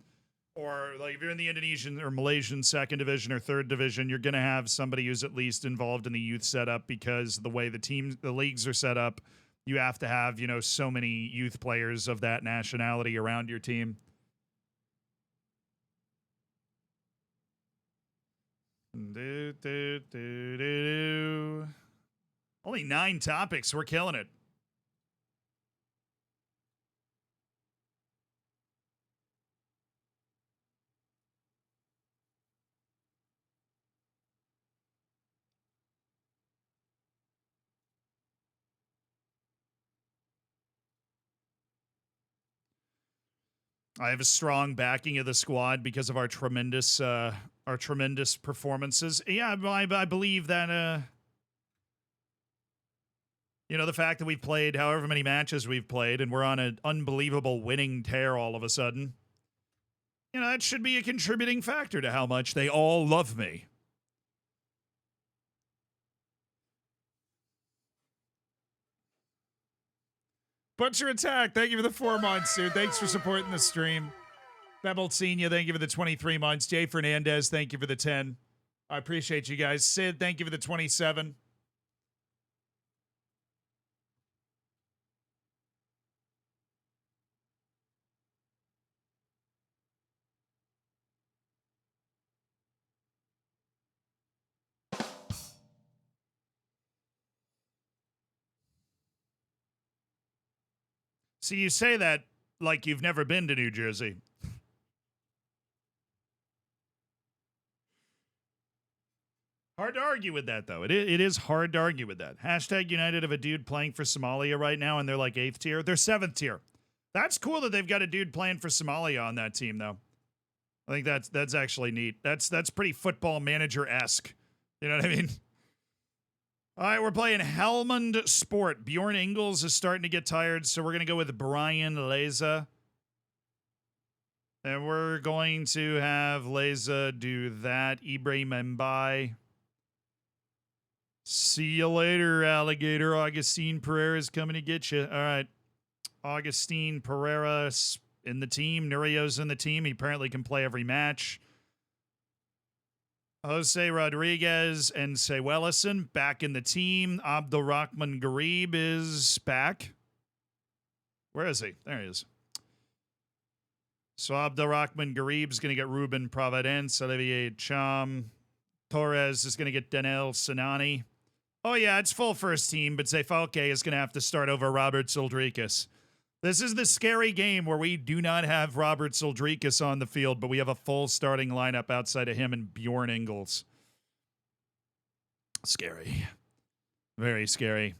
B: Or like if you're in the Indonesian or Malaysian 2nd division or 3rd division, you're gonna have somebody who's at least involved in the youth setup, because the way the leagues are set up, you have to have, so many youth players of that nationality around your team. Only 9 topics. We're killing it. I have a strong backing of the squad because of our tremendous performances. Yeah, I believe that the fact that we've played however many matches we've played and we're on an unbelievable winning tear all of a sudden, that should be a contributing factor to how much they all love me. Butcher Attack, thank you for the 4 months, dude. Thanks for supporting the stream. Bebel Senior, thank you for the 23 months. Jay Fernandez, thank you for the 10. I appreciate you guys. Sid, thank you for the 27. So you say that like you've never been to New Jersey. Hard to argue with that, though. It is hard to argue with that. Hashtag United have a dude playing for Somalia right now, and they're like 8th tier. They're 7th tier. That's cool that they've got a dude playing for Somalia on that team, though. I think that's actually neat. That's pretty Football Manager-esque. You know what I mean? All right, we're playing Helman Sport. Bjorn Ingles is starting to get tired, so we're going to go with Brian Leza. And we're going to have Leza do that. Ibrahim Mbai. See you later, alligator. Augustine Pereira's coming to get you. All right. Augustine Pereira in the team. Nurio's in the team. He apparently can play every match. Jose Rodriguez and Sewellison back in the team. Abdulrahman Garib is back. Where is he? There he is. So Abdulrahman Garib's going to get Ruben Providence. Olivier Cham. Torres is going to get Danel Sinani. Oh, yeah, it's full first team, but Zefalke is going to have to start over Robert Soldricus. This is the scary game where we do not have Robert Soldricus on the field, but we have a full starting lineup outside of him and Bjorn Ingles. Scary. Very scary.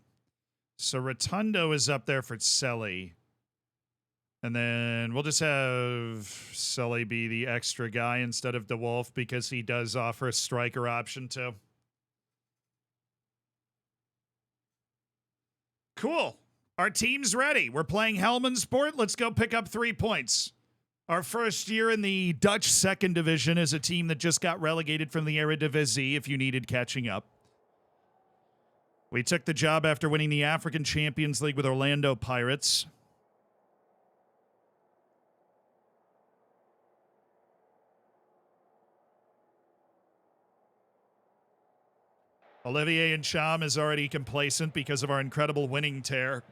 B: So Rotundo is up there for Selly. And then we'll just have Sully be the extra guy instead of DeWolf because he does offer a striker option too. Cool. Our team's ready. We're playing Helman Sport. Let's go pick up 3 points. Our first year in the Dutch second division is a team that just got relegated from the Eredivisie if you needed catching up. We took the job after winning the African Champions League with Orlando Pirates. Olivier Ncham is already complacent because of our incredible winning tear.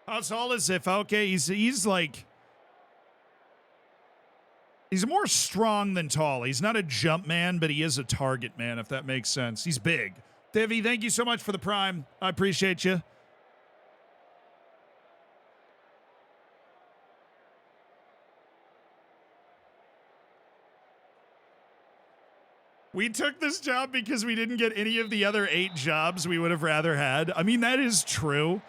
B: How tall is Ziff? Okay, he's like... He's more strong than tall. He's not a jump man, but he is a target man, if that makes sense. He's big. Divi, thank you so much for the prime. I appreciate you. We took this job because we didn't get any of the other 8 jobs we would have rather had. I mean, that is true,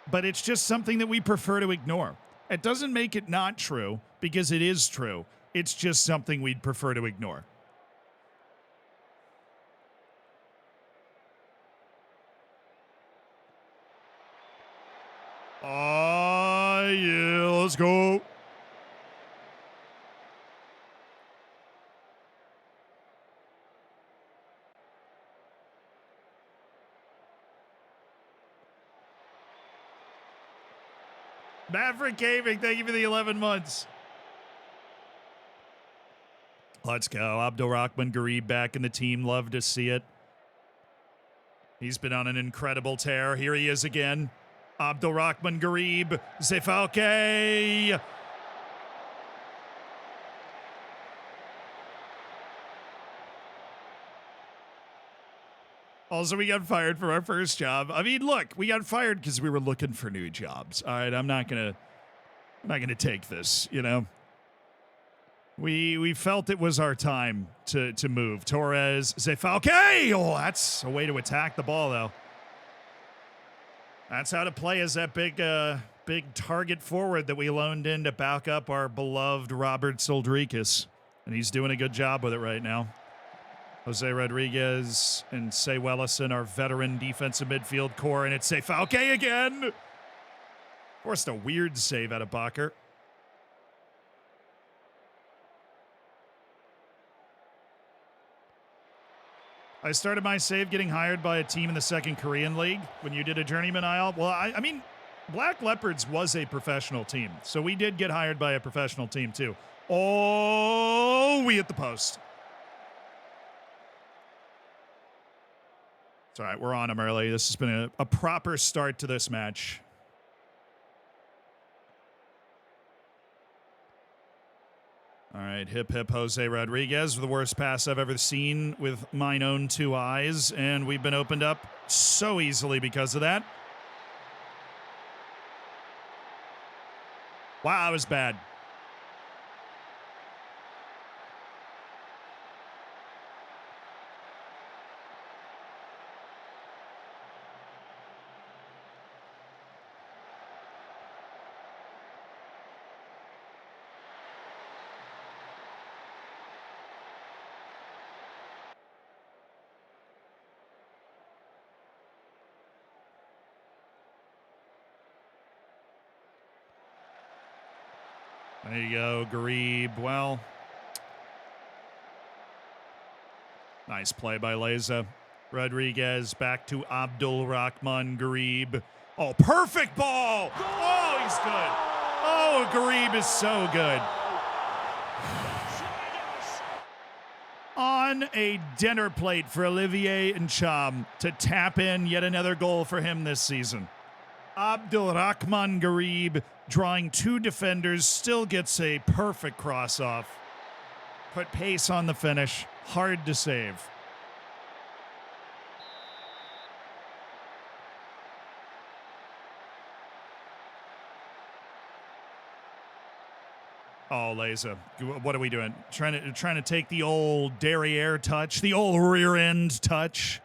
B: but it's just something that we prefer to ignore. It doesn't make it not true because it is true. It's just something we'd prefer to ignore. Oh, yeah, let's go. Maverick Gaming, thank you for the 11 months. Let's go. Abdulrahman Garib back in the team. Love to see it. He's been on an incredible tear. Here he is again. Abdulrahman Garib. Zefalke. Also, we got fired from our first job. I mean, look, we got fired because we were looking for new jobs. All right, I'm not gonna take this, you know. We felt it was our time to move. Torres, Zefalke. Oh, that's a way to attack the ball, though. That's how to play as that big target forward that we loaned in to back up our beloved Robert Soldrikis. And he's doing a good job with it right now. Jose Rodriguez and Say Wellison, our veteran defensive midfield core, and it's Zefalke again. Forced a weird save out of Bakker. I started my save getting hired by a team in the second Korean league when you did a journeyman IL. Well, I mean, Black Leopards was a professional team, so we did get hired by a professional team too. Oh, we hit the post. It's all right, we're on them early. This has been a proper start to this match. All right, hip Jose Rodriguez, the worst pass I've ever seen with mine own 2 eyes, and we've been opened up so easily because of that. Wow, that was bad. There you go, Garib. Well, nice play by Leza. Rodriguez back to Abdulrahman Garib. Oh, perfect ball. Oh, he's good. Oh, Garib is so good. On a dinner plate for Olivier Ncham to tap in yet another goal for him this season. Abdulrahman Garib, drawing 2 defenders, still gets a perfect cross off. Put pace on the finish. Hard to save. Oh, Leza, what are we doing? Trying to take the old derriere touch, the old rear end touch.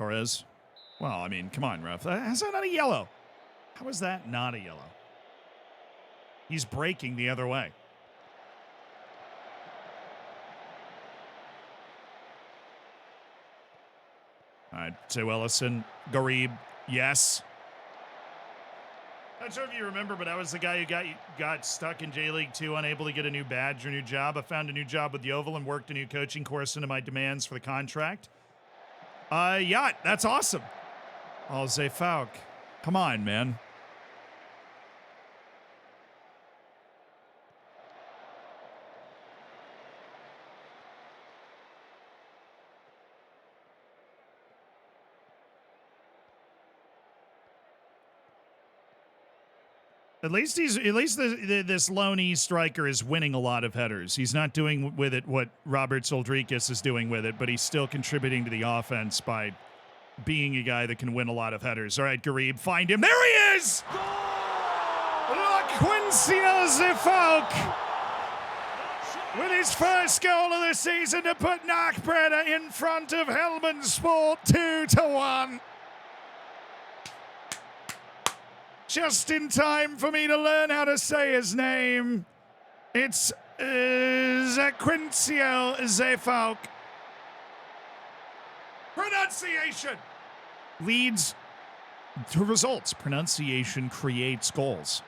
B: Torres. Well, I mean, come on, ref. How's that not a yellow? How is that not a yellow? He's breaking the other way. All right, to Ellison. Garib, yes. Not sure if you remember, but I was the guy who got stuck in J-League 2, unable to get a new badge or new job. I found a new job with Yeovil and worked a new coaching course into my demands for the contract. Yeah, that's awesome. I'll say Falk. Come on, man. At least this lone E striker is winning a lot of headers. He's not doing with it what Robert Soldrikis is doing with it, but he's still contributing to the offense by being a guy that can win a lot of headers. All right, Garib, find him. There he is! Quincio Zefalk with his first goal of the season to put Nakbreda in front of Helman Sport 2-1. Just in time for me to learn how to say his name. It's Quincio Zefalk. Pronunciation leads to results. Pronunciation creates goals.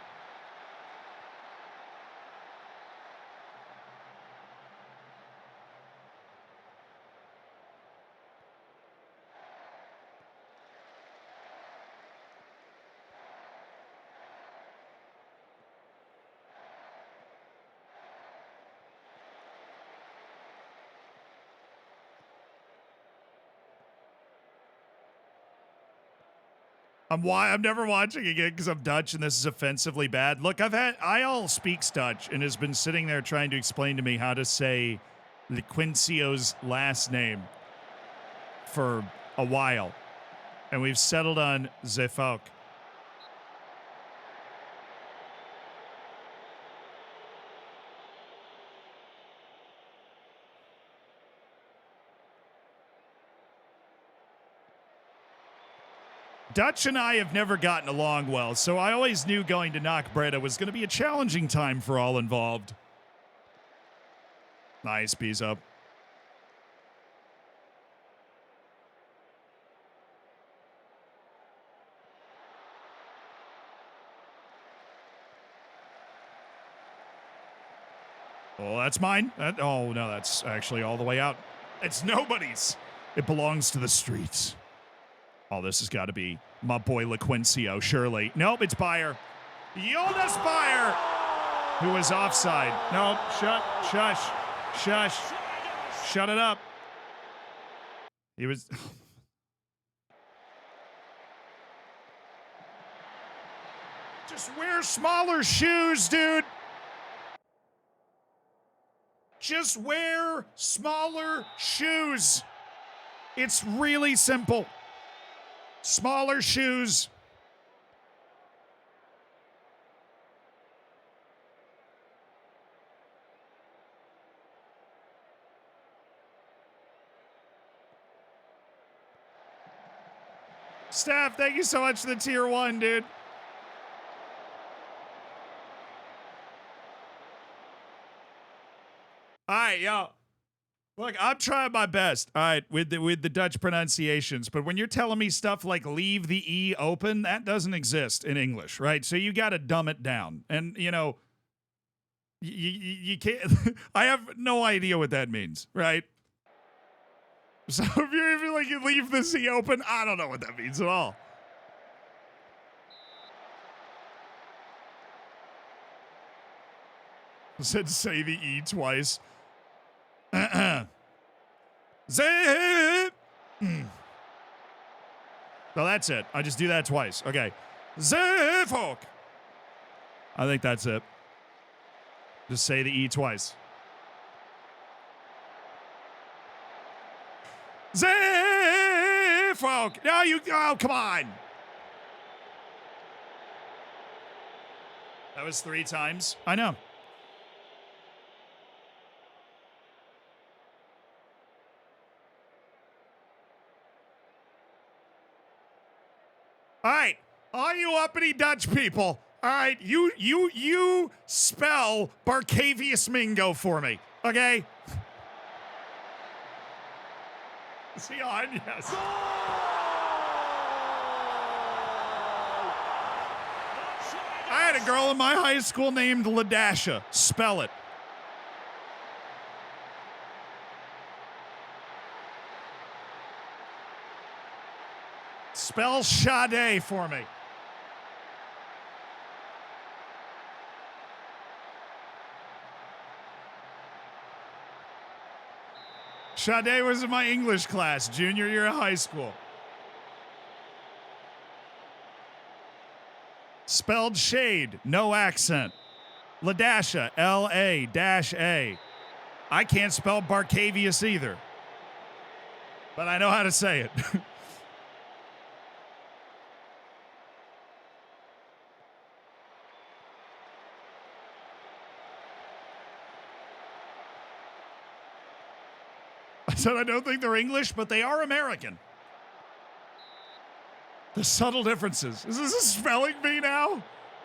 B: I'm never watching again because I'm Dutch and this is offensively bad. Look, Eyal speaks Dutch and has been sitting there trying to explain to me how to say the Quincio's last name for a while. And we've settled on Zefalk. Dutch and I have never gotten along well, so I always knew going to Nakbreda was going to be a challenging time for all involved. Nice, bees up. Oh, that's mine. Oh, no, that's actually all the way out. It's nobody's. It belongs to the streets. Oh, this has got to be my boy LaQuincio, surely. Nope, it's Bayer. Jonas Bayer, who was offside. Nope, shush. Shut it up. He was... Just wear smaller shoes, dude. Just wear smaller shoes. It's really simple. Smaller shoes. Steph, thank you so much for the tier 1, dude. All right, yo. Look, I'm trying my best, all right, with the Dutch pronunciations, but when you're telling me stuff like leave the E open, that doesn't exist in English, right? So you got to dumb it down. And, you know, you can't, I have no idea what that means, right? So if you're like, you leave the C open, I don't know what that means at all. I said say the E twice. Zip. No, that's it. I just do that twice. Okay. Zefok. I think that's it. Just say the E twice. Zefok. No, oh, come on. That was 3 times. I know. All right, all you uppity Dutch people. All right, you spell Barcavius Mingo for me, okay? Is he on? Yes. I had a girl in my high school named Ladasha. Spell it. Spell Sade for me. Sade was in my English class, junior year of high school. Spelled shade, no accent. Ladasha, L-A-A. I can't spell Barcavius either, but I know how to say it. I said I don't think they're English, but they are American. The subtle differences. Is this a spelling bee now?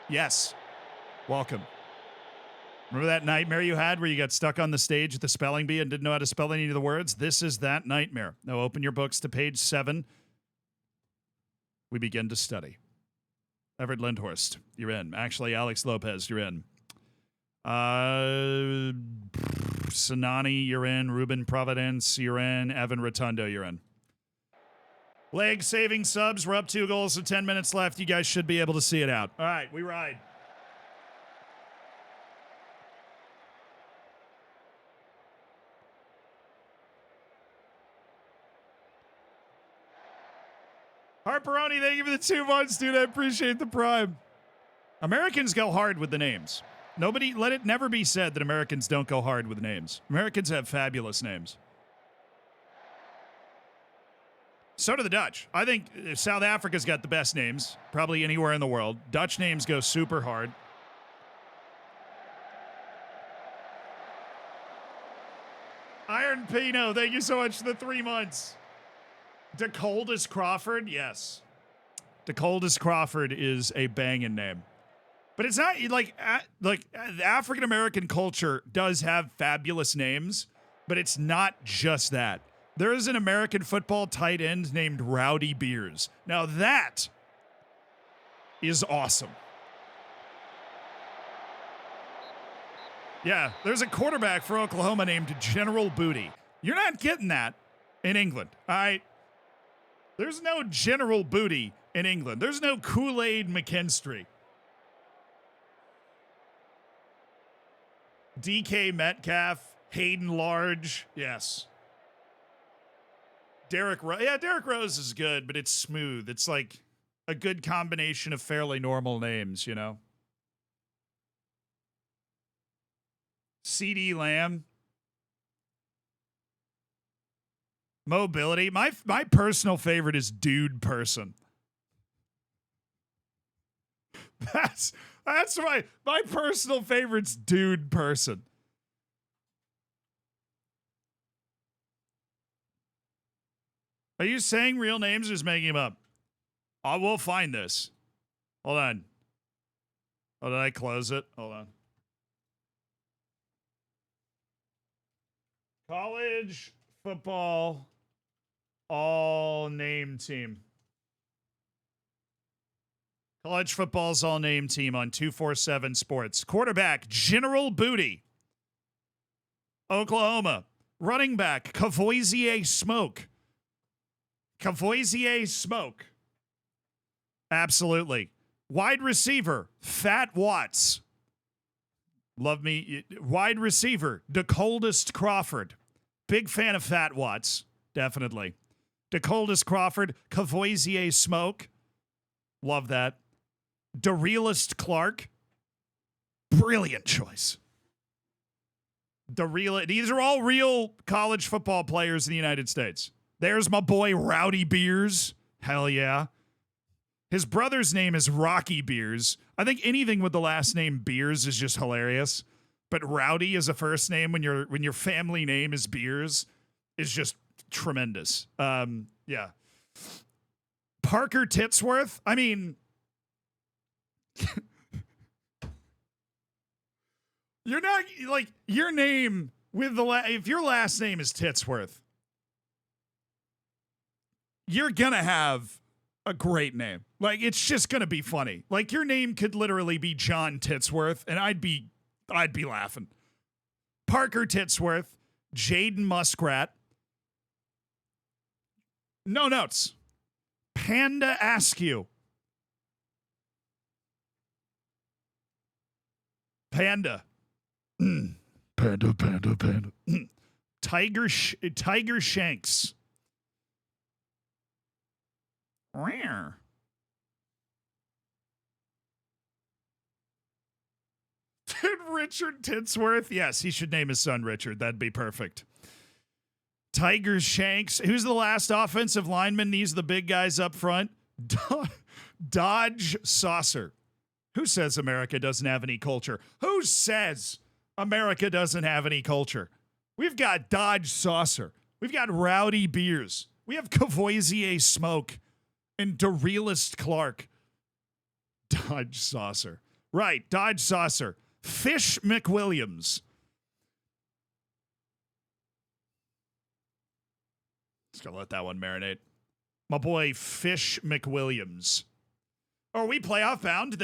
B: Yes. Welcome. Remember that nightmare you had where you got stuck on the stage at the spelling bee and didn't know how to spell any of the words? This is that nightmare. Now open your books to page 7. We begin to study. Everett Lindhorst, you're in. Actually, Alex Lopez, you're in. Sanani, you're in. Ruben Providence, you're in. Evan Rotundo, you're in. Leg saving subs. We're up 2 goals, so 10 minutes left. You guys should be able to see it out. All right, we ride. Harperoni, thank you for the 2 months, dude. I appreciate the prime. Americans go hard with the names. Nobody, let it never be said that Americans don't go hard with names. Americans have fabulous names. So do the Dutch. I think South Africa's got the best names, probably anywhere in the world. Dutch names go super hard. Iron Pino, thank you so much for the 3 months. DeColdis Crawford, yes. DeColdis Crawford is a banging name. But it's not like African American culture does have fabulous names, but it's not just that. There is an American football tight end named Rowdy Beers. Now that is awesome. Yeah, there's a quarterback for Oklahoma named General Booty. You're not getting that in England, all right? There's no General Booty in England. There's no Kool-Aid McKinstry. DK Metcalf, Hayden Large, yes. Derrick Rose, yeah, Derrick Rose is good, but it's smooth. It's like a good combination of fairly normal names, you know? CD Lamb. Mobility. My personal favorite is Dude Person. That's my personal favorite's Dude Person. Are you saying real names or just making them up? I will find this. Hold on. Oh, did I close it? Hold on. College football all name team. College football's all name team on 247 Sports. Quarterback, General Booty. Oklahoma. Running back, Cavoisier Smoke. Cavoisier Smoke. Absolutely. Wide receiver, Fat Watts. Love me. Wide receiver, DeColdis Crawford. Big fan of Fat Watts. Definitely. DeColdis Crawford, Cavoisier Smoke. Love that. DeRealist Clark. Brilliant choice. These are all real college football players in the United States. There's my boy Rowdy Beers. Hell yeah. His brother's name is Rocky Beers. I think anything with the last name Beers is just hilarious. But Rowdy as a first name when your family name is Beers is just tremendous. Yeah. Parker Titsworth? I mean, you're not, like, your name with if your last name is Titsworth, you're gonna have a great name. Like, it's just gonna be funny. Like, your name could literally be John Titsworth, and I'd be laughing. Parker Titsworth, Jaden Muskrat. No notes. Panda Askew. Panda. Panda. Tiger Shanks. Rare. Richard Titsworth. Yes, he should name his son Richard. That'd be perfect. Tiger Shanks. Who's the last offensive lineman? These are the big guys up front. Dodge Saucer. Who says America doesn't have any culture? Who says America doesn't have any culture? We've got Dodge Saucer. We've got Rowdy Beers. We have Cavoisier Smoke and DeRealist Clark. Dodge Saucer. Right, Dodge Saucer. Fish McWilliams. Just gonna let that one marinate. My boy Fish McWilliams. Oh, are we playoff bound?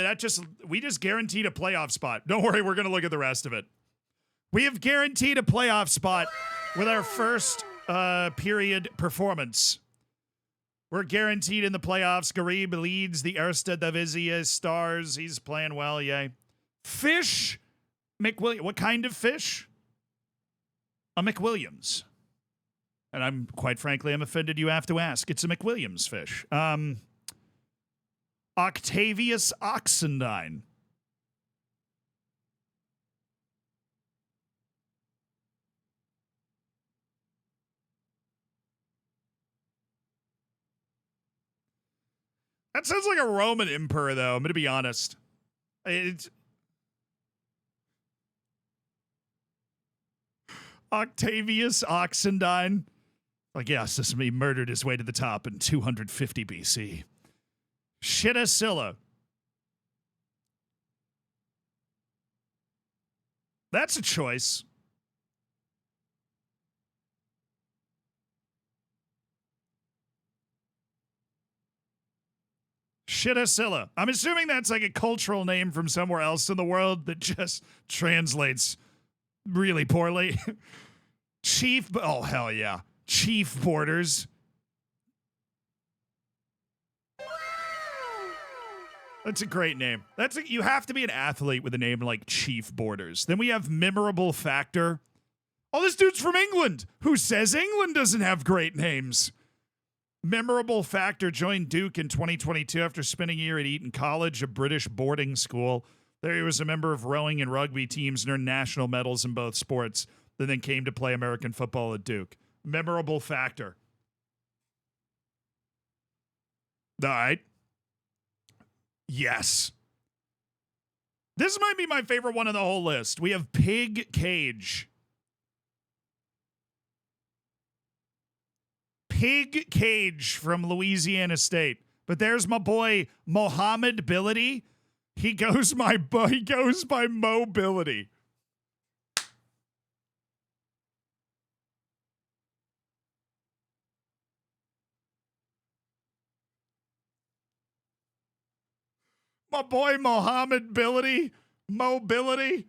B: We just guaranteed a playoff spot. Don't worry, we're gonna look at the rest of it. We have guaranteed a playoff spot with our first period performance. We're guaranteed in the playoffs. Garib leads the Ersta Divisie Stars. He's playing well, yay. Fish McWilliams. What kind of fish? A McWilliams. And I'm, quite frankly, I'm offended you have to ask. It's a McWilliams fish. Octavius Oxendine. That sounds like a Roman emperor, though. I'm going to be honest. It's Octavius Oxendine. Like, yes, this he murdered his way to the top in 250 BC. Shittasilla. That's a choice. Shittasilla. I'm assuming that's like a cultural name from somewhere else in the world that just translates really poorly. Chief. Oh, hell yeah. Chief Borders. That's a great name. You have to be an athlete with a name like Chief Borders. Then we have Memorable Factor. Oh, this dude's from England. Who says England doesn't have great names? Memorable Factor joined Duke in 2022 after spending a year at Eton College, a British boarding school. There he was a member of rowing and rugby teams and earned national medals in both sports, then came to play American football at Duke. Memorable Factor. All right. Yes. This might be my favorite one on the whole list. We have Pig Cage. Pig Cage from Louisiana State. But there's my boy Mohammed Billity. He goes by Mobility. My boy Mohammed Billity. Mobility.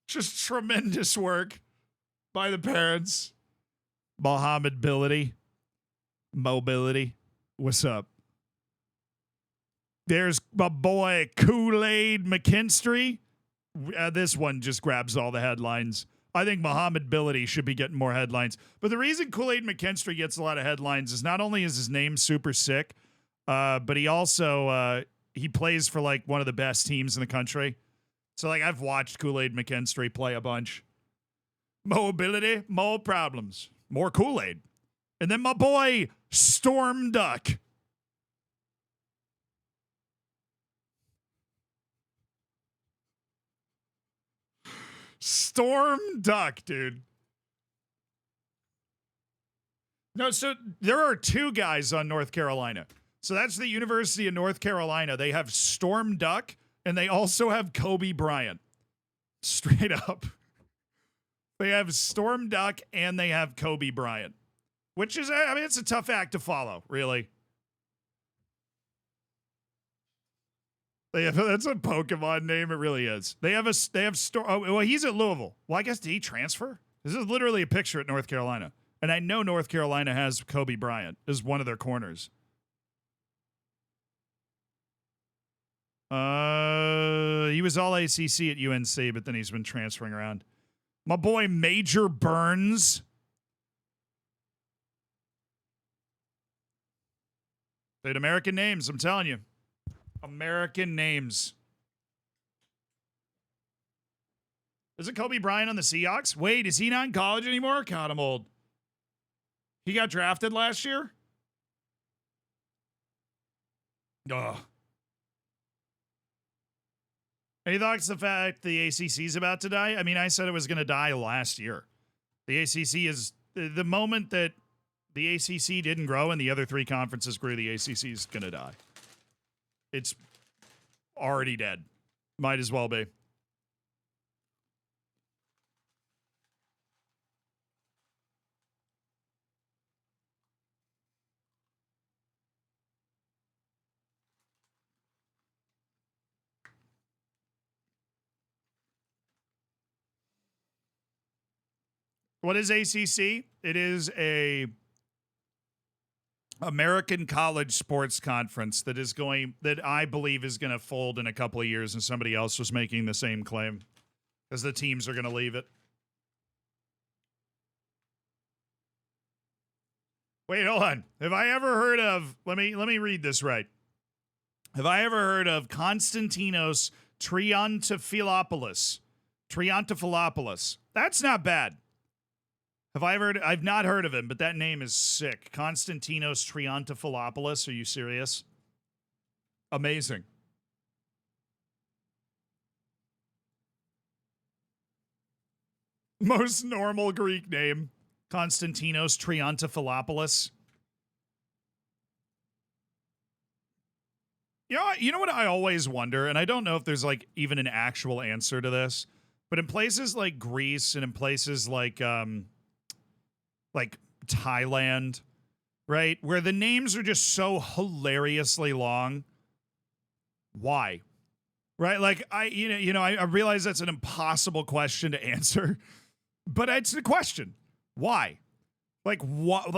B: Just tremendous work by the parents. Mohammed Billity. Mobility. What's up? There's my boy Kool-Aid McKinstry. This one just grabs all the headlines. I think Mohammed Billity should be getting more headlines. But the reason Kool-Aid McKinstry gets a lot of headlines is not only is his name super sick, but he also he plays for like one of the best teams in the country. So like I've watched Kool-Aid McKinstry play a bunch. Mobility, more problems, more Kool-Aid. And then my boy Storm Duck. Storm Duck, dude. No, so there are two guys on North Carolina. So that's the University of North Carolina. They have Storm Duck, and they also have Kobe Bryant. Straight up. They have Storm Duck, and they have Kobe Bryant. Which is, I mean, it's a tough act to follow, really. That's a Pokemon name. It really is. They have oh, well, he's at Louisville. Well, I guess, did he transfer? This is literally a picture at North Carolina. And I know North Carolina has Kobe Bryant as one of their corners. He was all ACC at UNC, but then he's been transferring around. My boy Major Burns. Dude, American names, I'm telling you. American names. Isn't Kobe Bryant on the Seahawks? Wait, is he not in college anymore? God, I'm old. He got drafted last year? Ugh. Any thoughts on the fact the ACC's about to die? I mean, I said it was going to die last year. The ACC is... The moment that the ACC didn't grow and the other three conferences grew, the ACC is going to die. It's already dead. Might as well be. What is ACC? It is a American College Sports Conference that I believe is going to fold in a couple of years, and somebody else was making the same claim because the teams are going to leave it. Wait, hold on. Have I ever heard of, let me read this right. Have I ever heard of Konstantinos Triantafylopoulos? Triantafylopoulos. That's not bad. I've not heard of him, but that name is sick. Konstantinos Triantafylopoulos. Are you serious? Amazing. Most normal Greek name. Konstantinos Triantafylopoulos. You know what I always wonder, and I don't know if there's like even an actual answer to this, but in places like Greece and in places like Thailand, right? Where the names are just so hilariously long. Why? Right? Like I realize that's an impossible question to answer, but it's the question. Why? Like what,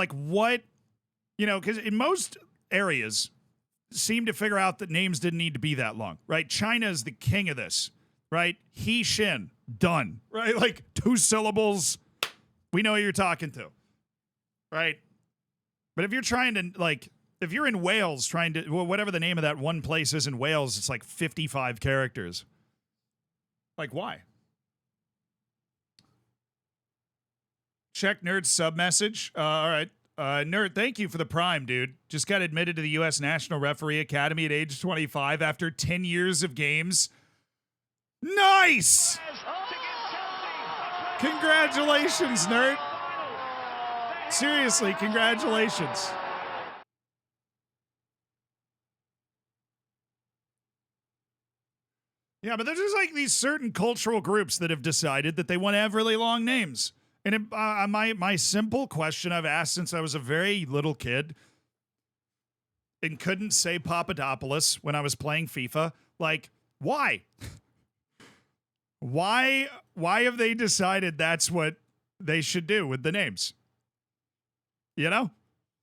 B: because in most areas seem to figure out that names didn't need to be that long, right? China is the king of this, right? He, Shin, done, right? Like 2 syllables. We know who you're talking to. Right. But if you're trying to, if you're in Wales trying to, whatever the name of that one place is in Wales, it's like 55 characters. Like, why? Check Nerd's sub message. All right. Nerd, thank you for the prime, dude. Just got admitted to the U.S. National Referee Academy at age 25 after 10 years of games. Nice! Congratulations, Nerd. Seriously, congratulations. Yeah, but there's just like these certain cultural groups that have decided that they want to have really long names. And my simple question I've asked since I was a very little kid and couldn't say Papadopoulos when I was playing FIFA, like, why? Why have they decided that's what they should do with the names?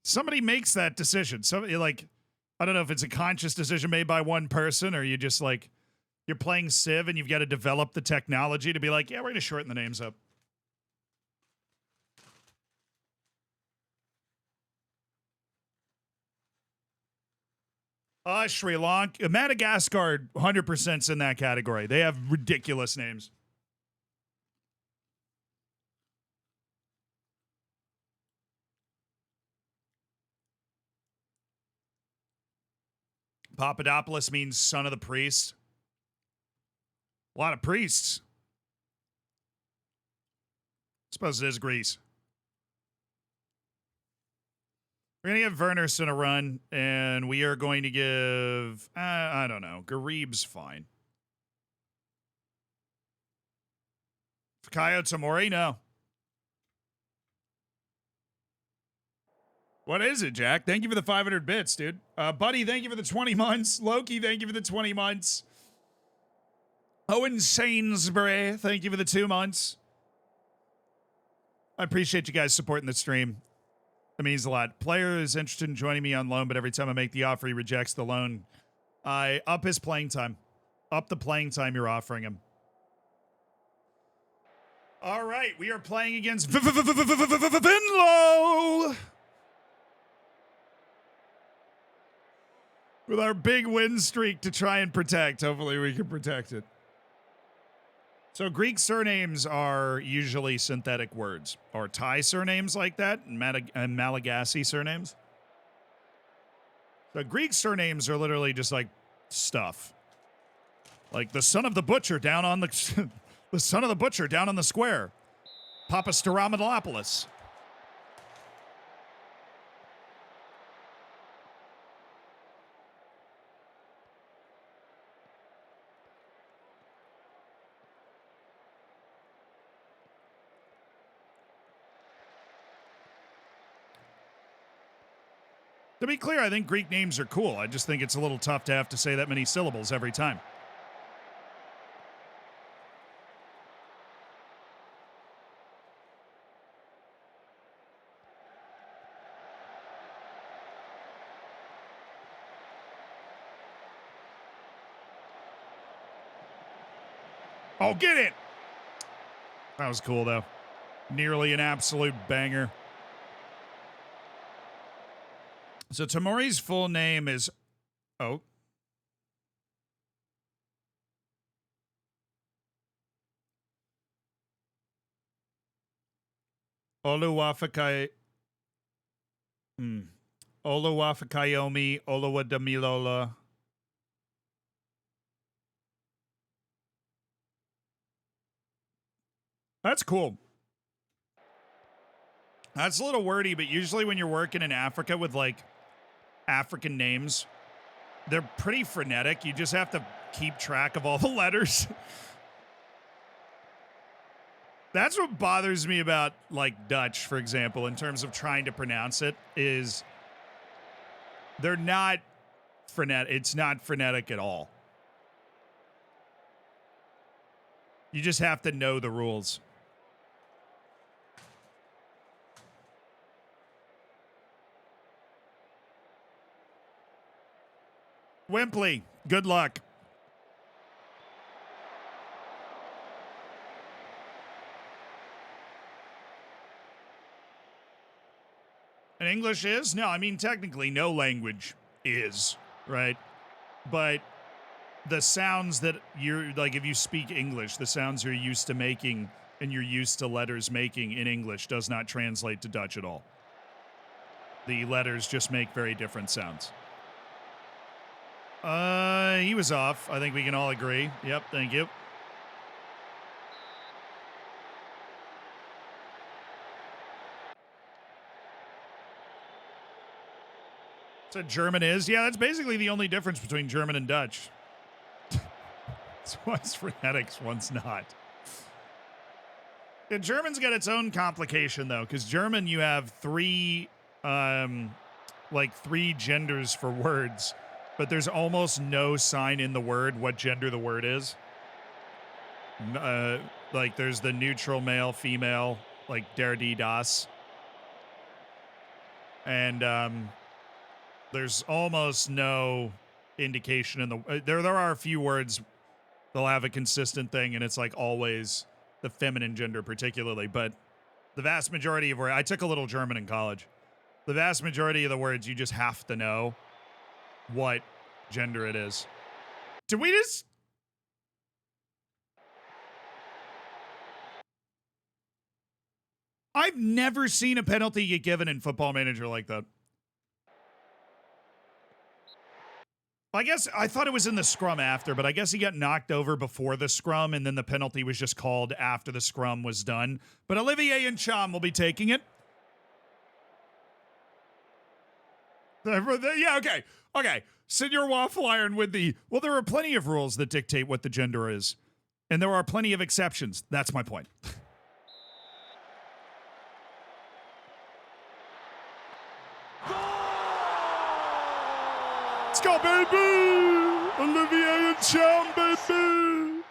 B: Somebody makes that decision. Somebody, I don't know if it's a conscious decision made by one person or you just you're playing Civ and you've got to develop the technology to be like, yeah, we're going to shorten the names up. Sri Lanka, Madagascar, 100% in that category. They have ridiculous names. Papadopoulos means son of the priest. A lot of priests. I suppose it is Greece. We're going to give Wernerson a run, and we are going to give, I don't know, Garib's fine. Fikayo Tomori? No. What is it, Jack? Thank you for the 500 bits, dude. Buddy, thank you for the 20 months. Loki, thank you for the 20 months. Owen Sainsbury, thank you for the 2 months. I appreciate you guys supporting the stream. That means a lot. Player is interested in joining me on loan, but every time I make the offer, he rejects the loan. I up his playing time. Up the playing time you're offering him. All right, we are playing against VVV-Venlo with our big win streak to try and protect. Hopefully we can protect it. So Greek surnames are usually synthetic words, or Thai surnames like that, and Malagasy surnames. The Greek surnames are literally just like stuff. Like the son of the butcher down on the the son of the butcher down on the square. Papa Staramadopoulos. To be clear, I think Greek names are cool. I just think it's a little tough to have to say that many syllables every time. Oh, get it! That was cool, though. Nearly an absolute banger. So Tomori's full name is... Oh. Oluwafakayomi Oluwadamilola. That's cool. That's a little wordy, but usually when you're working in Africa with, like, African names, they're pretty frenetic. You just have to keep track of all the letters. That's what bothers me about, like, Dutch, for example, in terms of trying to pronounce it, is they're not frenetic. It's not frenetic at all. You just have to know the rules. Wembley, good luck. And English is? No, I mean, technically, no language is, right? But the sounds that you're, like, if you speak English, the sounds you're used to making and you're used to letters making in English does not translate to Dutch at all. The letters just make very different sounds. He was off. I think we can all agree. Yep, thank you. So German is? Yeah, that's basically the only difference between German and Dutch. One's phonetics, one's not. Yeah, German's got its own complication, though, because German, you have three genders for words, but there's almost no sign in the word what gender the word is. Like, there's the neutral male, female, like der, die, das. And there's almost no indication in the... There are a few words they'll have a consistent thing, and it's like always the feminine gender particularly, but the vast majority of words... I took a little German in college. The vast majority of the words, you just have to know what gender it is. Did we just... I've never seen a penalty get given in Football Manager like that. I guess I thought it was in the scrum after, but I guess he got knocked over before the scrum, and then the penalty was just called after the scrum was done. But Olivier and Cham will be taking it. Yeah, okay. Okay. Senor Waffle Iron with the, well, there are plenty of rules that dictate what the gender is. And there are plenty of exceptions. That's my point. Let's go, baby! Olivier and Cham, baby!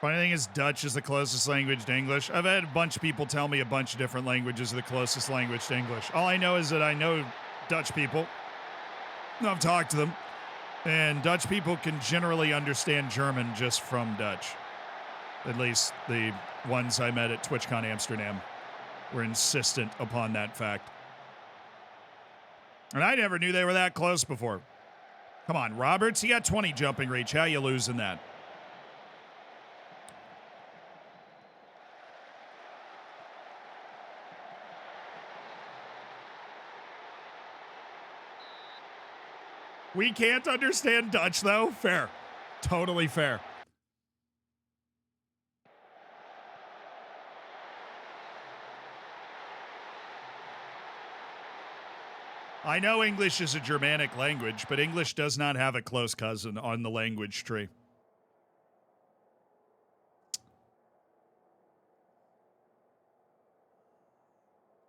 B: Funny thing is, Dutch is the closest language to English. I've had a bunch of people tell me a bunch of different languages are the closest language to English. All I know is that I know Dutch people. I've talked to them. And Dutch people can generally understand German just from Dutch. At least the ones I met at TwitchCon Amsterdam were insistent upon that fact. And I never knew they were that close before. Come on, Roberts, you got 20 jumping reach. How you losing that? We can't understand Dutch, though. Fair. Totally fair. I know English is a Germanic language, but English does not have a close cousin on the language tree.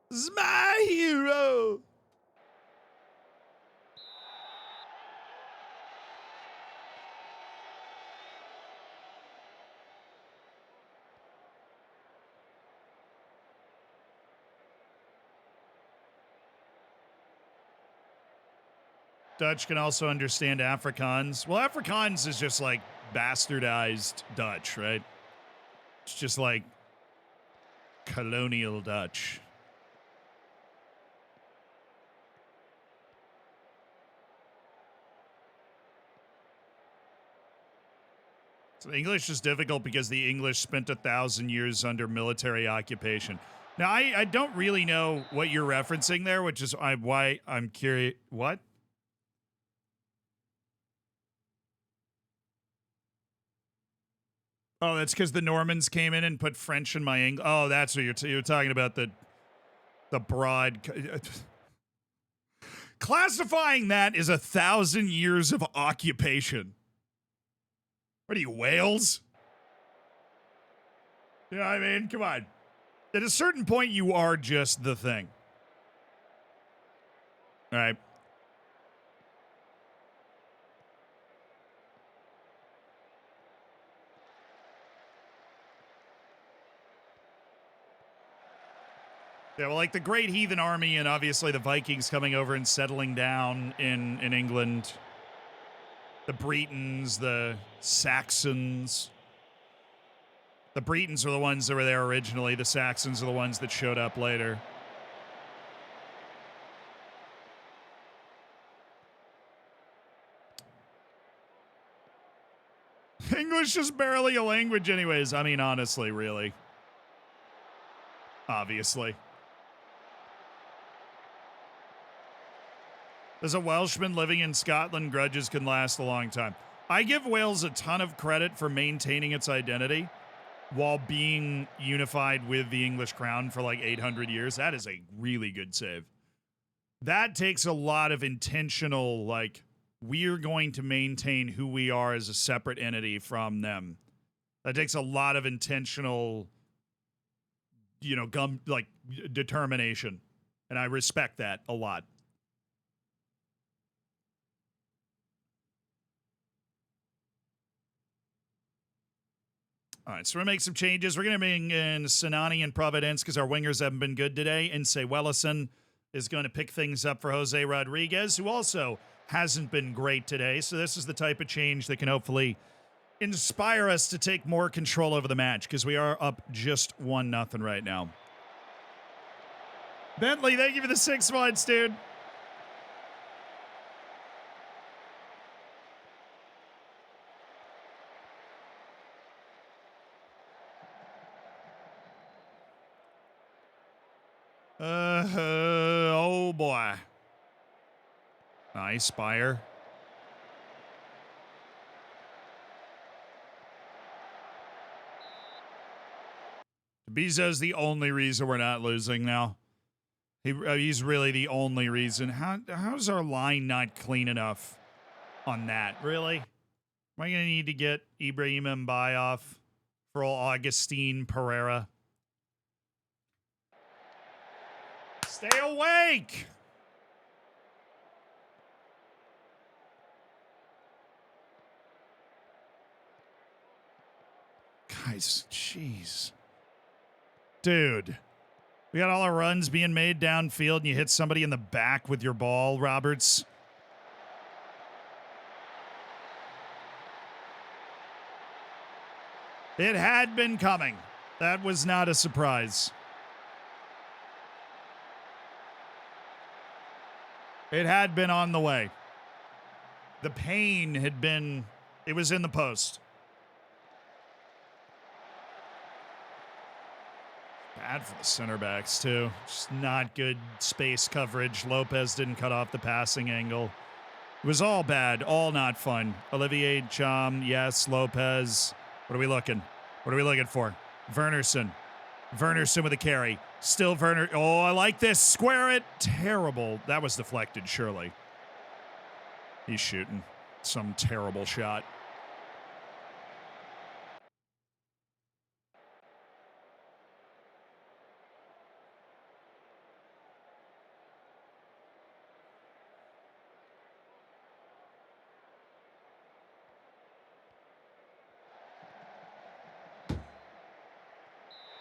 B: This is my hero. Dutch can also understand Afrikaans. Well, Afrikaans is just like bastardized Dutch, right? It's just like colonial Dutch. So English is difficult because the English spent 1,000 years under military occupation. Now, I don't really know what you're referencing there, which is why I'm curious. What? Oh, that's because the Normans came in and put French in my English. Oh, that's what you're talking about, the broad. Classifying that as 1,000 years of occupation. What are you, Wales? You know what I mean? Come on. At a certain point, you are just the thing. All right. Yeah, well, like the Great Heathen Army and obviously the Vikings coming over and settling down in England. The Bretons, the Saxons. The Bretons were the ones that were there originally. The Saxons are the ones that showed up later. English is barely a language anyways. I mean, honestly, really. Obviously. As a Welshman living in Scotland, grudges can last a long time. I give Wales a ton of credit for maintaining its identity while being unified with the English crown for like 800 years. That is a really good save. That takes a lot of intentional, like, we're going to maintain who we are as a separate entity from them. That takes a lot of intentional, you know, determination. And I respect that a lot. All right, so we're going to make some changes. We're going to bring in Sinani and Providence because our wingers haven't been good today. And Wellison is going to pick things up for Jose Rodriguez, who also hasn't been great today. So this is the type of change that can hopefully inspire us to take more control over the match because we are up just 1-0 right now. Bentley, thank you for the 6 months, dude. Oh boy. Nice, Spire. Bezo's the only reason we're not losing now. He's really the only reason. How's our line not clean enough on that? Really? Am I going to need to get Ibrahim Mbai off for old Augustine Pereira? Stay awake! Guys, jeez. Dude. We got all our runs being made downfield and you hit somebody in the back with your ball, Roberts. It had been coming. That was not a surprise. It had been on the way. The pain had been, it was in the post. Bad for the center backs, too. Just not good space coverage. Lopez didn't cut off the passing angle. It was all bad, all not fun. Olivier Cham, yes. Lopez. What are we looking? What are we looking for? Wernerson. Wernerson with a carry. Still Werner. Oh, I like this. Square it. Terrible. That was deflected, surely. He's shooting some terrible shot.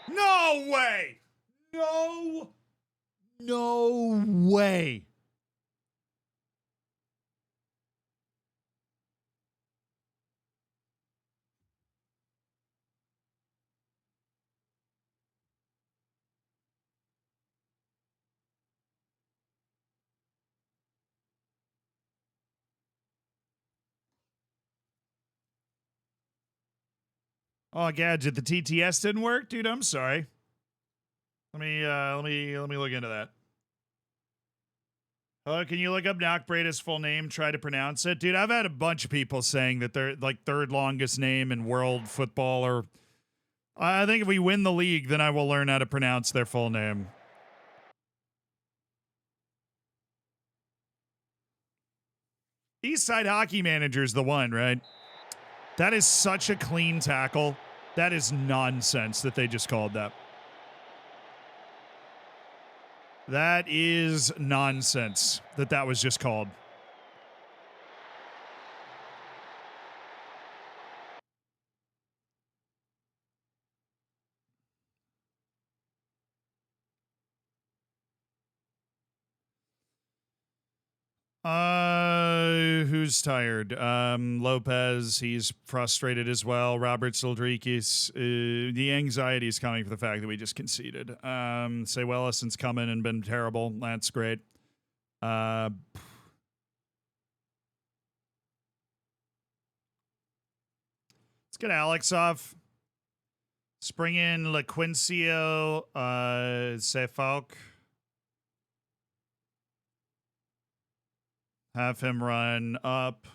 B: No way! No way. Oh, Gadget, the TTS didn't work, dude. I'm sorry. Let me look into that. Oh, can you look up Nakbrada's full name? Try to pronounce it, dude. I've had a bunch of people saying that they're like third longest name in world football. Or I think if we win the league, then I will learn how to pronounce their full name. Eastside Hockey Manager's the one, right? That is such a clean tackle. That is nonsense that they just called that. That is nonsense that that was just called. Who's tired? Lopez, he's frustrated as well. Robert Sildrikis, the anxiety is coming for the fact that we just conceded. Say Wellison's coming and been terrible. That's great. Let's get Alex off. Spring in LaQuincio, Sefalk. Have him run up.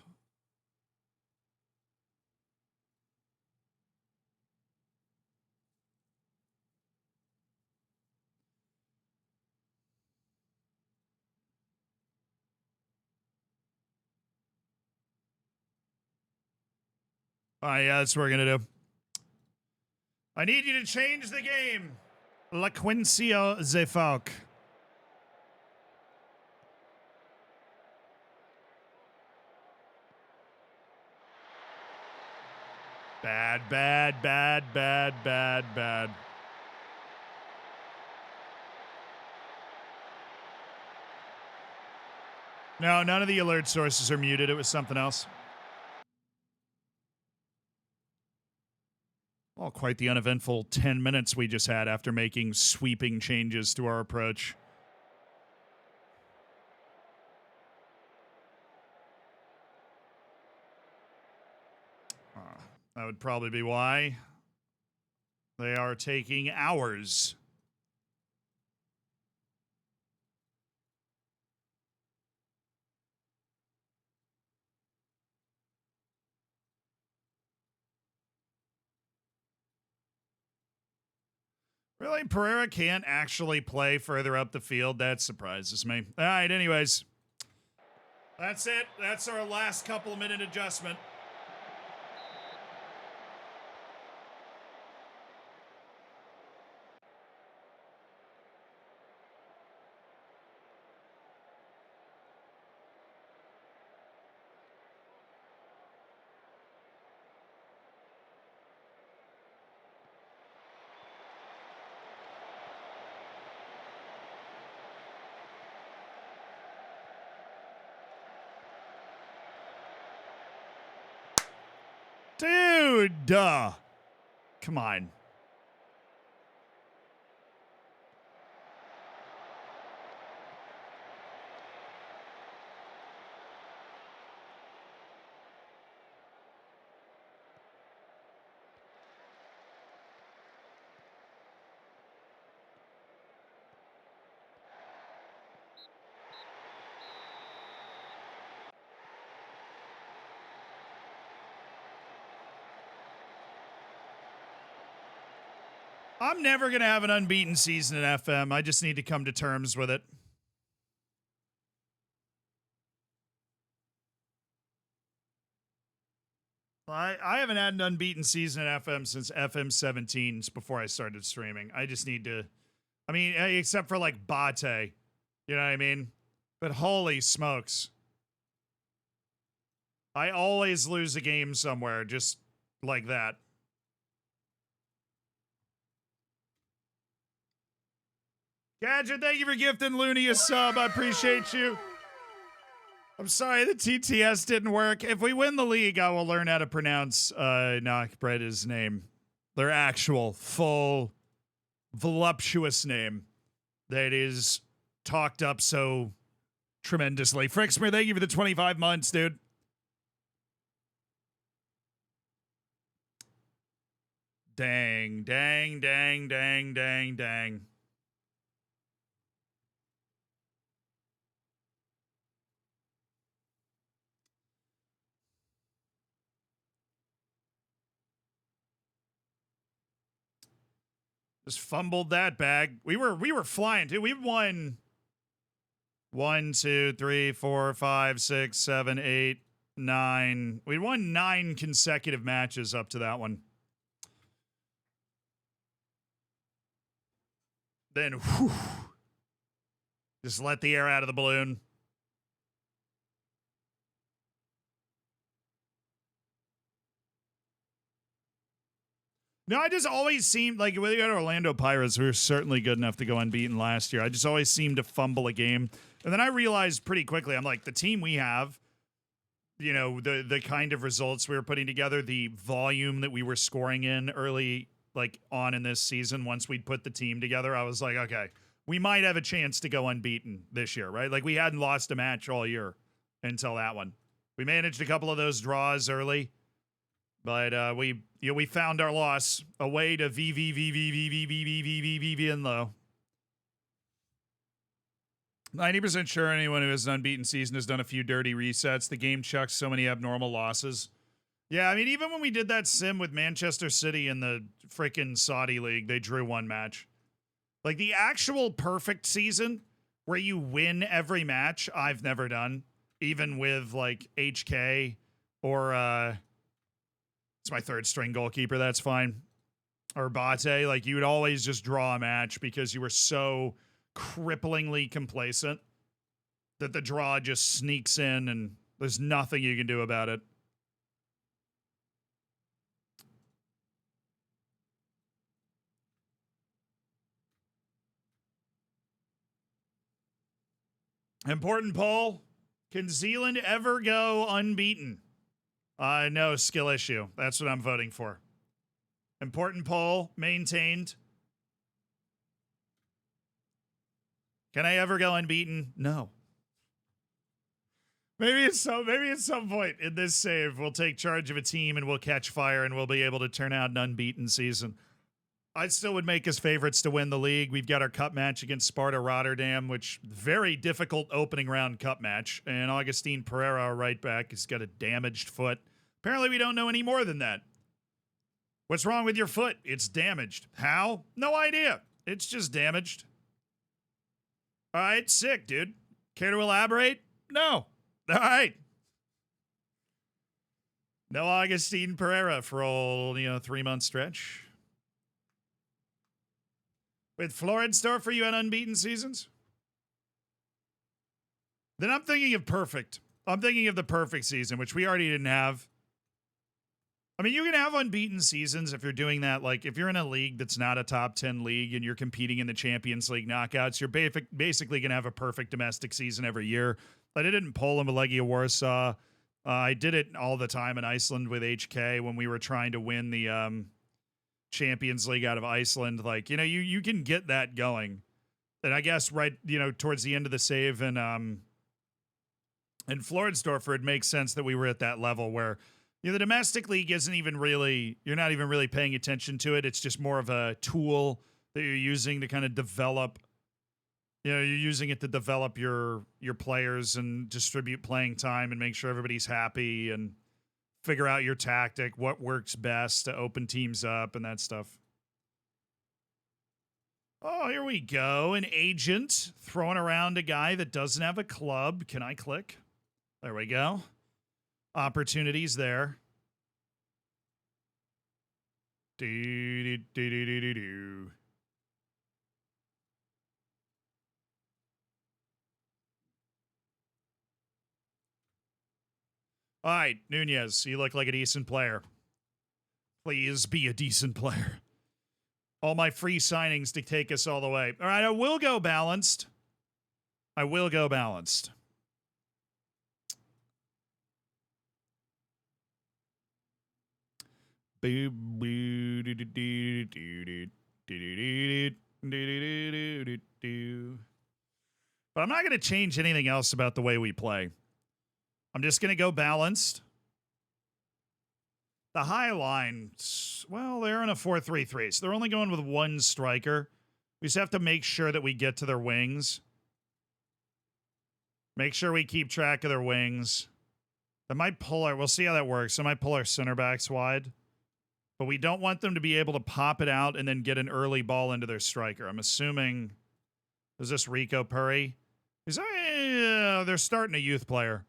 B: Yeah, that's what we're going to do. I need you to change the game. LaQuincio Zefalk. Bad, bad, bad, bad, bad, bad. No, none of the alert sources are muted. It was something else. Well, quite the uneventful 10 minutes we just had after making sweeping changes to our approach. That would probably be why. They are taking hours. Really, Pereira can't actually play further up the field? That surprises me. All right, anyways. That's it. That's our last couple minute adjustment. Dude, duh. Come on. I'm never going to have an unbeaten season in FM. I just need to come to terms with it. I haven't had an unbeaten season in FM since FM 17 before I started streaming. I just need to, I mean, except for like Bate, you know what I mean? But holy smokes. I always lose a game somewhere just like that. Gadget, thank you for gifting Looney a sub. I appreciate you. I'm sorry the TTS didn't work. If we win the league, I will learn how to pronounce Knockbread's name. Their actual, full, voluptuous name that is talked up so tremendously. Frixmer, thank you for the 25 months, dude. Dang, dang, dang, dang, dang, dang. Just fumbled that bag. We were flying too. We've won 1, 2, 3, 4, 5, 6, 7, 8, 9. We won 9 consecutive matches up to that one. Then whew, just let the air out of the balloon. No, I just always seemed like when we got Orlando Pirates, we were certainly good enough to go unbeaten last year. I just always seemed to fumble a game. And then I realized pretty quickly, I'm like, the team we have, you know, the kind of results we were putting together, the volume that we were scoring in early, like on in this season, once we'd put the team together, I was like, okay, we might have a chance to go unbeaten this year, right? Like we hadn't lost a match all year until that one. We managed a couple of those draws early. But we found our loss away to VVV-Venlo. 90% sure anyone who has an unbeaten season has done a few dirty resets. The game chucks so many abnormal losses. Yeah, I mean, even when we did that sim with Manchester City in the freaking Saudi League, they drew one match. Like the actual perfect season where you win every match, I've never done. Even with like HK or it's my third string goalkeeper, that's fine. Or Bate, like you would always just draw a match because you were so cripplingly complacent that the draw just sneaks in and there's nothing you can do about it. Important poll. Can Zealand ever go unbeaten? No, skill issue. That's what I'm voting for. Important poll, maintained. Can I ever go unbeaten? No. Maybe at some point in this save, we'll take charge of a team and we'll catch fire and we'll be able to turn out an unbeaten season. I still would make us favorites to win the league. We've got our cup match against Sparta Rotterdam, which very difficult opening round cup match. And Augustine Pereira, our right back, has got a damaged foot. Apparently, we don't know any more than that. What's wrong with your foot? It's damaged. How? No idea. It's just damaged. All right, sick, dude. Care to elaborate? No. All right. No Augustine Pereira for all, 3-month stretch. With Florensdorfer, you had unbeaten seasons? Then I'm thinking of perfect. I'm thinking of the perfect season, which we already didn't have. I mean, you can have unbeaten seasons if you're doing that. Like, if you're in a league that's not a top 10 league and you're competing in the Champions League knockouts, you're basically going to have a perfect domestic season every year. I did it in Poland with Legia Warsaw. I did it all the time in Iceland with HK when we were trying to win the Champions League out of Iceland. Like, you can get that going. And I guess towards the end of the save and in Florensdorfer, it makes sense that we were at that level where the domestic league isn't even really, you're not even really paying attention to it. It's just more of a tool that you're using to kind of develop, you're using it to develop your players and distribute playing time and make sure everybody's happy and figure out your tactic, what works best to open teams up and that stuff. Oh, here we go. An agent throwing around a guy that doesn't have a club. Can I click? There we go. Opportunities there. Do. All right, Nunez, you look like a decent player. Please be a decent player. All my free signings to take us all the way. All right, I will go balanced. But I'm not going to change anything else about the way we play. I'm just going to go balanced. The high line, well, they're in a 4-3-3, so they're only going with one striker. We just have to make sure that we get to their wings. Make sure we keep track of their wings. That might pull our, we'll see how that works. I might pull our center backs wide. But we don't want them to be able to pop it out and then get an early ball into their striker. I'm assuming, is this Rico Puri? They're starting a youth player.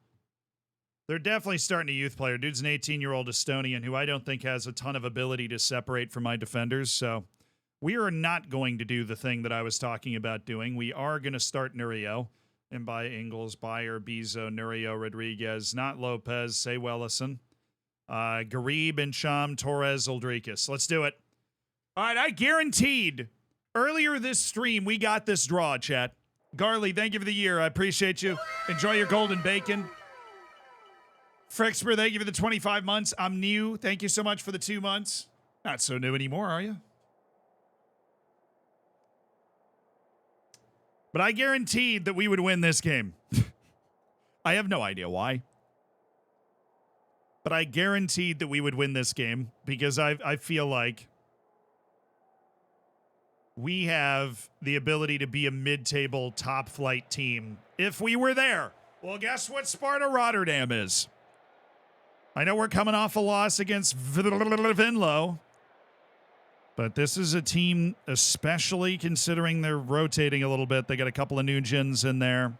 B: They're definitely starting a youth player. Dude's an 18-year-old Estonian who I don't think has a ton of ability to separate from my defenders. So we are not going to do the thing that I was talking about doing. We are going to start Nurio. And by Ingles, Bayer, Bezo, Nurio, Rodriguez, not Lopez, say Wellison. Garib, Incham, Torres, Uldrikis. Let's do it. All right, I guaranteed earlier this stream we got this draw, chat. Garley, thank you for the year. I appreciate you. Enjoy your golden bacon. Frixper, thank you for the 25 months. I'm new. Thank you so much for the 2 months. Not so new anymore, are you? But I guaranteed that we would win this game. I have no idea why. But I guaranteed that we would win this game because I feel like we have the ability to be a mid-table top-flight team if we were there. Well, guess what Sparta Rotterdam is? I know we're coming off a loss against Venlo, but this is a team, especially considering they're rotating a little bit. They got a couple of new gens in there.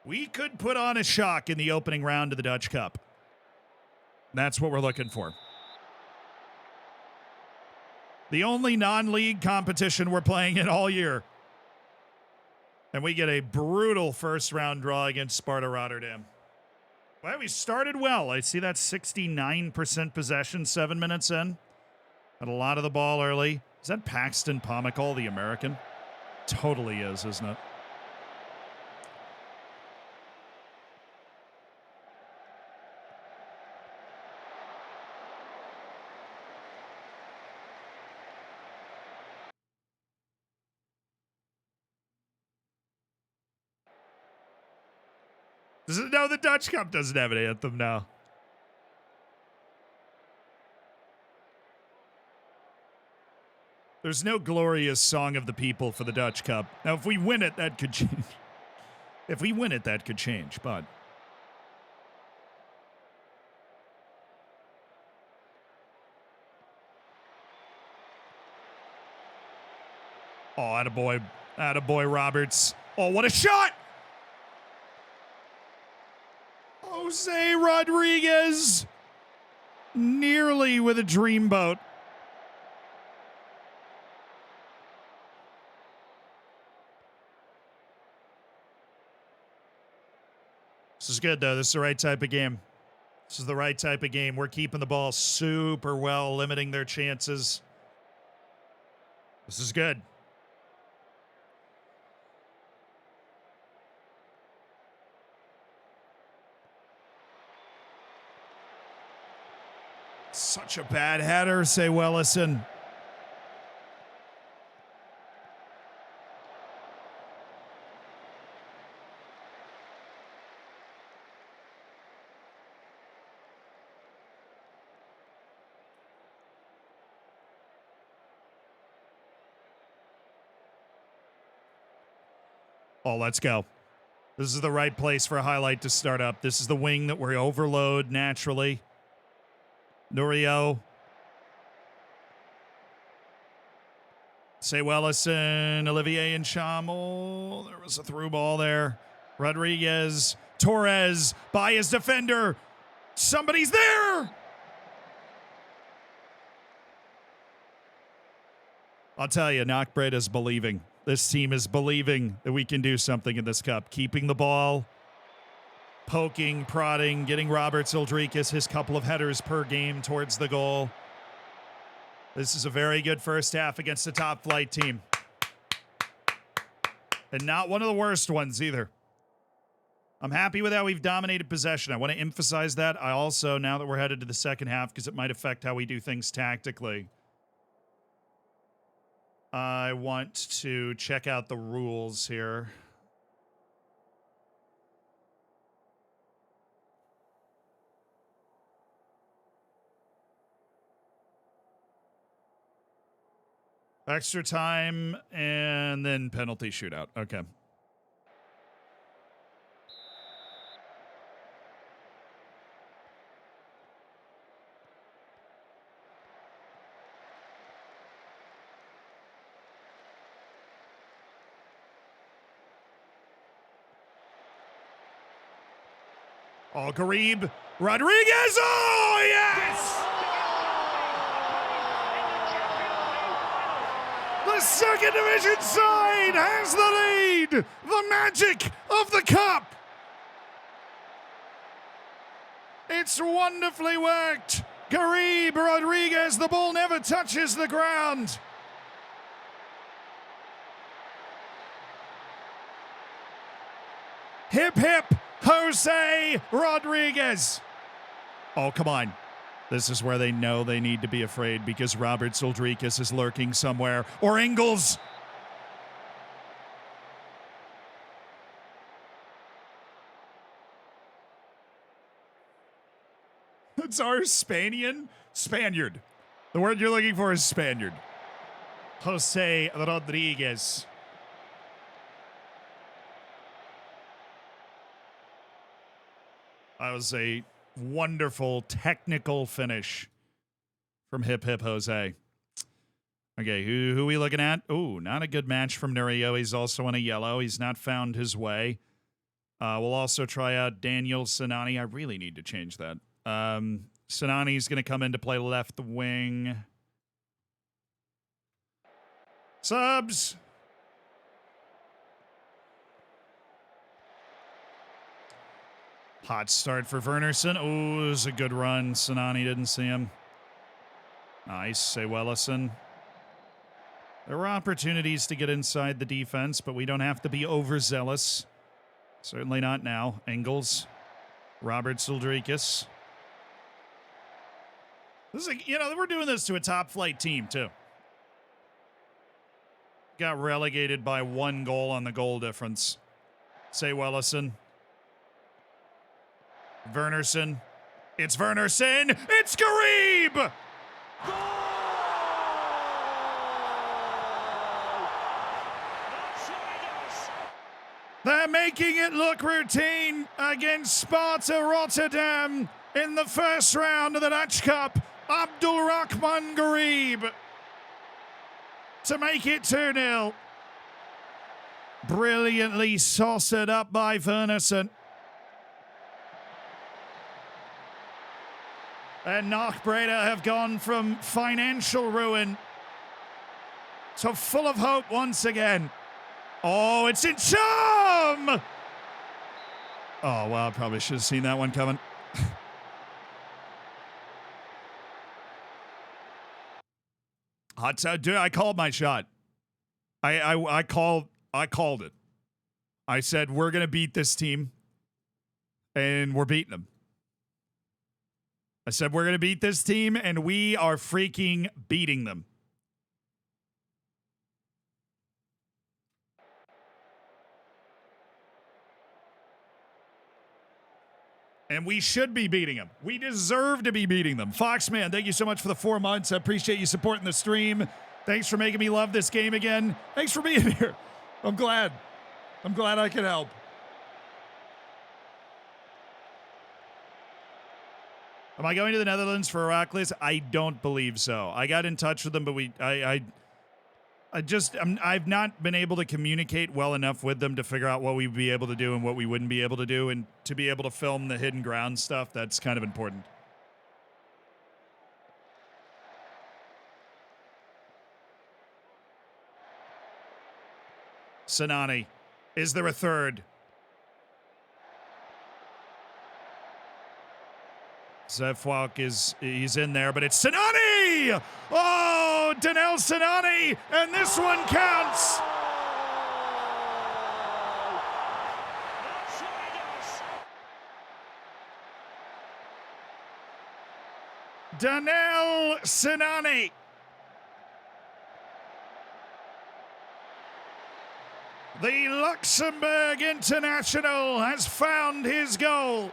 B: We could put on a shock in the opening round of the Dutch Cup. That's what we're looking for. The only non-league competition we're playing in all year. And we get a brutal first-round draw against Sparta Rotterdam. Well, we started well. I see that 69% possession 7 minutes in. Had a lot of the ball early. Is that Paxton Pomykal, the American? Totally is, isn't it? No, the Dutch Cup doesn't have an anthem now. There's no glorious song of the people for the Dutch Cup. Now, if we win it, that could change. If we win it, that could change, but... Oh, attaboy. Attaboy Roberts. Oh, what a shot! Jose Rodriguez. Nearly with a dreamboat. This is good, though. This is the right type of game. This is the right type of game. We're keeping the ball super well, limiting their chances. This is good. Such a bad header, say Wellison. Oh, let's go. This is the right place for a highlight to start up. This is the wing that we overload naturally. Nurio. Say Wellison, Olivier and Chamel. There was a through ball there. Rodriguez. Torres by his defender. Somebody's there. I'll tell you, Knockbread is believing. This team is believing that we can do something in this cup. Keeping the ball, poking, prodding, getting Roberts Uldrikis his couple of headers per game towards the goal. This is a very good first half against a top flight team. And not one of the worst ones either. I'm happy with how we've dominated possession. I want to emphasize that. I also, now that we're headed to the second half, because it might affect how we do things tactically, I want to check out the rules here. Extra time and then penalty shootout. Okay. Oh, Garib. Rodriguez. Oh, yes! The second division side has the lead. The magic of the cup. It's wonderfully worked. Garib Rodriguez. The ball never touches the ground. Hip, hip. Jose Rodriguez. Oh, come on. This is where they know they need to be afraid because Robert Uldrikis is lurking somewhere. Or Ingles. It's our Spaniard. The word you're looking for is Spaniard. Jose Rodriguez. That was a wonderful technical finish from Hip Hip Jose. Okay, who are we looking at? Oh, not a good match from Nurio. He's also on a yellow. He's not found his way. We'll also try out Daniel Sinani. I really need to change that. Sinani's going to come in to play left wing. Subs. Hot start for Wernerson. Oh, it was a good run. Sinani didn't see him. Nice. Say Wellison. There were opportunities to get inside the defense, but we don't have to be overzealous. Certainly not now. Engels. Robert Uldrikis. This is, we're doing this to a top flight team, too. Got relegated by 1 goal on the goal difference. Say Wellison. Wernerson. It's Wernerson. It's Garib. They're making it look routine against Sparta Rotterdam in the first round of the Dutch Cup. Abdulrahman Garib. to make it 2-0. Brilliantly saucered up by Wernerson. And Knockbreda have gone from financial ruin to full of hope once again. Oh, it's in Chum! Oh, wow, I probably should have seen that one coming. Dude, I called my shot. I called it. I said, we're going to beat this team, and we're beating them. I said, we're going to beat this team, and we are freaking beating them. And we should be beating them. We deserve to be beating them. Foxman, thank you so much for the 4 months. I appreciate you supporting the stream. Thanks for making me love this game again. Thanks for being here. I'm glad. I'm glad I could help. Am I going to the Netherlands for Heracles? I don't believe so. I got in touch with them, but I've not been able to communicate well enough with them to figure out what we'd be able to do and what we wouldn't be able to do. And to be able to film the hidden ground stuff, that's kind of important. Sinani. Is there a third? Zefwalk he's in there, but it's Sinani! Oh, Danel Sinani, and this one counts! Danel Sinani. The Luxembourg international has found his goal.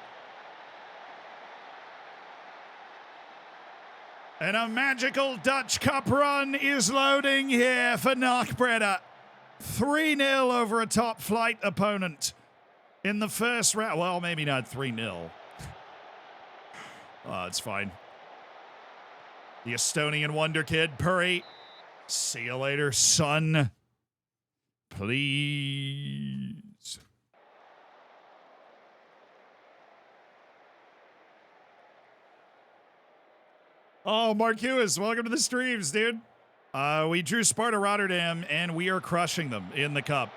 B: And a magical Dutch Cup run is loading here for Knockbreda. 3-0 over a top flight opponent in the first round. Well, maybe not 3-0. Oh, it's fine. The Estonian wonder kid, Puri. See you later, son. Please. Oh, Marquez, welcome to the streams, dude. We drew Sparta Rotterdam, and we are crushing them in the cup.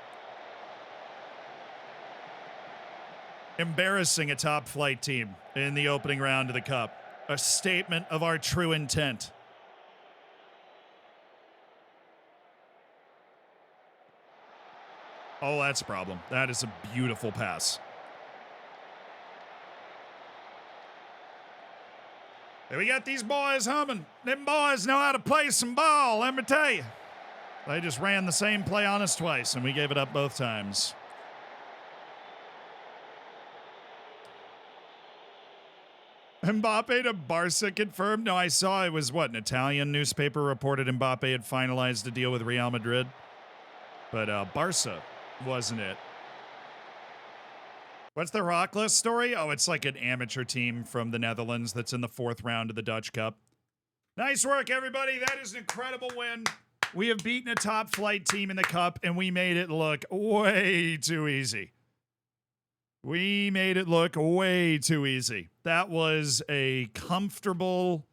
B: Embarrassing a top flight team in the opening round of the cup. A statement of our true intent. Oh, that's a problem. That is a beautiful pass. And we got these boys humming. Them boys know how to play some ball, let me tell you. They just ran the same play on us twice, and we gave it up both times. Mbappe to Barca confirmed? No, I saw it was, what, an Italian newspaper reported Mbappe had finalized a deal with Real Madrid. But Barca wasn't it. What's the Heracles story? Oh, it's like an amateur team from the Netherlands that's in the 4th round of the Dutch Cup. Nice work, everybody. That is an incredible win. We have beaten a top flight team in the cup, and we made it look way too easy. We made it look way too easy. That was a comfortable,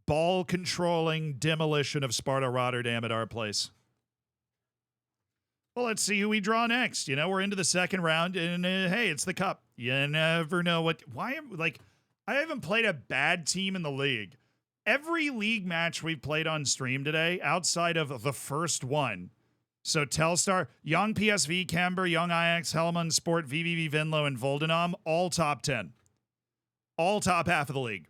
B: ball-controlling demolition of Sparta Rotterdam at our place. Well, let's see who we draw next. You know, we're into the 2nd round, and hey, it's the cup. You never know what. I haven't played a bad team in the league. Every league match we've played on stream today, outside of the first one. So Telstar, Young PSV, Camber, Young Ajax, Helman Sport, VVV-Venlo, and Voldenham, all top 10. All top half of the league.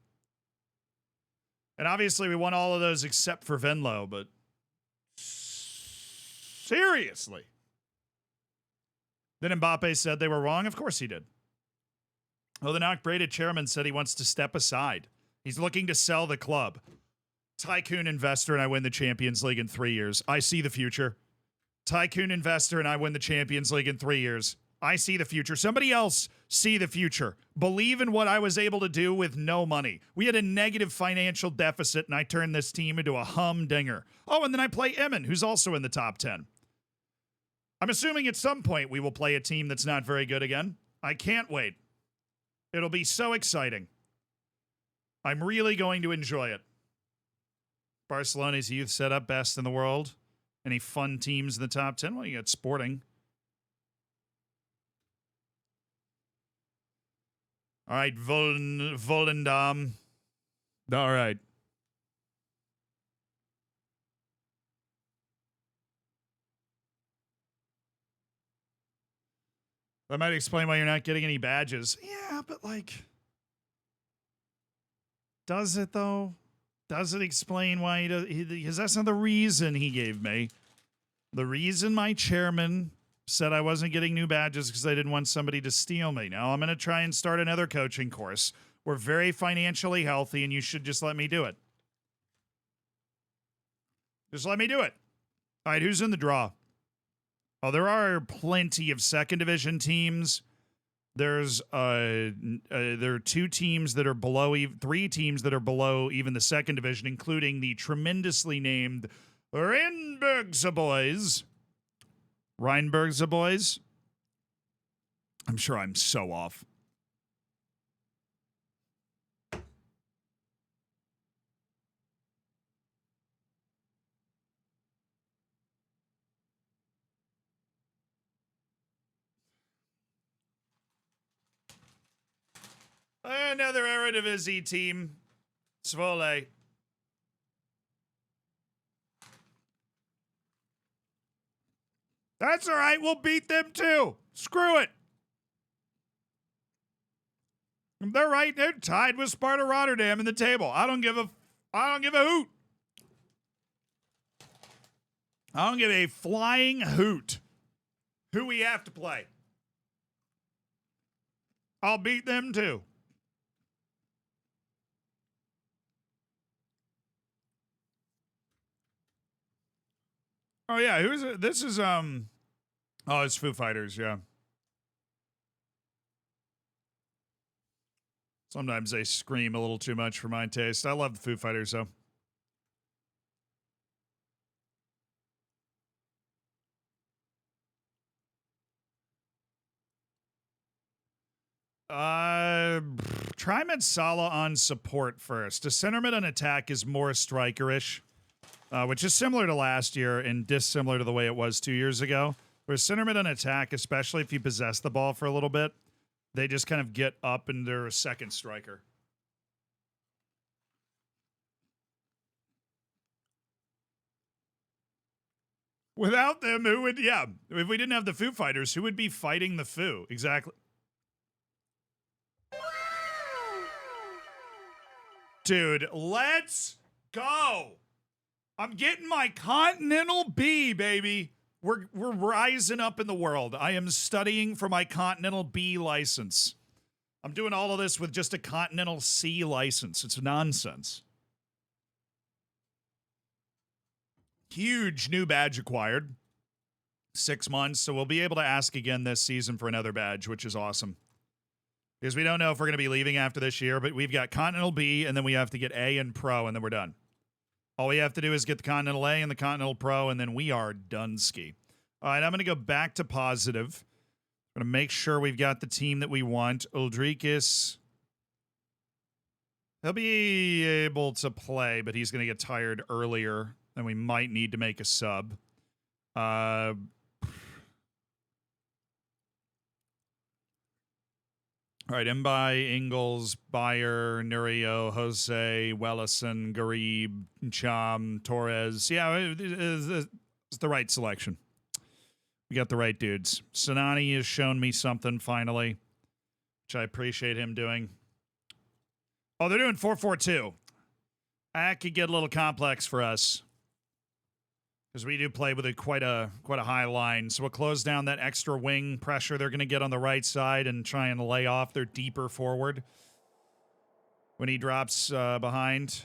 B: And obviously we won all of those except for Venlo, but seriously. Then Mbappe said they were wrong. Of course he did. Well, the Knockbreda chairman said he wants to step aside. He's looking to sell the club. Tycoon investor and I win the Champions League in 3 years. I see the future. Tycoon investor and I win the Champions League in 3 years. I see the future. Somebody else see the future, believe in what I was able to do with no money. We had a negative financial deficit, and I turned this team into a humdinger. Oh, and then I play Emmen, who's also in the top 10. I'm assuming at some point we will play a team that's not very good again. I can't wait. It'll be so exciting. I'm really going to enjoy it. Barcelona's youth setup, best in the world. Any fun teams in the top 10? Well, you got Sporting. All right, Volendam. All right. That might explain why you're not getting any badges. Yeah, but like, does it though? Does it explain why he does? Because that's not the reason he gave me. The reason my chairman said I wasn't getting new badges because I didn't want somebody to steal me. Now I'm going to try and start another coaching course. We're very financially healthy, and you should just let me do it. Just let me do it. All right, who's in the draw? Oh, there are plenty of second division teams. There are 2 teams that are below, 3 teams that are below even the second division, including the tremendously named Rheinbergse Boys. Rheinbergse Boys. I'm sure I'm so off. Another Eredivisie team. Zwolle. That's all right. We'll beat them too. Screw it. They're right. They're tied with Sparta Rotterdam in the table. I don't give a hoot. I don't give a flying hoot who we have to play. I'll beat them too. Oh yeah, who's it? This is oh, it's Foo Fighters, yeah. Sometimes they scream a little too much for my taste. I love the Foo Fighters though. Try Metsala on support first. A centerman on attack is more strikerish, which is similar to last year and dissimilar to the way it was 2 years ago. Where centerman on attack, especially if you possess the ball for a little bit, they just kind of get up and they're a second striker. Without them, who would, yeah, if we didn't have the Foo Fighters, who would be fighting the Foo? Exactly. Dude, let's go. I'm getting my Continental B, baby. We're rising up in the world. I am studying for my Continental B license. I'm doing all of this with just a Continental C license. It's nonsense. Huge new badge acquired. 6 months, so we'll be able to ask again this season for another badge, which is awesome. Because we don't know if we're going to be leaving after this year, but we've got Continental B, and then we have to get A and Pro, and then we're done. All we have to do is get the Continental A and the Continental Pro, and then we are done ski. All right, I'm going to go back to positive. I'm going to make sure we've got the team that we want. Uldrikis, he'll be able to play, but he's going to get tired earlier, and we might need to make a sub. All right, Mbai, Ingles, Bayer, Nurio, Jose, Wellison, Garib, Cham, Torres. Yeah, it's the right selection. We got the right dudes. Sanani has shown me something finally, which I appreciate him doing. Oh, they're doing 4-4-2. That could get a little complex for us because we do play with quite a high line. So we'll close down that extra wing pressure they're going to get on the right side and try and lay off their deeper forward when he drops behind.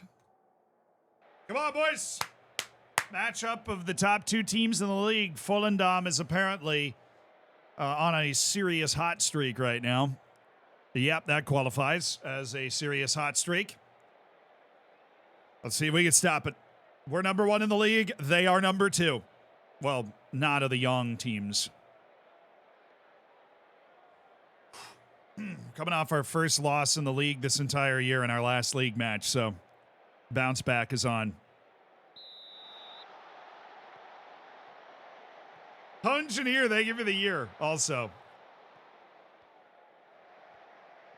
B: Come on, boys. Matchup of the top 2 teams in the league. Volendam is apparently on a serious hot streak right now. Yep, that qualifies as a serious hot streak. Let's see if we can stop it. We're number 1 in the league. They are number 2. Well, not of the young teams. Coming off our first loss in the league this entire year in our last league match, so bounce back is on. Engineer, thank you for the year also.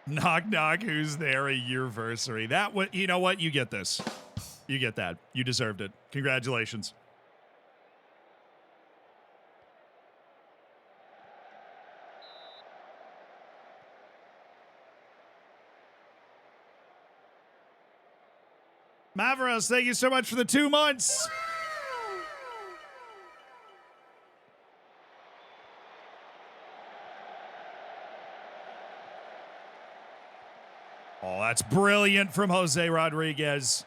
B: Knock, knock, who's there? A yearversary. That what you know what? You get this. You get that. You deserved it. Congratulations. Mavros, thank you so much for the 2 months. Oh, that's brilliant from Jose Rodriguez.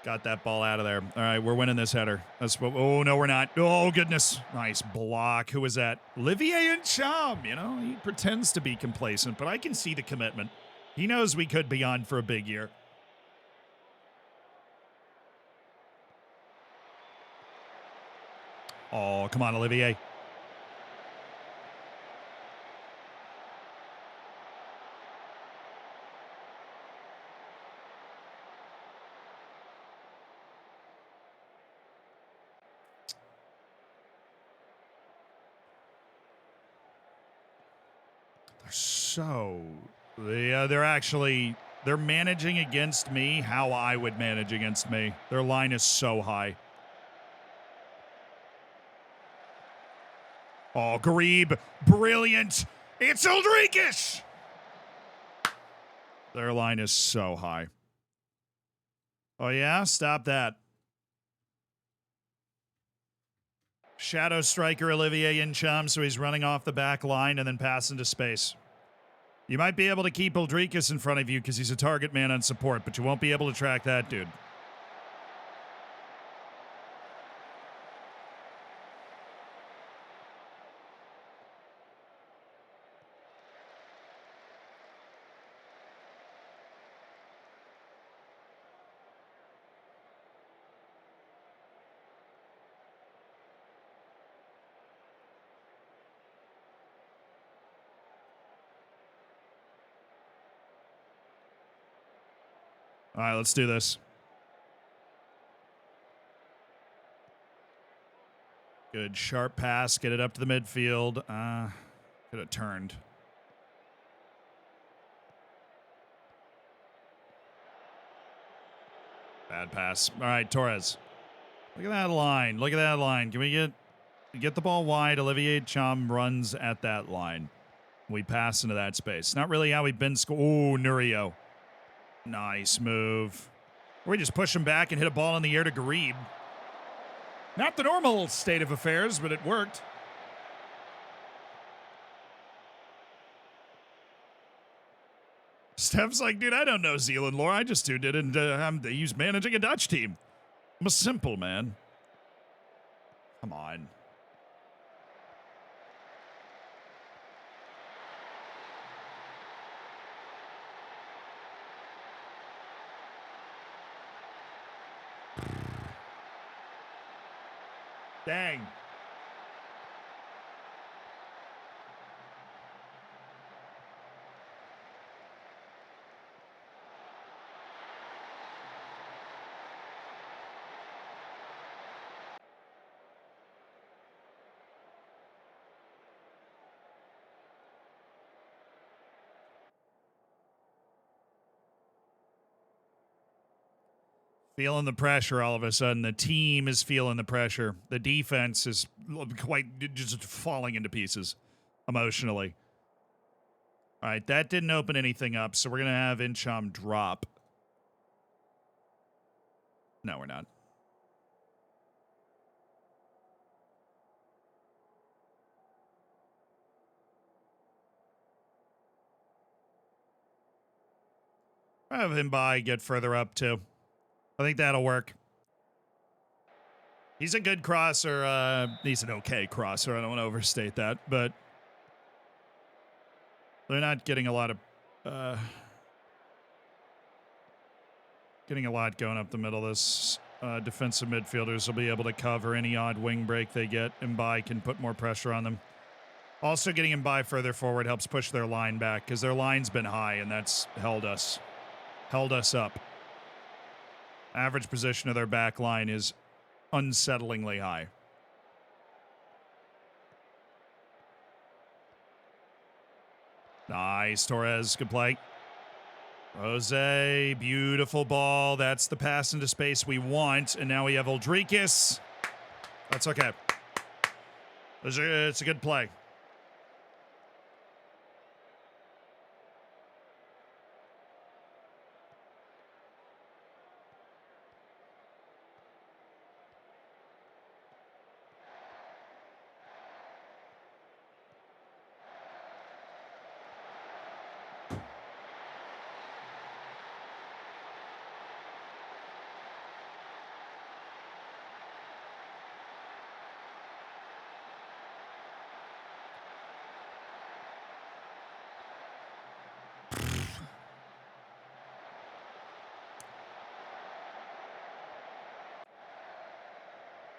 B: Got that ball out of there. All right, we're winning this header. That's what. Oh, no, we're not. Oh, goodness. Nice block. Who was that? Olivier and Chum. You know, he pretends to be complacent, but I can see the commitment. He knows we could be on for a big year. Oh, come on, Olivier. They're managing against me how I would manage against me. Their line is so high. Oh, Garib, brilliant. It's Ulrikes. Their line is so high. Oh, yeah? Stop that. Shadow striker Olivier Incham, so he's running off the back line and then passing to space. You might be able to keep Ulrikes in front of you because he's a target man on support, but you won't be able to track that dude. All right, let's do this. Good sharp pass. Get it up to the midfield. Could have turned. Bad pass. All right, Torres. Look at that line. Look at that line. Can we get the ball wide? Olivier Cham runs at that line. We pass into that space. Not really how we've been. Oh, Nurio. Nice move. We just push him back and hit a ball in the air to Garib. Not the normal state of affairs, but it worked. Steph's like, dude, I don't know Zealand lore. I just tuned in and he's managing a Dutch team. I'm a simple man. Come on. Dang. Feeling the pressure all of a sudden. The team is feeling the pressure. The defense is quite just falling into pieces emotionally. All right, that didn't open anything up, so we're going to have Incham drop. No, we're not. Have him get further up, too. I think that'll work. He's a good crosser. He's an okay crosser. I don't want to overstate that, but They're not getting a lot of going up the middle. This defensive midfielders will be able to cover any odd wing break they get. Mbai can put more pressure on them. Also, getting Mbai further forward helps push their line back because their line's been high, and that's held us up. Average position of their back line is unsettlingly high. Nice, Torres. Good play. Jose, beautiful ball. That's the pass into space we want. And now we have Oldrikis. That's okay. It's a good play.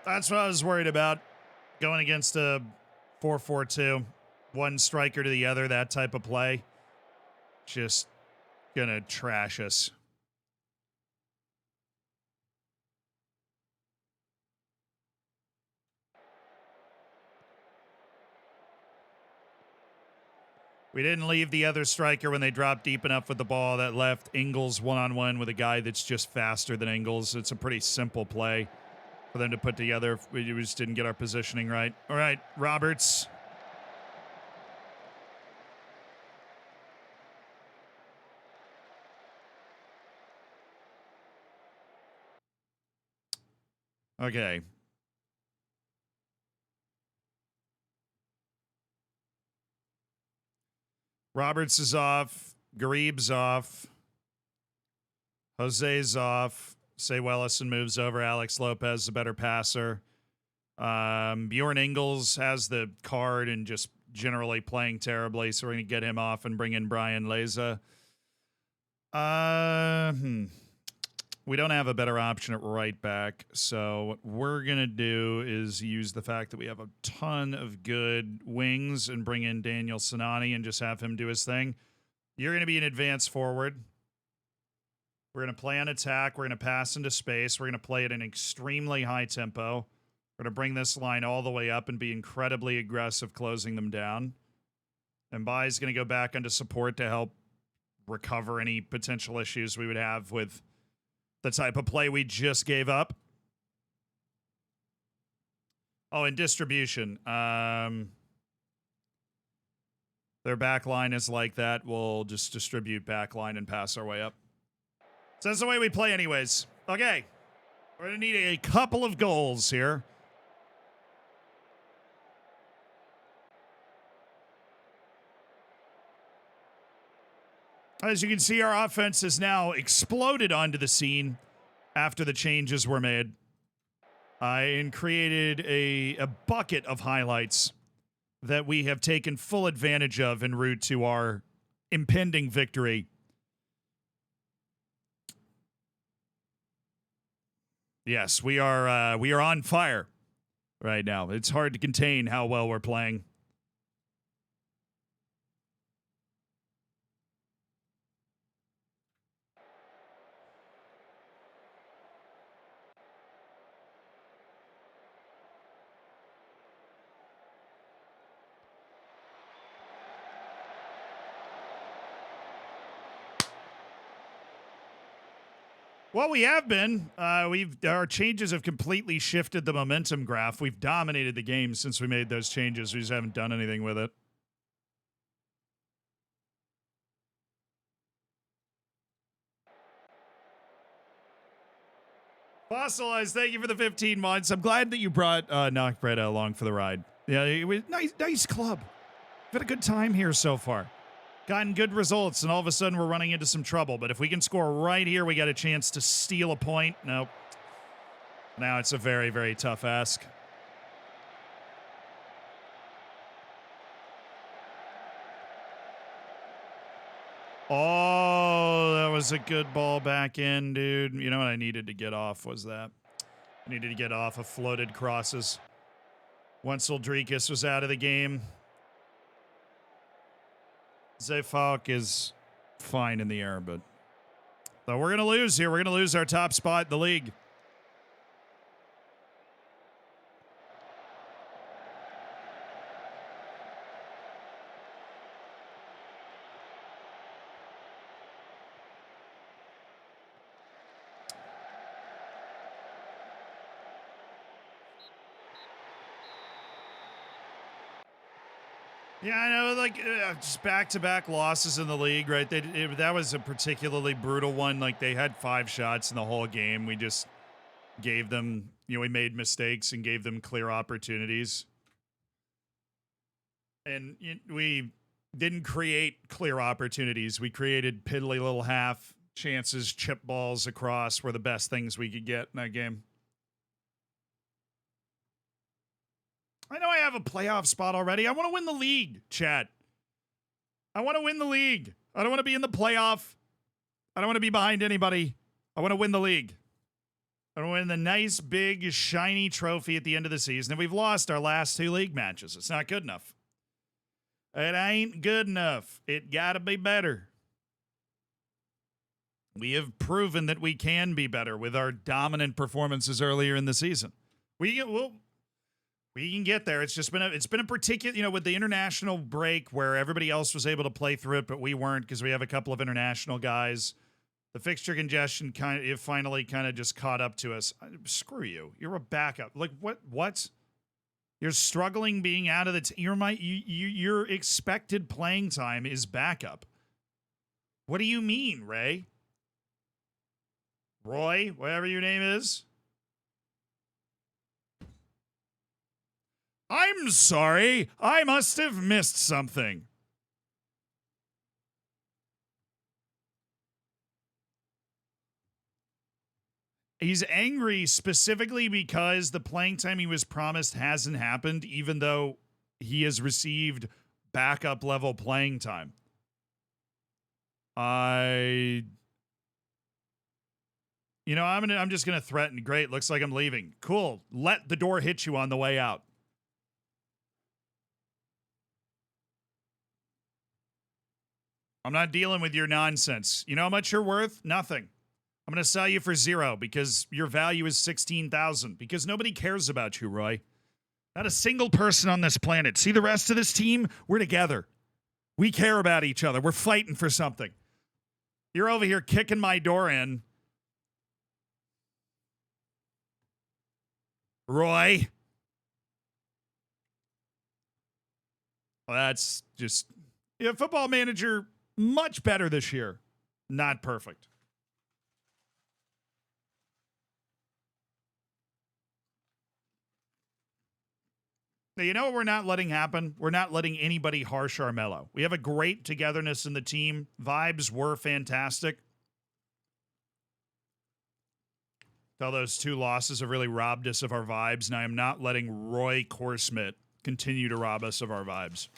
B: That's what I was worried about. Going against a 4-4-2. One striker to the other, that type of play. Just gonna trash us. We didn't leave the other striker when they dropped deep enough with the ball. That left Ingles one-on-one with a guy that's just faster than Ingles. It's a pretty simple play for them to put together. We just didn't get our positioning right. All right, Roberts. Okay. Roberts is off. Garib's off. Jose's off. Say Wellison moves over. Alex Lopez, a better passer. Bjorn Ingles has the card and just generally playing terribly, so we're going to get him off and bring in Brian Leza. We don't have a better option at right back, so what we're going to do is use the fact that we have a ton of good wings and bring in Daniel Sinani and just have him do his thing. You're going to be an advanced forward. We're going to play on attack. We're going to pass into space. We're going to play at an extremely high tempo. We're going to bring this line all the way up and be incredibly aggressive closing them down. And Bai's going to go back into support to help recover any potential issues we would have with the type of play we just gave up. Oh, and distribution. Their back line is like that. We'll just distribute back line and pass our way up. So that's the way we play anyways. Okay. We're going to need a couple of goals here. As you can see, our offense has now exploded onto the scene after the changes were made. And created a bucket of highlights that we have taken full advantage of en route to our impending victory. Yes, we are on fire right now. It's hard to contain how well we're playing. Well, we have been. Our changes have completely shifted the momentum graph. We've dominated the game since we made those changes. We just haven't done anything with it. Fossilized, thank you for the 15 months. I'm glad that you brought Knockbread along for the ride. Yeah, it was nice club. We've had a good time here so far. Gotten good results, and all of a sudden we're running into some trouble. But if we can score right here, we got a chance to steal a point. Nope. Now it's a very, very tough ask. Oh, that was a good ball back in, dude. You know what I needed to get off was that. I needed to get off of floated crosses. Once Uldrikis was out of the game, Zayfalk is fine in the air, but so we're going to lose here. We're going to lose our top spot in the league. Yeah, I know, like, just back-to-back losses in the league, right? That was a particularly brutal one. Like, they had 5 shots in the whole game. We just gave them, we made mistakes and gave them clear opportunities. And we didn't create clear opportunities. We created piddly little half chances, chip balls across were the best things we could get in that game. I know I have a playoff spot already. I want to win the league, chat. I want to win the league. I don't want to be in the playoff. I don't want to be behind anybody. I want to win the league. I want to win the nice, big, shiny trophy at the end of the season. And we've lost our last 2 league matches. It's not good enough. It ain't good enough. It got to be better. We have proven that we can be better with our dominant performances earlier in the season. We can get there. It's just been a particular, with the international break where everybody else was able to play through it, but we weren't because we have a couple of international guys. The fixture congestion finally just caught up to us. Screw you. You're a backup. Like what? You're struggling being out of the your expected playing time is backup. What do you mean, Ray? Roy, whatever your name is? I'm sorry. I must have missed something. He's angry specifically because the playing time he was promised hasn't happened, even though he has received backup level playing time. I'm just going to threaten. Great. Looks like I'm leaving. Cool. Let the door hit you on the way out. I'm not dealing with your nonsense. You know how much you're worth? Nothing. I'm going to sell you for 0 because your value is 16,000 because nobody cares about you, Roy. Not a single person on this planet. See the rest of this team? We're together. We care about each other. We're fighting for something. You're over here kicking my door in. Roy. Well, that's just... Football Manager, much better this year. Not perfect. Now, you know what we're not letting happen? We're not letting anybody harsh our mellow. We have a great togetherness in the team. Vibes were fantastic. Though those 2 losses have really robbed us of our vibes, and I am not letting Roy Korsmit continue to rob us of our vibes.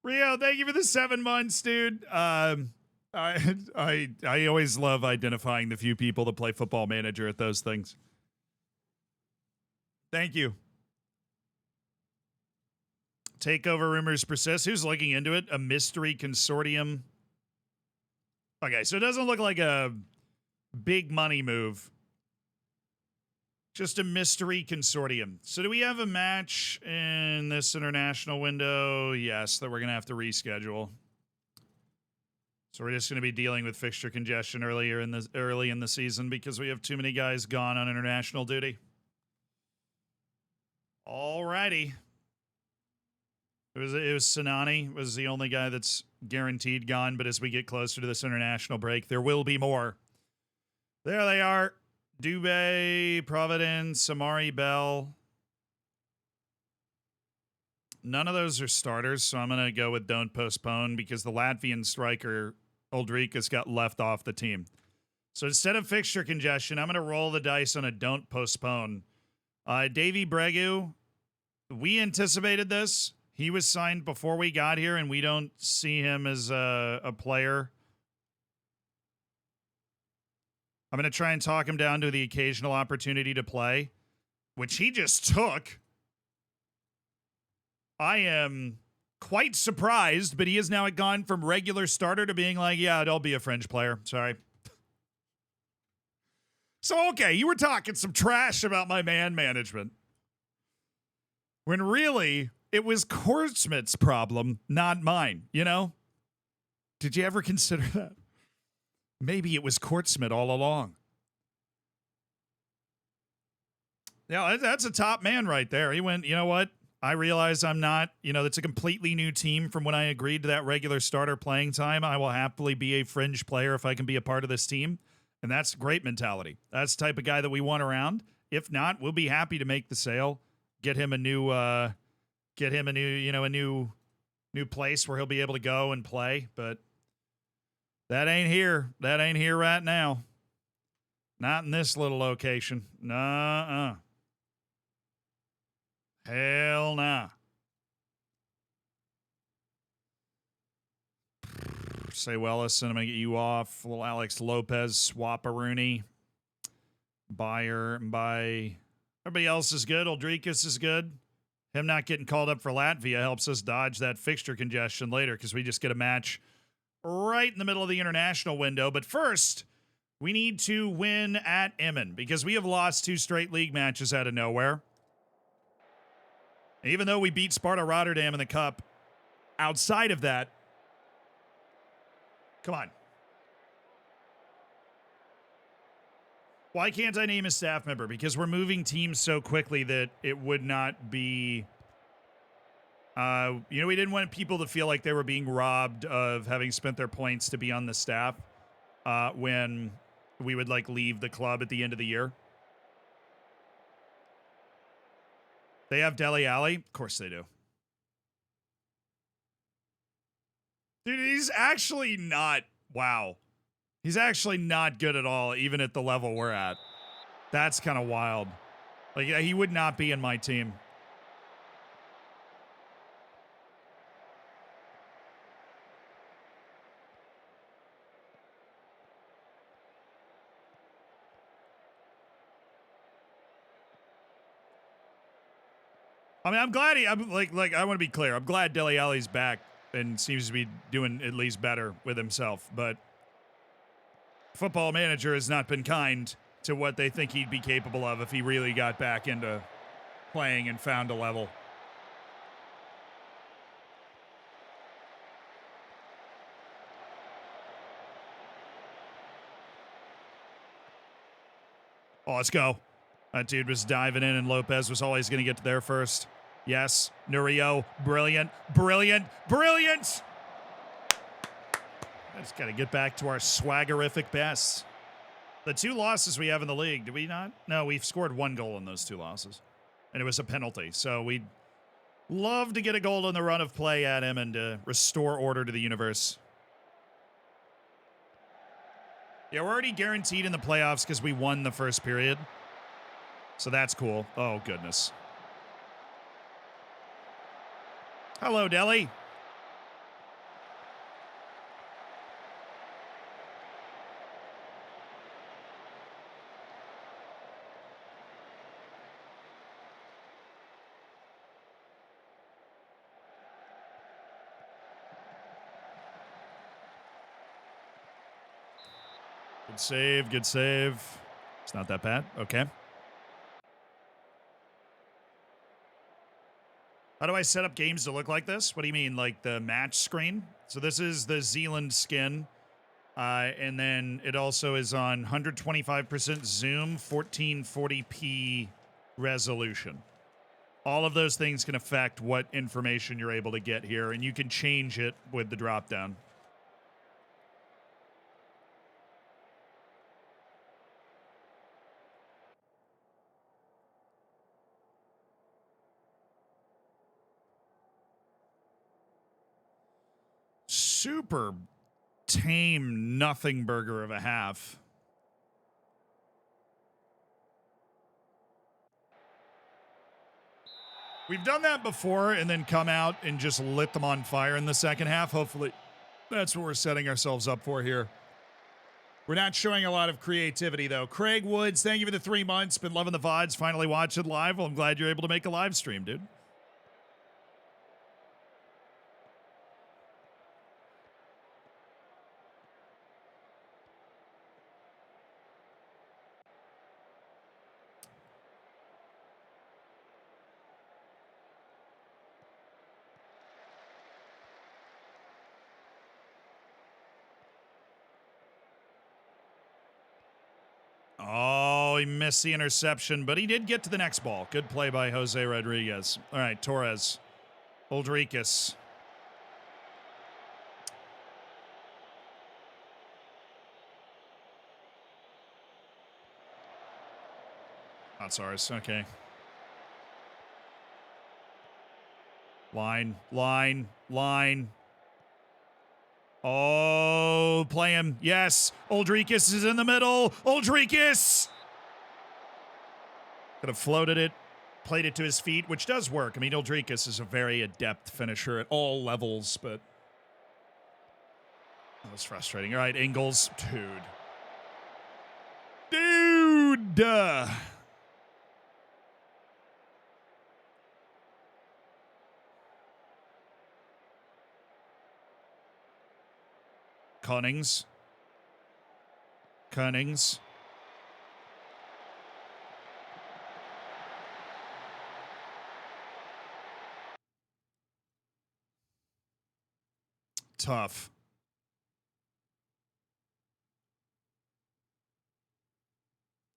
B: Rio, thank you for the 7 months, dude. I always love identifying the few people that play Football Manager at those things. Thank you. Takeover rumors persist. Who's looking into it? A mystery consortium. Okay, so it doesn't look like a big money move. Just a mystery consortium. So do we have a match in this international window? Yes, that we're going to have to reschedule. So we're just going to be dealing with fixture congestion early in the season because we have too many guys gone on international duty. All righty. It was Sinani was the only guy that's guaranteed gone, but as we get closer to this international break, there will be more. There they are. Dubé, Providence, Amari Bell. None of those are starters, so I'm going to go with don't postpone because the Latvian striker, Oldrikas, got left off the team. So instead of fixture congestion, I'm going to roll the dice on a don't postpone. Davy Bregu, we anticipated this. He was signed before we got here, and we don't see him as a player. I'm going to try and talk him down to the occasional opportunity to play, which he just took. I am quite surprised, but he has now gone from regular starter to being like, yeah, I'll be a fringe player. Sorry. So, okay, you were talking some trash about my man management. When really, it was Kordsmith's problem, not mine, you know? Did you ever consider that? Maybe it was Kordsmith all along. Yeah, that's a top man right there. He went, you know what? I realize I'm not, that's a completely new team from when I agreed to that regular starter playing time. I will happily be a fringe player if I can be a part of this team. And that's a great mentality. That's the type of guy that we want around. If not, we'll be happy to make the sale, get him a new new place where he'll be able to go and play. But that ain't here. That ain't here right now. Not in this little location. Nuh-uh. Hell nah. Say Wellis, and I'm going to get you off. Little Alex Lopez, Swaparoonie. Buyer, by everybody else is good. Oldrikas is good. Him not getting called up for Latvia helps us dodge that fixture congestion later because we just get a match right in the middle of the international window. But first, we need to win at Emmen because we have lost 2 straight league matches out of nowhere. Even though we beat Sparta Rotterdam in the cup, outside of that, come on. Why can't I name a staff member? Because we're moving teams so quickly that it would not be... we didn't want people to feel like they were being robbed of having spent their points to be on the staff when we would, leave the club at the end of the year. They have Dele Alli? Of course they do. Dude, he's actually not... Wow. He's actually not good at all, even at the level we're at. That's kind of wild. He would not be in my team. I mean, I'm glad I want to be clear. I'm glad Dele Alli's back and seems to be doing at least better with himself. But Football Manager has not been kind to what they think he'd be capable of if he really got back into playing and found a level. Oh, let's go. That dude was diving in, and Lopez was always going to get to there first. Yes, Nurio, brilliant, brilliant, brilliant! I just got to get back to our swaggerific best. The 2 losses we have in the league, did we not? No, we've scored 1 goal in those 2 losses, and it was a penalty. So we'd love to get a goal in the run of play at him and to restore order to the universe. Yeah, we're already guaranteed in the playoffs because we won the first period. So that's cool. Oh, goodness. Hello, Deli. Good save, good save. It's not that bad. Okay. How do I set up games to look like this? What do you mean, like the match screen? So this is the Zealand skin. And then it also is on 125% zoom, 1440p resolution All of those things can affect what information you're able to get here, and you can change it with the drop down. Super tame nothing burger of a half. We've done that before and then come out and just lit them on fire in the second half. Hopefully that's what we're setting ourselves up for here. We're not showing a lot of creativity, though. Craig Woods, thank you for the 3 months. Been loving the VODs. Finally watched it live. Well, I'm glad you're able to make a live stream, dude. Oh, he missed the interception, but he did get to the next ball. Good play by Jose Rodriguez. All right, Torres. Oldrikis. That's ours. Okay. Line. Oh, play him. Yes. Oldrikis is in the middle. Oldrikis! Could have floated it, played it to his feet, which does work. I mean, Oldrikis is a very adept finisher at all levels, but that was frustrating. All right, Ingles. Dude! Cunnings. Tough.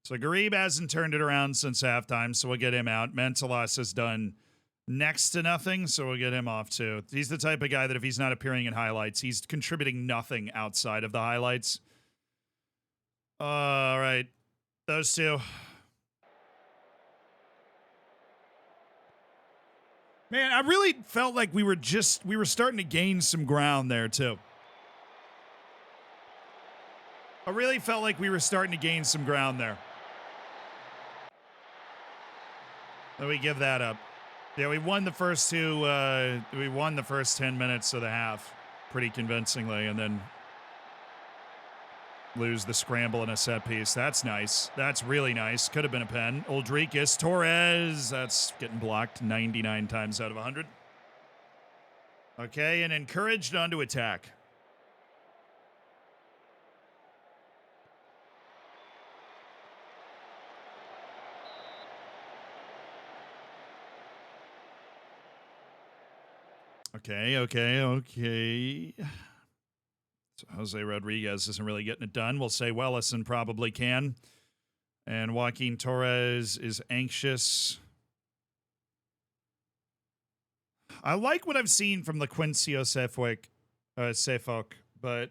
B: So Garib hasn't turned it around since halftime, so we'll get him out. Mentalas has done next to nothing, so we'll get him off too. He's the type of guy that if he's not appearing in highlights, he's contributing nothing outside of the highlights. All right. Those two. Man, I really felt like we were starting to gain some ground there too. I really felt like we were starting to gain some ground there. Then we give that up. Yeah, we won the first two. We won the first 10 minutes of the half pretty convincingly, and then lose the scramble in a set piece. That's nice. That's really nice. Could have been a pen. Oldrikis, Torres. That's getting blocked 99 times out of 100. Okay, and encouraged on to attack. Okay. So Jose Rodriguez isn't really getting it done. We'll say Wellison probably can. And Joaquin Torres is anxious. I like what I've seen from LaQuincio Sefok, but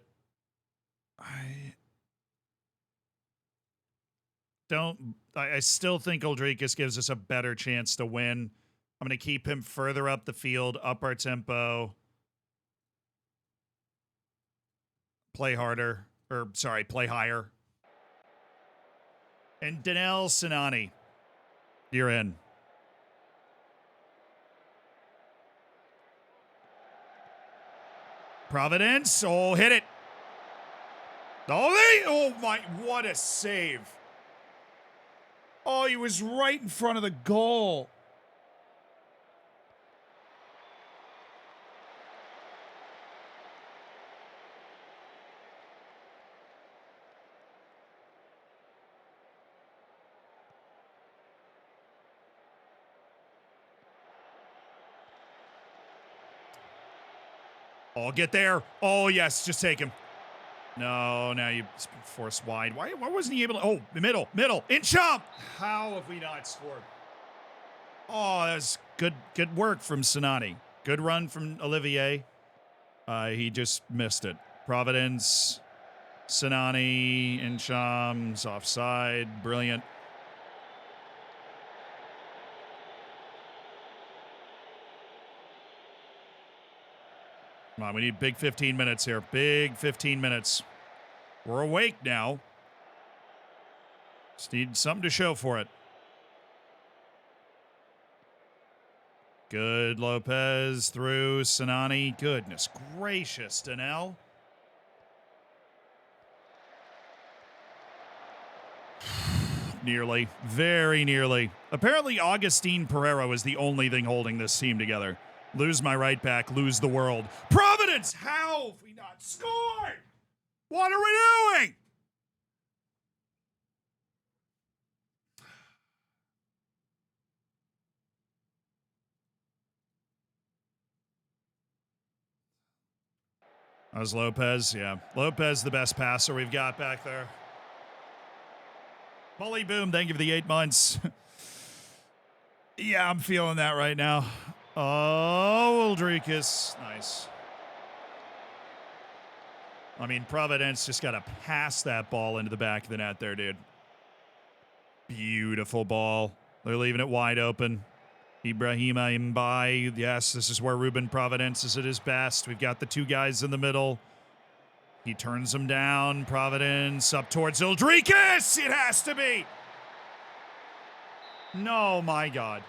B: I still think Oldrikis gives us a better chance to win. I'm going to keep him further up the field, up our tempo. Play harder. Play higher. And Danel Sinani, you're in. Providence. Oh, hit it. Oh my, what a save. Oh, he was right in front of the goal. Oh, get there. Oh, yes, just take him. No, now you force wide. Why wasn't he able to? Oh, the middle, in chomp. How have we not scored? Oh, that's good work from Sinani. Good run from Olivier. He just missed it. Providence, Sinani, and Shams offside. Brilliant. Come on, we need big 15 minutes here. Big 15 minutes. We're awake now. Just need something to show for it. Good Lopez through Sinani. Goodness gracious, Danelle. Nearly. Very nearly. Apparently, Augustine Pereira was the only thing holding this team together. Lose my right back, lose the world. Providence! How have we not scored? What are we doing? That was Lopez, yeah. Lopez, the best passer we've got back there. Molly Boom, thank you for the 8 months. Yeah, I'm feeling that right now. Oh, Uldrikis. Nice. I mean, Providence just got to pass that ball into the back of the net there, dude. Beautiful ball. They're leaving it wide open. Ibrahima Mbai. Yes, this is where Ruben Providence is at his best. We've got the two guys in the middle. He turns them down. Providence up towards Uldrikis. It has to be. No, my God.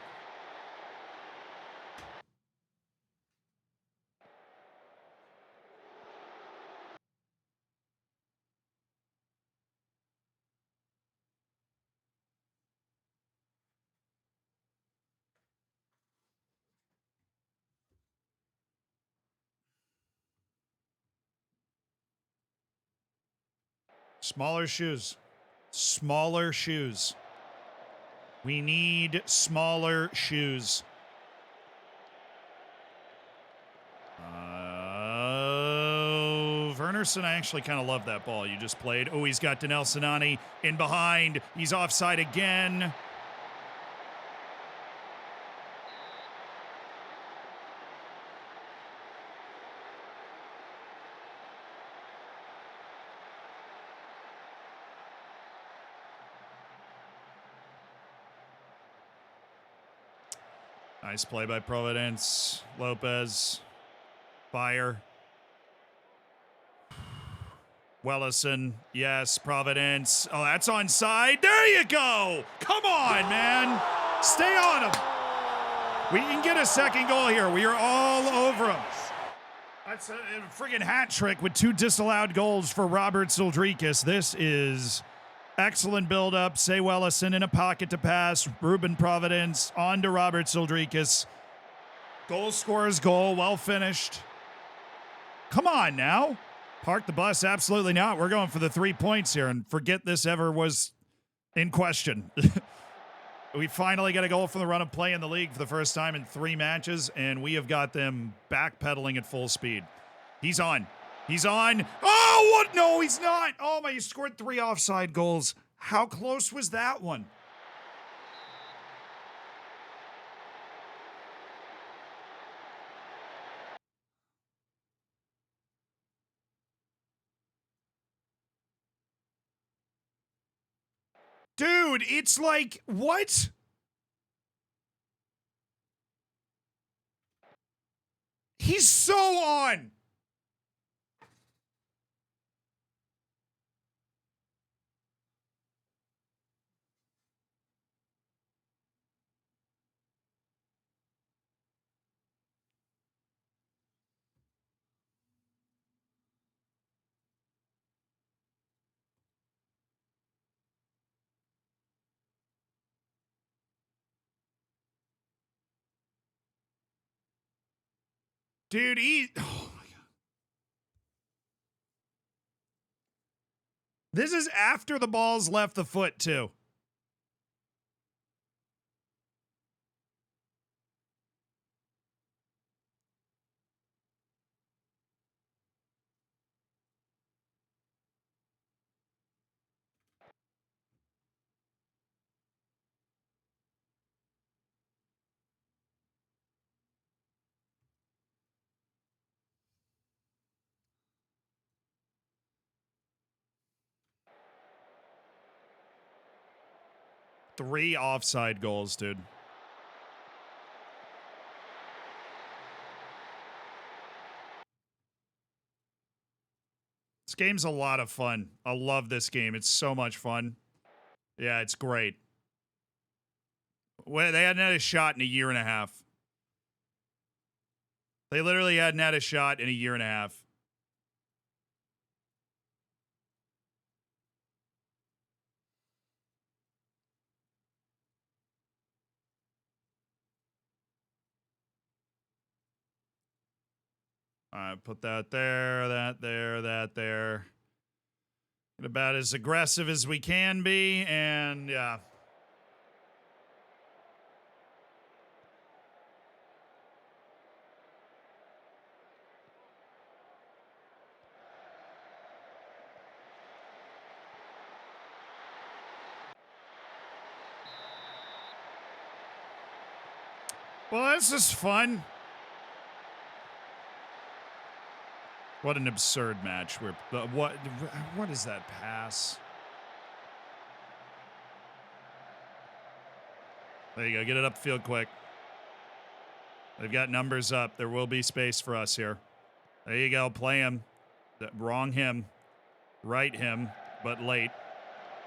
B: Smaller shoes. Smaller shoes. We need smaller shoes. Wernerson, I actually kind of love that ball you just played. Oh, he's got Danel Sinani in behind. He's offside again. Nice play by Providence. Lopez. Fire. Wellison. Yes, Providence. Oh, that's onside. There you go. Come on, man. Stay on him. We can get a second goal here. We are all over him. That's a friggin' hat trick with 2 disallowed goals for Robert Uldrikis. This is excellent build-up. Say Wellison in a pocket to pass. Ruben Providence on to Robert Uldrikis. Goal scorer's goal. Well finished. Come on now. Park the bus? Absolutely not. We're going for the 3 points here and forget this ever was in question. We finally got a goal from the run of play in the league for the first time in 3 matches, and we have got them backpedaling at full speed. He's on. He's on. Oh, what? No, he's not. Oh, my, you scored 3 offside goals. How close was that one? Dude, it's like, what? He's so on. Dude, oh my God. This is after the ball's left the foot, too. 3 offside goals, dude. This game's a lot of fun. I love this game. It's so much fun. Yeah, it's great. Well, they hadn't had a shot in a year and a half. They literally hadn't had a shot in a year and a half. All right, put that there, that there, that there. Get about as aggressive as we can be, and yeah. Well, this is fun. What an absurd match. What is that pass? There you go. Get it upfield quick. They've got numbers up. There will be space for us here. There you go. Play him. Wrong him. Right him, but late.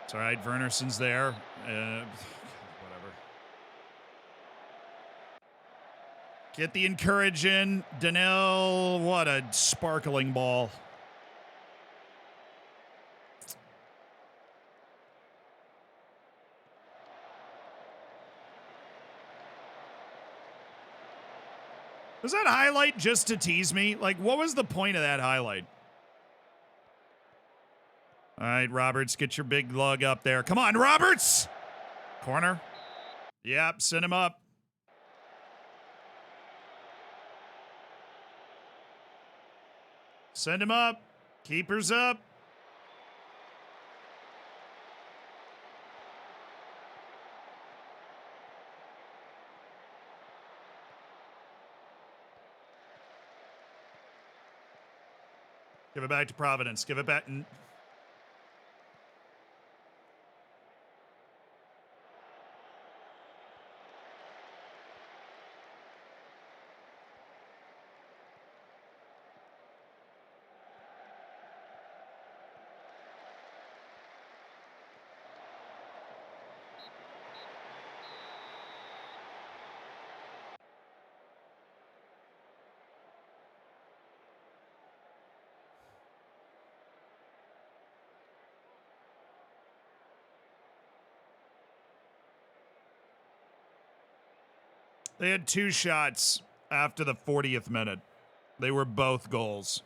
B: It's all right. Wernerson's there. Whatever. Get the encourage in. Danil, what a sparkling ball. Was that highlight just to tease me? Like, what was the point of that highlight? All right, Roberts, get your big lug up there. Come on, Roberts! Corner. Yep, send him up. Send him up. Keeper's up. Give it back to Providence. Give it back. They had 2 shots after the 40th minute. They were both goals.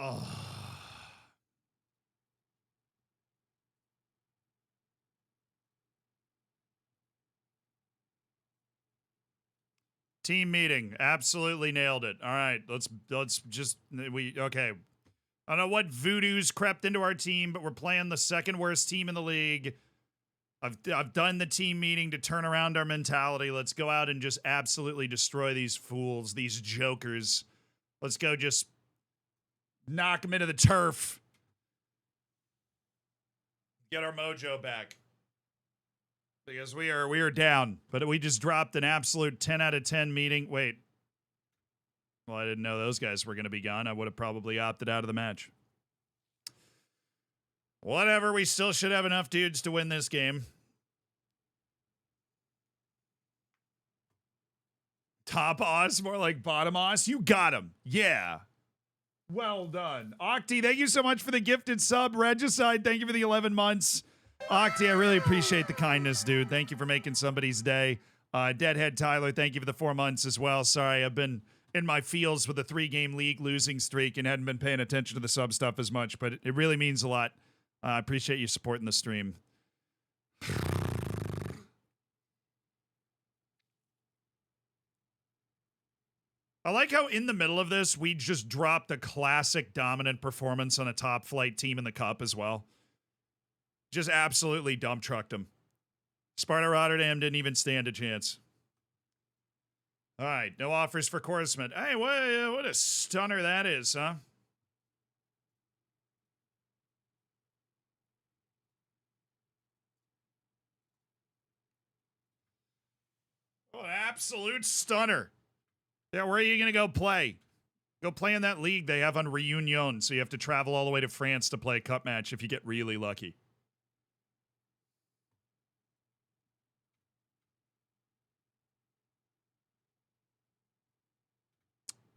B: Oh. Team meeting. Absolutely nailed it. All right, let's just okay. I don't know what voodoo's crept into our team, but we're playing the second worst team in the league. I've done the team meeting to turn around our mentality. Let's go out and just absolutely destroy these fools, these jokers. Let's go just knock them into the turf. Get our mojo back. Because we are down, but we just dropped an absolute 10 out of 10 meeting. Wait. Well, I didn't know those guys were going to be gone. I would have probably opted out of the match. Whatever, we still should have enough dudes to win this game. Top Oz, more like bottom Oz. You got him. Yeah. Well done. Octi, thank you so much for the gifted sub. Regicide, thank you for the 11 months. Octi, I really appreciate the kindness, dude. Thank you for making somebody's day. Deadhead Tyler, thank you for the 4 months as well. Sorry, I've been in my feels with a 3-game league losing streak and hadn't been paying attention to the sub stuff as much, but it really means a lot. I appreciate you supporting the stream. I like how in the middle of this, we just dropped a classic dominant performance on a top flight team in the cup as well. Just absolutely dump trucked them. Sparta Rotterdam didn't even stand a chance. All right, no offers for Korsman. Hey, what a stunner that is, huh? Oh, an absolute stunner. Yeah, where are you going to go play? Go play in that league they have on Reunion, so you have to travel all the way to France to play a cup match if you get really lucky.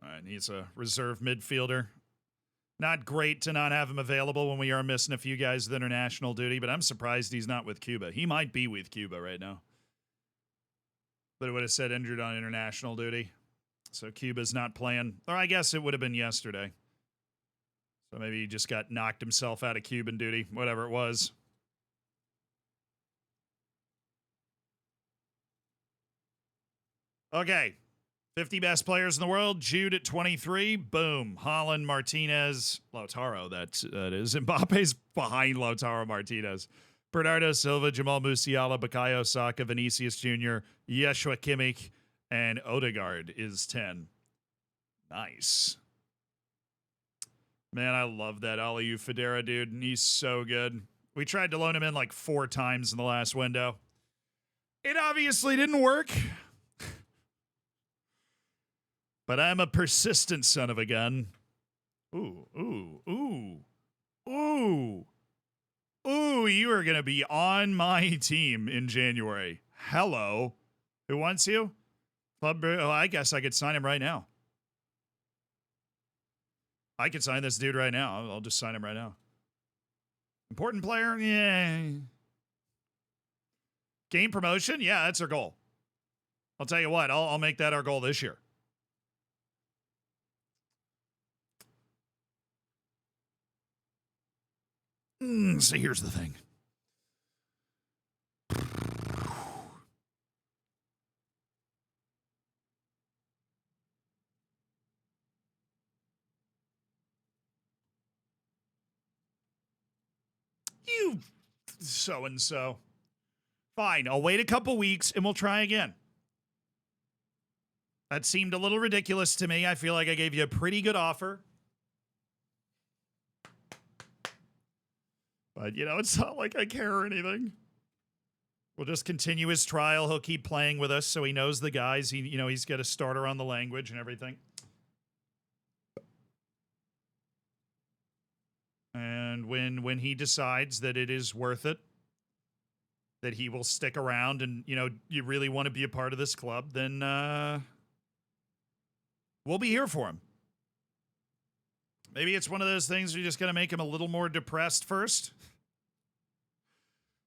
B: All right, he's a reserve midfielder. Not great to not have him available when we are missing a few guys with international duty, but I'm surprised he's not with Cuba. He might be with Cuba right now. But it would have said injured on international duty. So Cuba's not playing. Or I guess it would have been yesterday. So maybe he just got knocked himself out of Cuban duty, whatever it was. Okay. 50 best players in the world. Jude at 23. Boom. Holland, Martinez, Lautaro, that is. Mbappe's behind Lautaro Martinez. Bernardo Silva, Jamal Musiala, Bukayo Saka, Vinicius Jr., Yeshua Kimmich, and Odegaard is 10. Nice. Man, I love that Aliou Federa, dude. He's so good. We tried to loan him in like 4 times in the last window. It obviously didn't work. But I'm a persistent son of a gun. Ooh, ooh, ooh, ooh. Ooh, you are going to be on my team in January. Hello. Who wants you? Oh, I guess I could sign him right now. I could sign this dude right now. I'll just sign him right now. Important player? Yeah. Game promotion? Yeah, that's our goal. I'll tell you what, I'll make that our goal this year. So here's the thing. You so-and-so. Fine, I'll wait a couple weeks and we'll try again. That seemed a little ridiculous to me. I feel like I gave you a pretty good offer. But, you know, it's not like I care or anything. We'll just continue his trial. He'll keep playing with us so he knows the guys. He's got a starter on the language and everything. And when he decides that it is worth it, that he will stick around and, you really want to be a part of this club, then we'll be here for him. Maybe it's one of those things where you just got to make him a little more depressed first.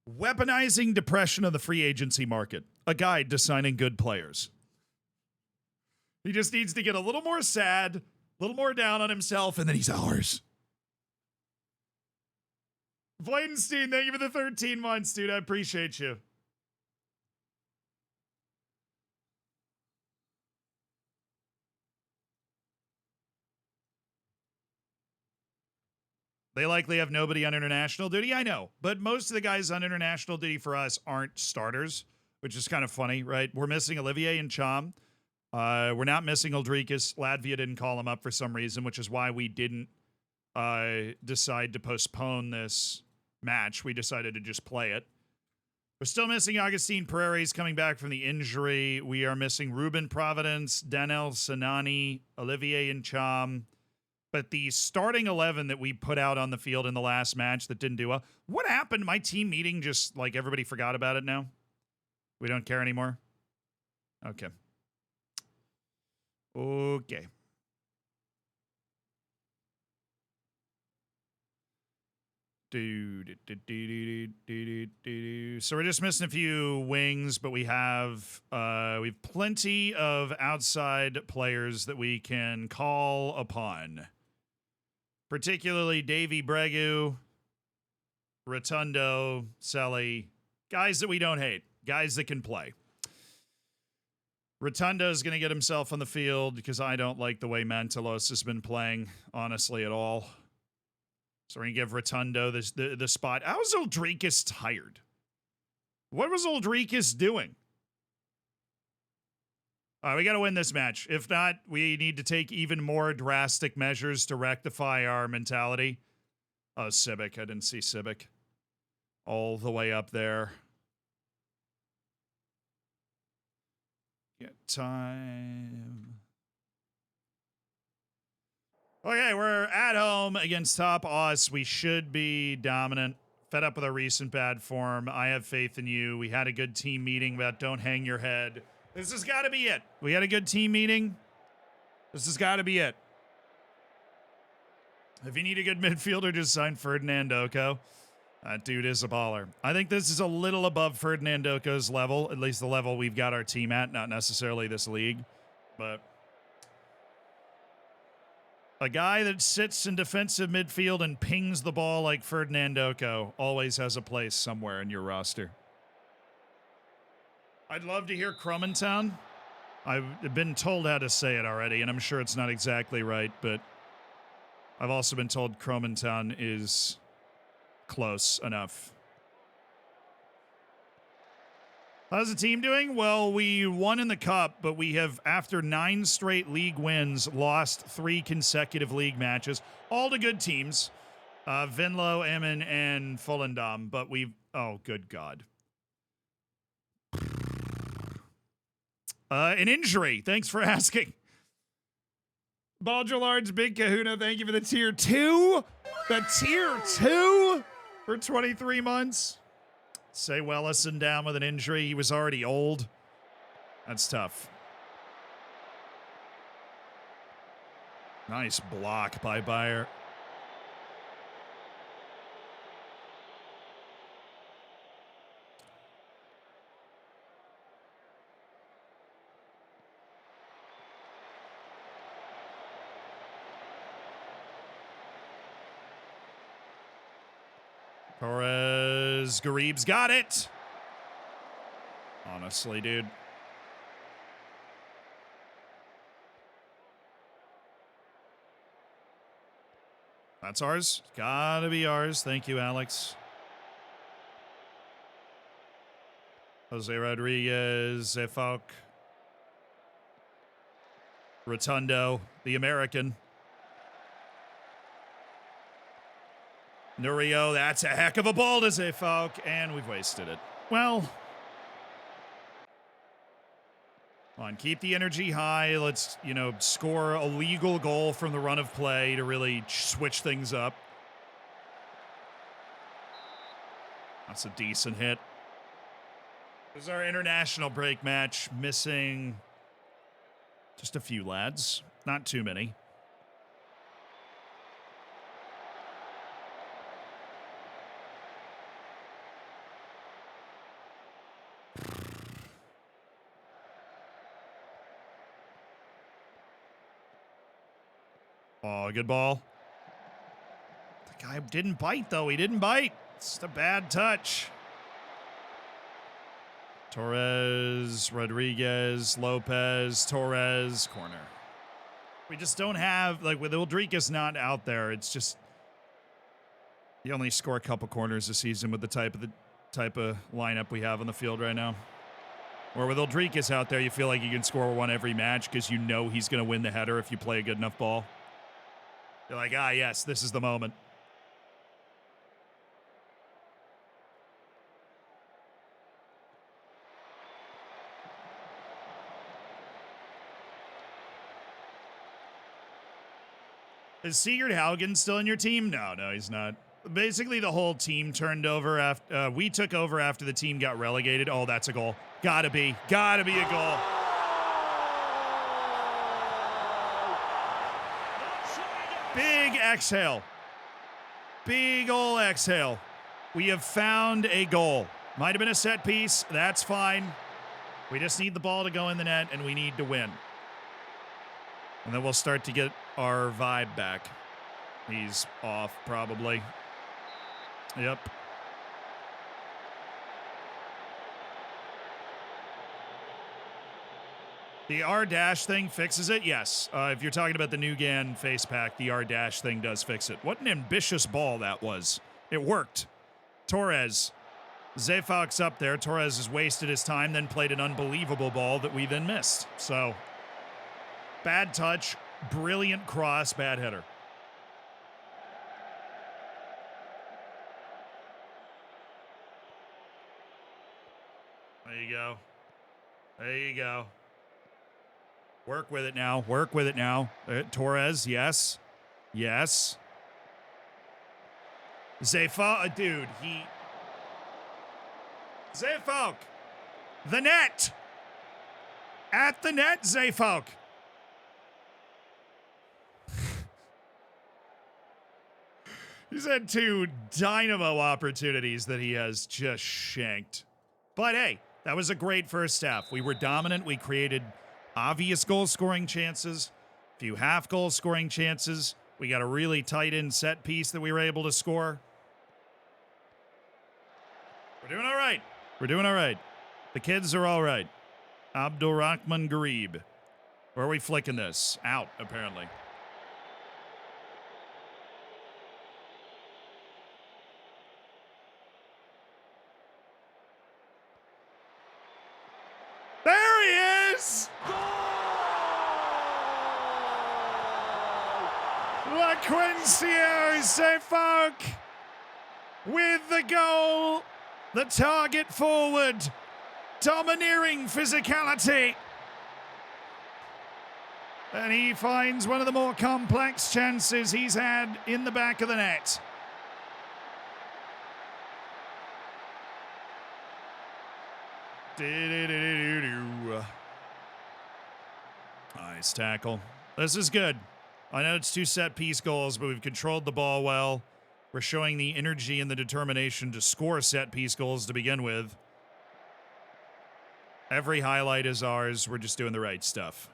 B: Weaponizing depression of the free agency market. A guide to signing good players. He just needs to get a little more sad, a little more down on himself, and then he's ours. Bladenstein, thank you for the 13 months, dude. I appreciate you. They likely have nobody on international duty. I know, but most of the guys on international duty for us aren't starters, which is kind of funny, right? We're missing Olivier and Cham. We're not missing Uldrikas. Latvia didn't call him up for some reason, which is why we didn't decide to postpone this match. We decided to just play it. We're still missing Augustine Pereira. He's coming back from the injury. We are missing Ruben Providence, Daniel Sanani, Olivier and Cham. But the starting 11 that we put out on the field in the last match that didn't do well. What happened? My team meeting just, like, everybody forgot about it now? We don't care anymore? Okay. Okay. So we're just missing a few wings, but we have plenty of outside players that we can call upon. Particularly Davy Bregu, Rotundo, Selly, Guys that we don't hate. Guys that can play. Rotundo is going to get himself on the field because I don't like the way Mantelos has been playing, honestly, at all. So we're going to give Rotundo the spot. How's Uldrikis tired? What was Uldrikis doing? All right, we got to win this match. If not, we need to take even more drastic measures to rectify our mentality. Oh, Civic. I didn't see Civic. All the way up there. Get time. Okay, we're at home against Top Aus. We should be dominant. Fed up with our recent bad form. I have faith in you. We had a good team meeting about don't hang your head. This has got to be it. We had a good team meeting. This has got to be it. If you need a good midfielder, just sign Ferdinand Oko. That dude is a baller. I think this is a little above Ferdinand Oko's level, at least the level we've got our team at, not necessarily this league. But a guy that sits in defensive midfield and pings the ball like Ferdinand Oko always has a place somewhere in your roster. I'd love to hear Cromantown. I've been told how to say it already, and I'm sure it's not exactly right, but I've also been told Cromantown is close enough. How's the team doing? Well, we won in the cup, but we have, after 9 straight league wins, lost 3 consecutive league matches. All to good teams. Venlo, Emmen, and Volendam, but we've... Oh, good God. An injury. Thanks for asking. Baldralard's Big Kahuna, thank you for the tier 2. The tier 2 for 23 months. Say Wellison down with an injury. He was already old. That's tough. Nice block by Bayer. Torres, Garib's got it. Honestly, dude. That's ours. Gotta be ours. Thank you, Alex. Jose Rodriguez, Zefalk. Rotundo, the American. Nurio, that's a heck of a ball to Zefalk, and we've wasted it. Well, come on, keep the energy high. Let's, score a legal goal from the run of play to really switch things up. That's a decent hit. This is our international break match, missing just a few lads, not too many. Oh, good ball. The guy didn't bite, though. He didn't bite. It's just a bad touch. Torres, Rodriguez, Lopez, Torres, corner. We just don't have, with Uldrikis not out there, it's just, you only score a couple corners a season with the type of lineup we have on the field right now. Or with Uldrikis out there, you feel like you can score one every match because you know he's going to win the header if you play a good enough ball. You're like, yes, this is the moment. Is Sigurd Haugen still in your team? No, he's not. Basically, the whole team turned over after we took over after the team got relegated. Oh, that's a goal. Gotta be a goal. Big exhale. Big ol' exhale. We have found a goal. Might have been a set piece. That's fine. We just need the ball to go in the net, and we need to win. And then we'll start to get our vibe back. He's off, probably. Yep. The R- thing fixes it? Yes. If you're talking about the new GAN face pack, the R- thing does fix it. What an ambitious ball that was. It worked. Torres. Zayfalk's up there. Torres has wasted his time, then played an unbelievable ball that we then missed. So, bad touch, brilliant cross, bad header. There you go. There you go. Work with it now. Work with it now. Torres, yes. Yes. Zayfalk, dude, Zayfalk. The net. At the net, Zayfalk. He's had 2 dynamo opportunities that he has just shanked. But hey, that was a great first half. We were dominant. We created obvious goal-scoring chances, a few half-goal scoring chances. We got a really tight-end set piece that we were able to score. We're doing all right. We're doing all right. The kids are all right. Abdulrahman Garib. Where are we flicking this? Out, apparently. There he is! LaQuincio Zayfalk with the goal. The target forward. Domineering physicality. And he finds one of the more complex chances he's had in the back of the net. Nice tackle. This is good. I know it's 2 set-piece goals, but we've controlled the ball well. We're showing the energy and the determination to score set-piece goals to begin with. Every highlight is ours. We're just doing the right stuff.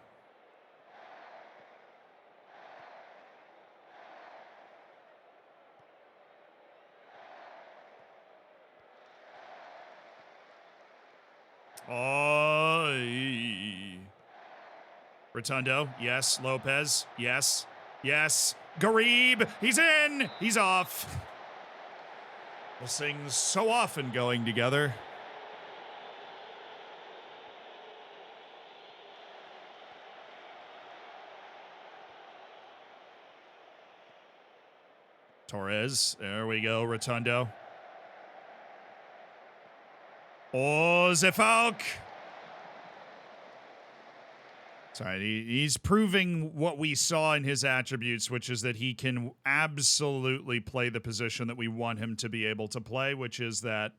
B: Oh, Rotundo, yes. Lopez, yes. Yes. Garib, he's in. He's off. Those things so often going together. Torres, there we go. Rotundo. Oh, Zayfalk. Sorry, he's proving what we saw in his attributes, which is that he can absolutely play the position that we want him to be able to play, which is that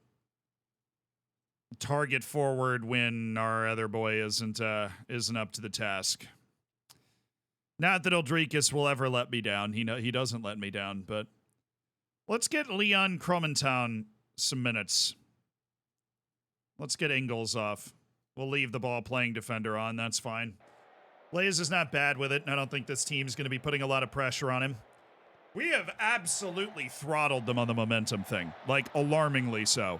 B: target forward when our other boy isn't up to the task. Not that Eldrikas will ever let me down. He doesn't let me down, but let's get Leon Cromentown some minutes. Let's get Ingles off. We'll leave the ball-playing defender on. That's fine. Blaze is not bad with it, and I don't think this team's going to be putting a lot of pressure on him. We have absolutely throttled them on the momentum thing. Like, alarmingly so.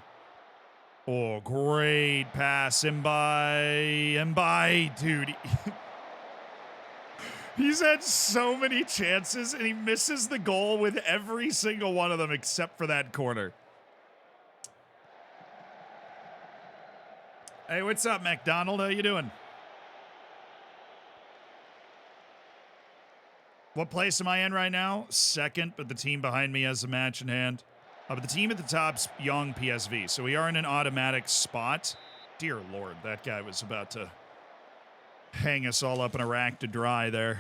B: Oh, great pass. Senpai, dude. He's had so many chances, and he misses the goal with every single one of them except for that corner. Hey, what's up, McDonald? How you doing? What place am I in right now? Second, but the team behind me has a match in hand. But the team at the top's Young PSV, so we are in an automatic spot. Dear Lord, that guy was about to hang us all up in a rack to dry there.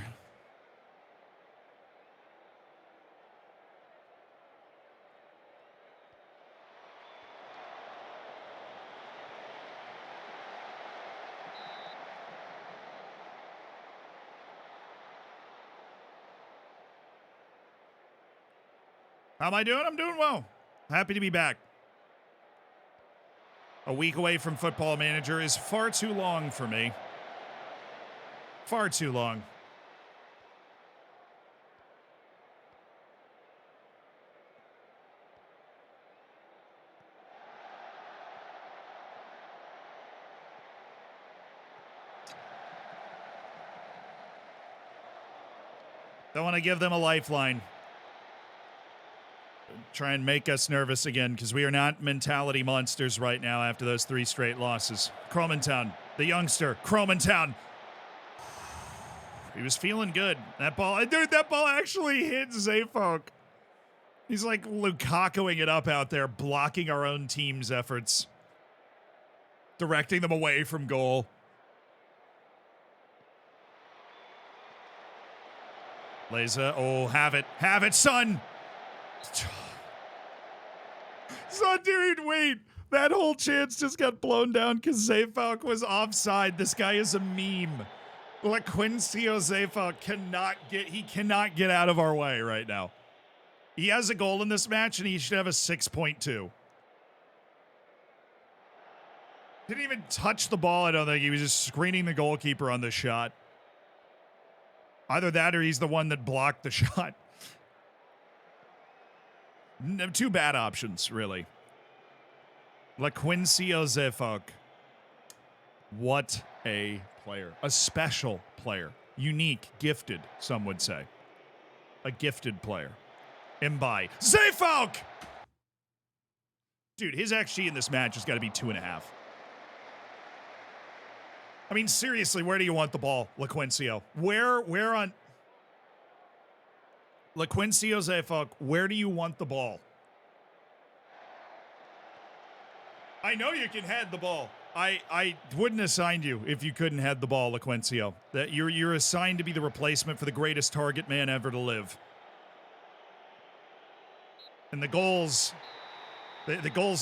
B: How am I doing? I'm doing well. Happy to be back. A week away from Football Manager is far too long for me. Far too long. Don't want to give them a lifeline. Try and make us nervous again, because we are not mentality monsters right now after those 3 straight losses. Cromantown, the youngster, Cromantown. He was feeling good. That ball, dude, that ball actually hit Zayfolk. He's like Lukakuing it up out there, blocking our own team's efforts. Directing them away from goal. Leza, oh, have it, son. Son, dude, wait. That whole chance just got blown down because Zayfolk was offside. This guy is a meme. LaQuincio Zayfolk cannot get out of our way right now. He has a goal in this match, and he should have a 6.2. Didn't even touch the ball, I don't think. He was just screening the goalkeeper on the shot. Either that or he's the one that blocked the shot. Two bad options, really. LaQuincio Zayfolk. What a player. A special player. Unique, gifted, some would say. A gifted player. Emmen. Zayfolk! Dude, his XG in this match has got to be 2.5. I mean, seriously, where do you want the ball, LaQuincio? Where on... LaQuincio Zayfolk, where do you want the ball? I know you can head the ball. I wouldn't assign you if you couldn't head the ball, LaQuincio. That you're assigned to be the replacement for the greatest target man ever to live. And the goals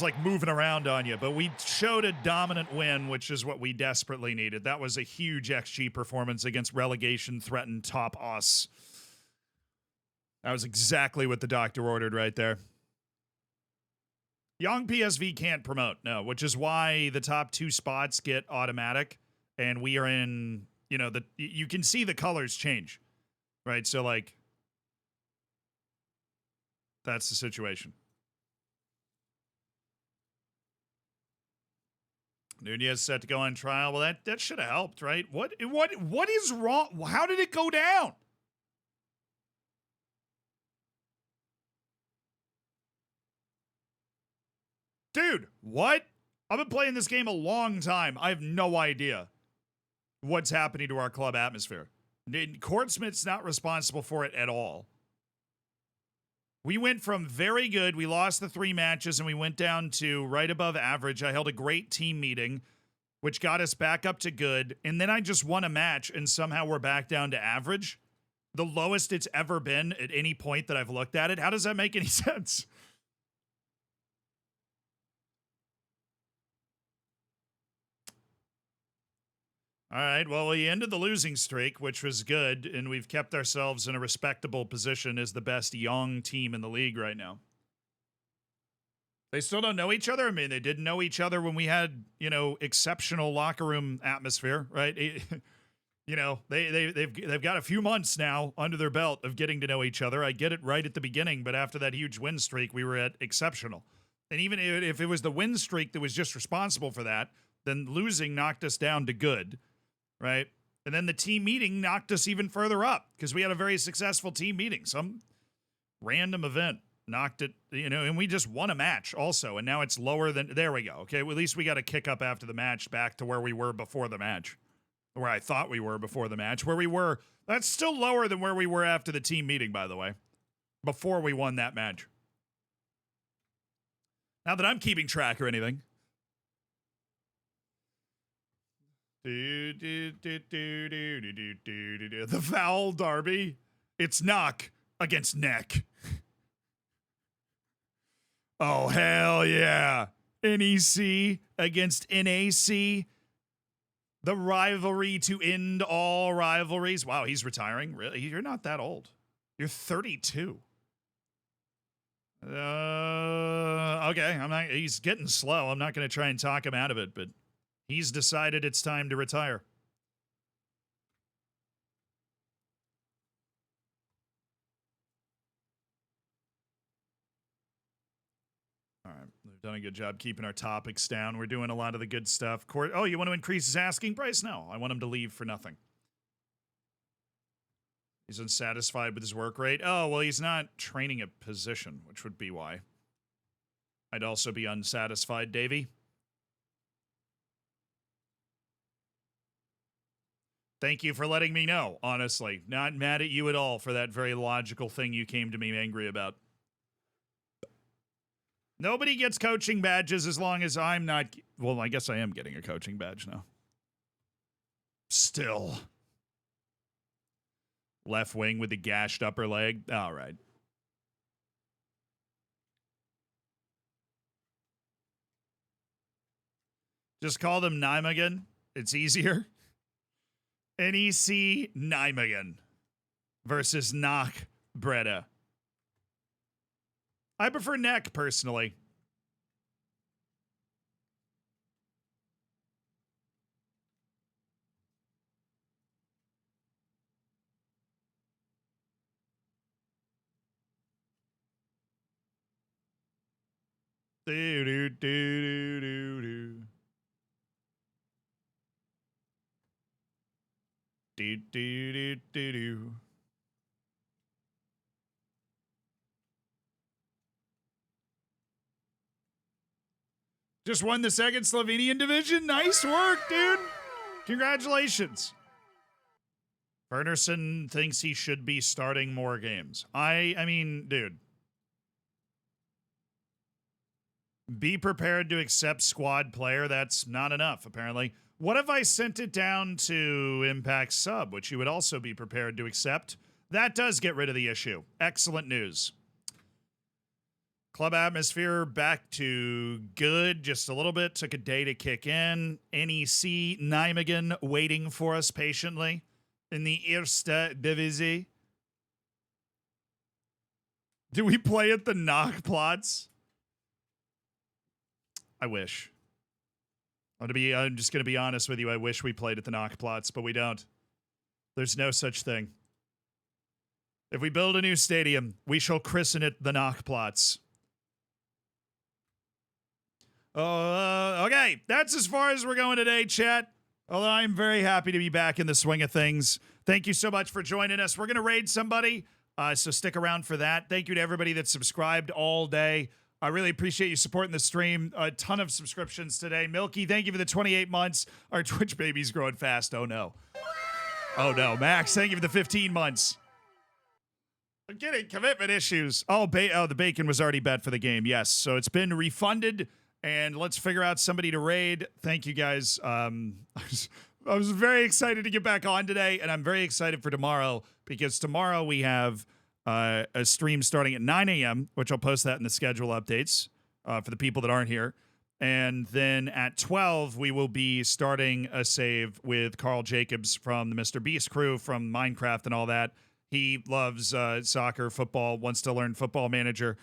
B: like moving around on you, but we showed a dominant win, which is what we desperately needed. That was a huge XG performance against relegation-threatened top us. That was exactly what the doctor ordered right there. Young PSV can't promote, no, which is why the top 2 spots get automatic, and we are in, you know, you can see the colors change, right? So, like, that's the situation. Nunez set to go on trial. Well, that should have helped, right? What is wrong? How did it go down? Dude, what? I've been playing this game a long time. I have no idea what's happening to our club atmosphere. Courtsmith's not responsible for it at all. We went from very good, we lost the 3 matches, and we went down to right above average. I held a great team meeting, which got us back up to good, and then I just won a match, and somehow we're back down to average. The lowest it's ever been at any point that I've looked at it. How does that make any sense? All right, well, we ended the losing streak, which was good, and we've kept ourselves in a respectable position as the best young team in the league right now. They still don't know each other. I mean, they didn't know each other when we had, you know, exceptional locker room atmosphere, right? You know, they've got a few months now under their belt of getting to know each other. I get it right at the beginning, but after that huge win streak, we were at exceptional. And even if it was the win streak that was just responsible for that, then losing knocked us down to good. Right? And then the team meeting knocked us even further up because we had a very successful team meeting. Some random event knocked it, you know, and we just won a match also. And now it's lower than, there we go. Okay, well, at least we got a kick up after the match back to where we were before the match. Where I thought we were before the match. Where we were, that's still lower than where we were after the team meeting, by the way. Before we won that match. Not that I'm keeping track or anything. The Vowel Derby. It's knock against neck. Oh, hell yeah. NEC against NAC. The rivalry to end all rivalries. Wow, he's retiring. Really? You're not that old. You're 32. Okay, he's getting slow. I'm not going to try and talk him out of it, but he's decided it's time to retire. All right, we've done a good job keeping our topics down. We're doing a lot of the good stuff. Oh, you want to increase his asking price? No, I want him to leave for nothing. He's unsatisfied with his work rate. Oh, well, he's not training a position, which would be why. I'd also be unsatisfied, Davey. Thank you for letting me know, honestly. Not mad at you at all for that very logical thing you came to me angry about. Nobody gets coaching badges as long as I'm not... Well, I guess I am getting a coaching badge now. Still. Left wing with the gashed upper leg. All right. Just call them Nijmegen. It's easier. NEC Nijmegen versus Knock Breda. I prefer neck, personally. Do do do do do do do do do do. Just won the second Slovenian division. Nice work, dude. Congratulations. Fernerson thinks he should be starting more games. I mean, dude. Be prepared to accept squad player. That's not enough, apparently. What if I sent it down to Impact Sub, which you would also be prepared to accept? That does get rid of the issue. Excellent news. Club atmosphere back to good, just a little bit. Took a day to kick in. NEC Nijmegen waiting for us patiently in the Eerste Divisie. Do we play at the Knockplots? I wish. I'm just going to be honest with you. I wish we played at the Knockplots, but we don't. There's no such thing. If we build a new stadium, we shall christen it the Knockplots. Okay, that's as far as we're going today, chat. Although I'm very happy to be back in the swing of things. Thank you so much for joining us. We're going to raid somebody, so stick around for that. Thank you to everybody that subscribed all day. I really appreciate you supporting the stream. A ton of subscriptions today. Milky, thank you for the 28 months. Our Twitch baby's growing fast. Oh, no. Oh, no. Max, thank you for the 15 months. I'm getting commitment issues. Oh, the bacon was already bet for the game. Yes, so it's been refunded. And let's figure out somebody to raid. Thank you, guys. I was very excited to get back on today, and I'm very excited for tomorrow because tomorrow we have a stream starting at 9 a.m., which I'll post that in the schedule updates for the people that aren't here. And then at 12, we will be starting a save with Carl Jacobs from the Mr. Beast crew from Minecraft and all that. He loves soccer, football, wants to learn Football Manager.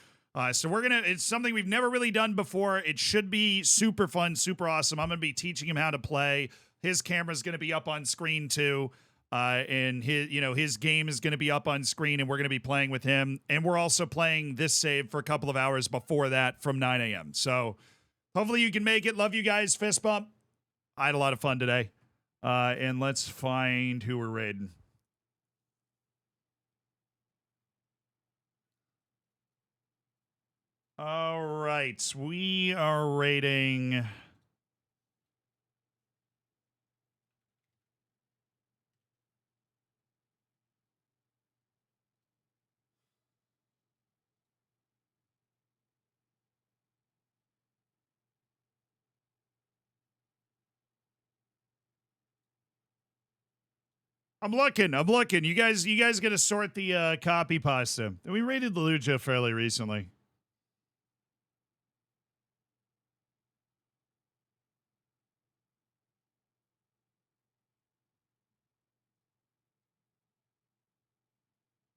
B: So it's something we've never really done before. It should be super fun, super awesome. I'm going to be teaching him how to play. His camera's going to be up on screen too. And his game is going to be up on screen and we're going to be playing with him. And we're also playing this save for a couple of hours before that from 9 a.m. So hopefully you can make it. Love you guys. Fist bump. I had a lot of fun today. And let's find who we're raiding. All right, we are rating. I'm looking. You guys got to sort the copy pasta. We rated the Lucha fairly recently.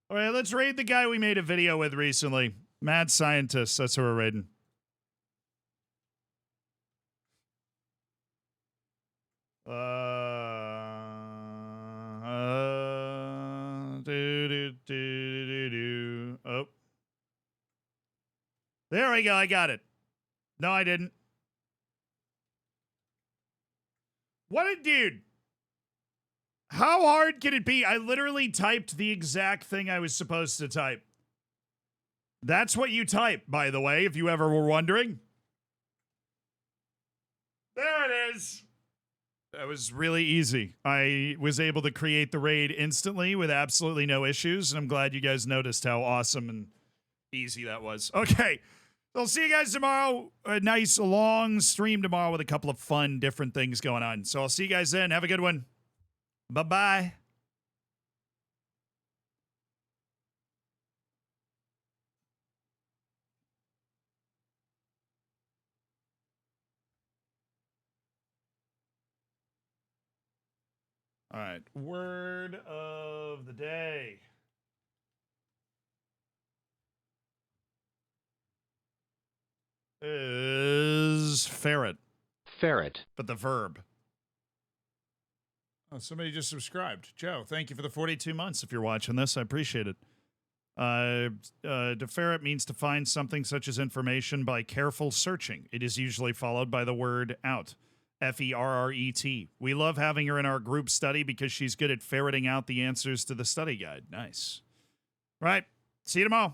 B: All right, let's raid the guy we made a video with recently. Mad Scientist. That's who we're raiding. Oh. There we go. I got it. No, I didn't. What a dude. How hard can it be? I literally typed the exact thing I was supposed to type. That's what you type, by the way, if you ever were wondering. There it is. That was really easy. I was able to create the raid instantly with absolutely no issues, and I'm glad you guys noticed how awesome and easy that was. Okay, so I'll see you guys tomorrow. A nice long stream tomorrow with a couple of fun, different things going on. So I'll see you guys then. Have a good one. Bye-bye. All right, word of the day. Is ferret.
A: Ferret.
B: But the verb. Oh, somebody just subscribed. Joe, thank you for the 42 months. If you're watching this, I appreciate it. To ferret means to find something such as information by careful searching. It is usually followed by the word out. Ferret. We love having her in our group study because she's good at ferreting out the answers to the study guide. Nice. Right. See you tomorrow.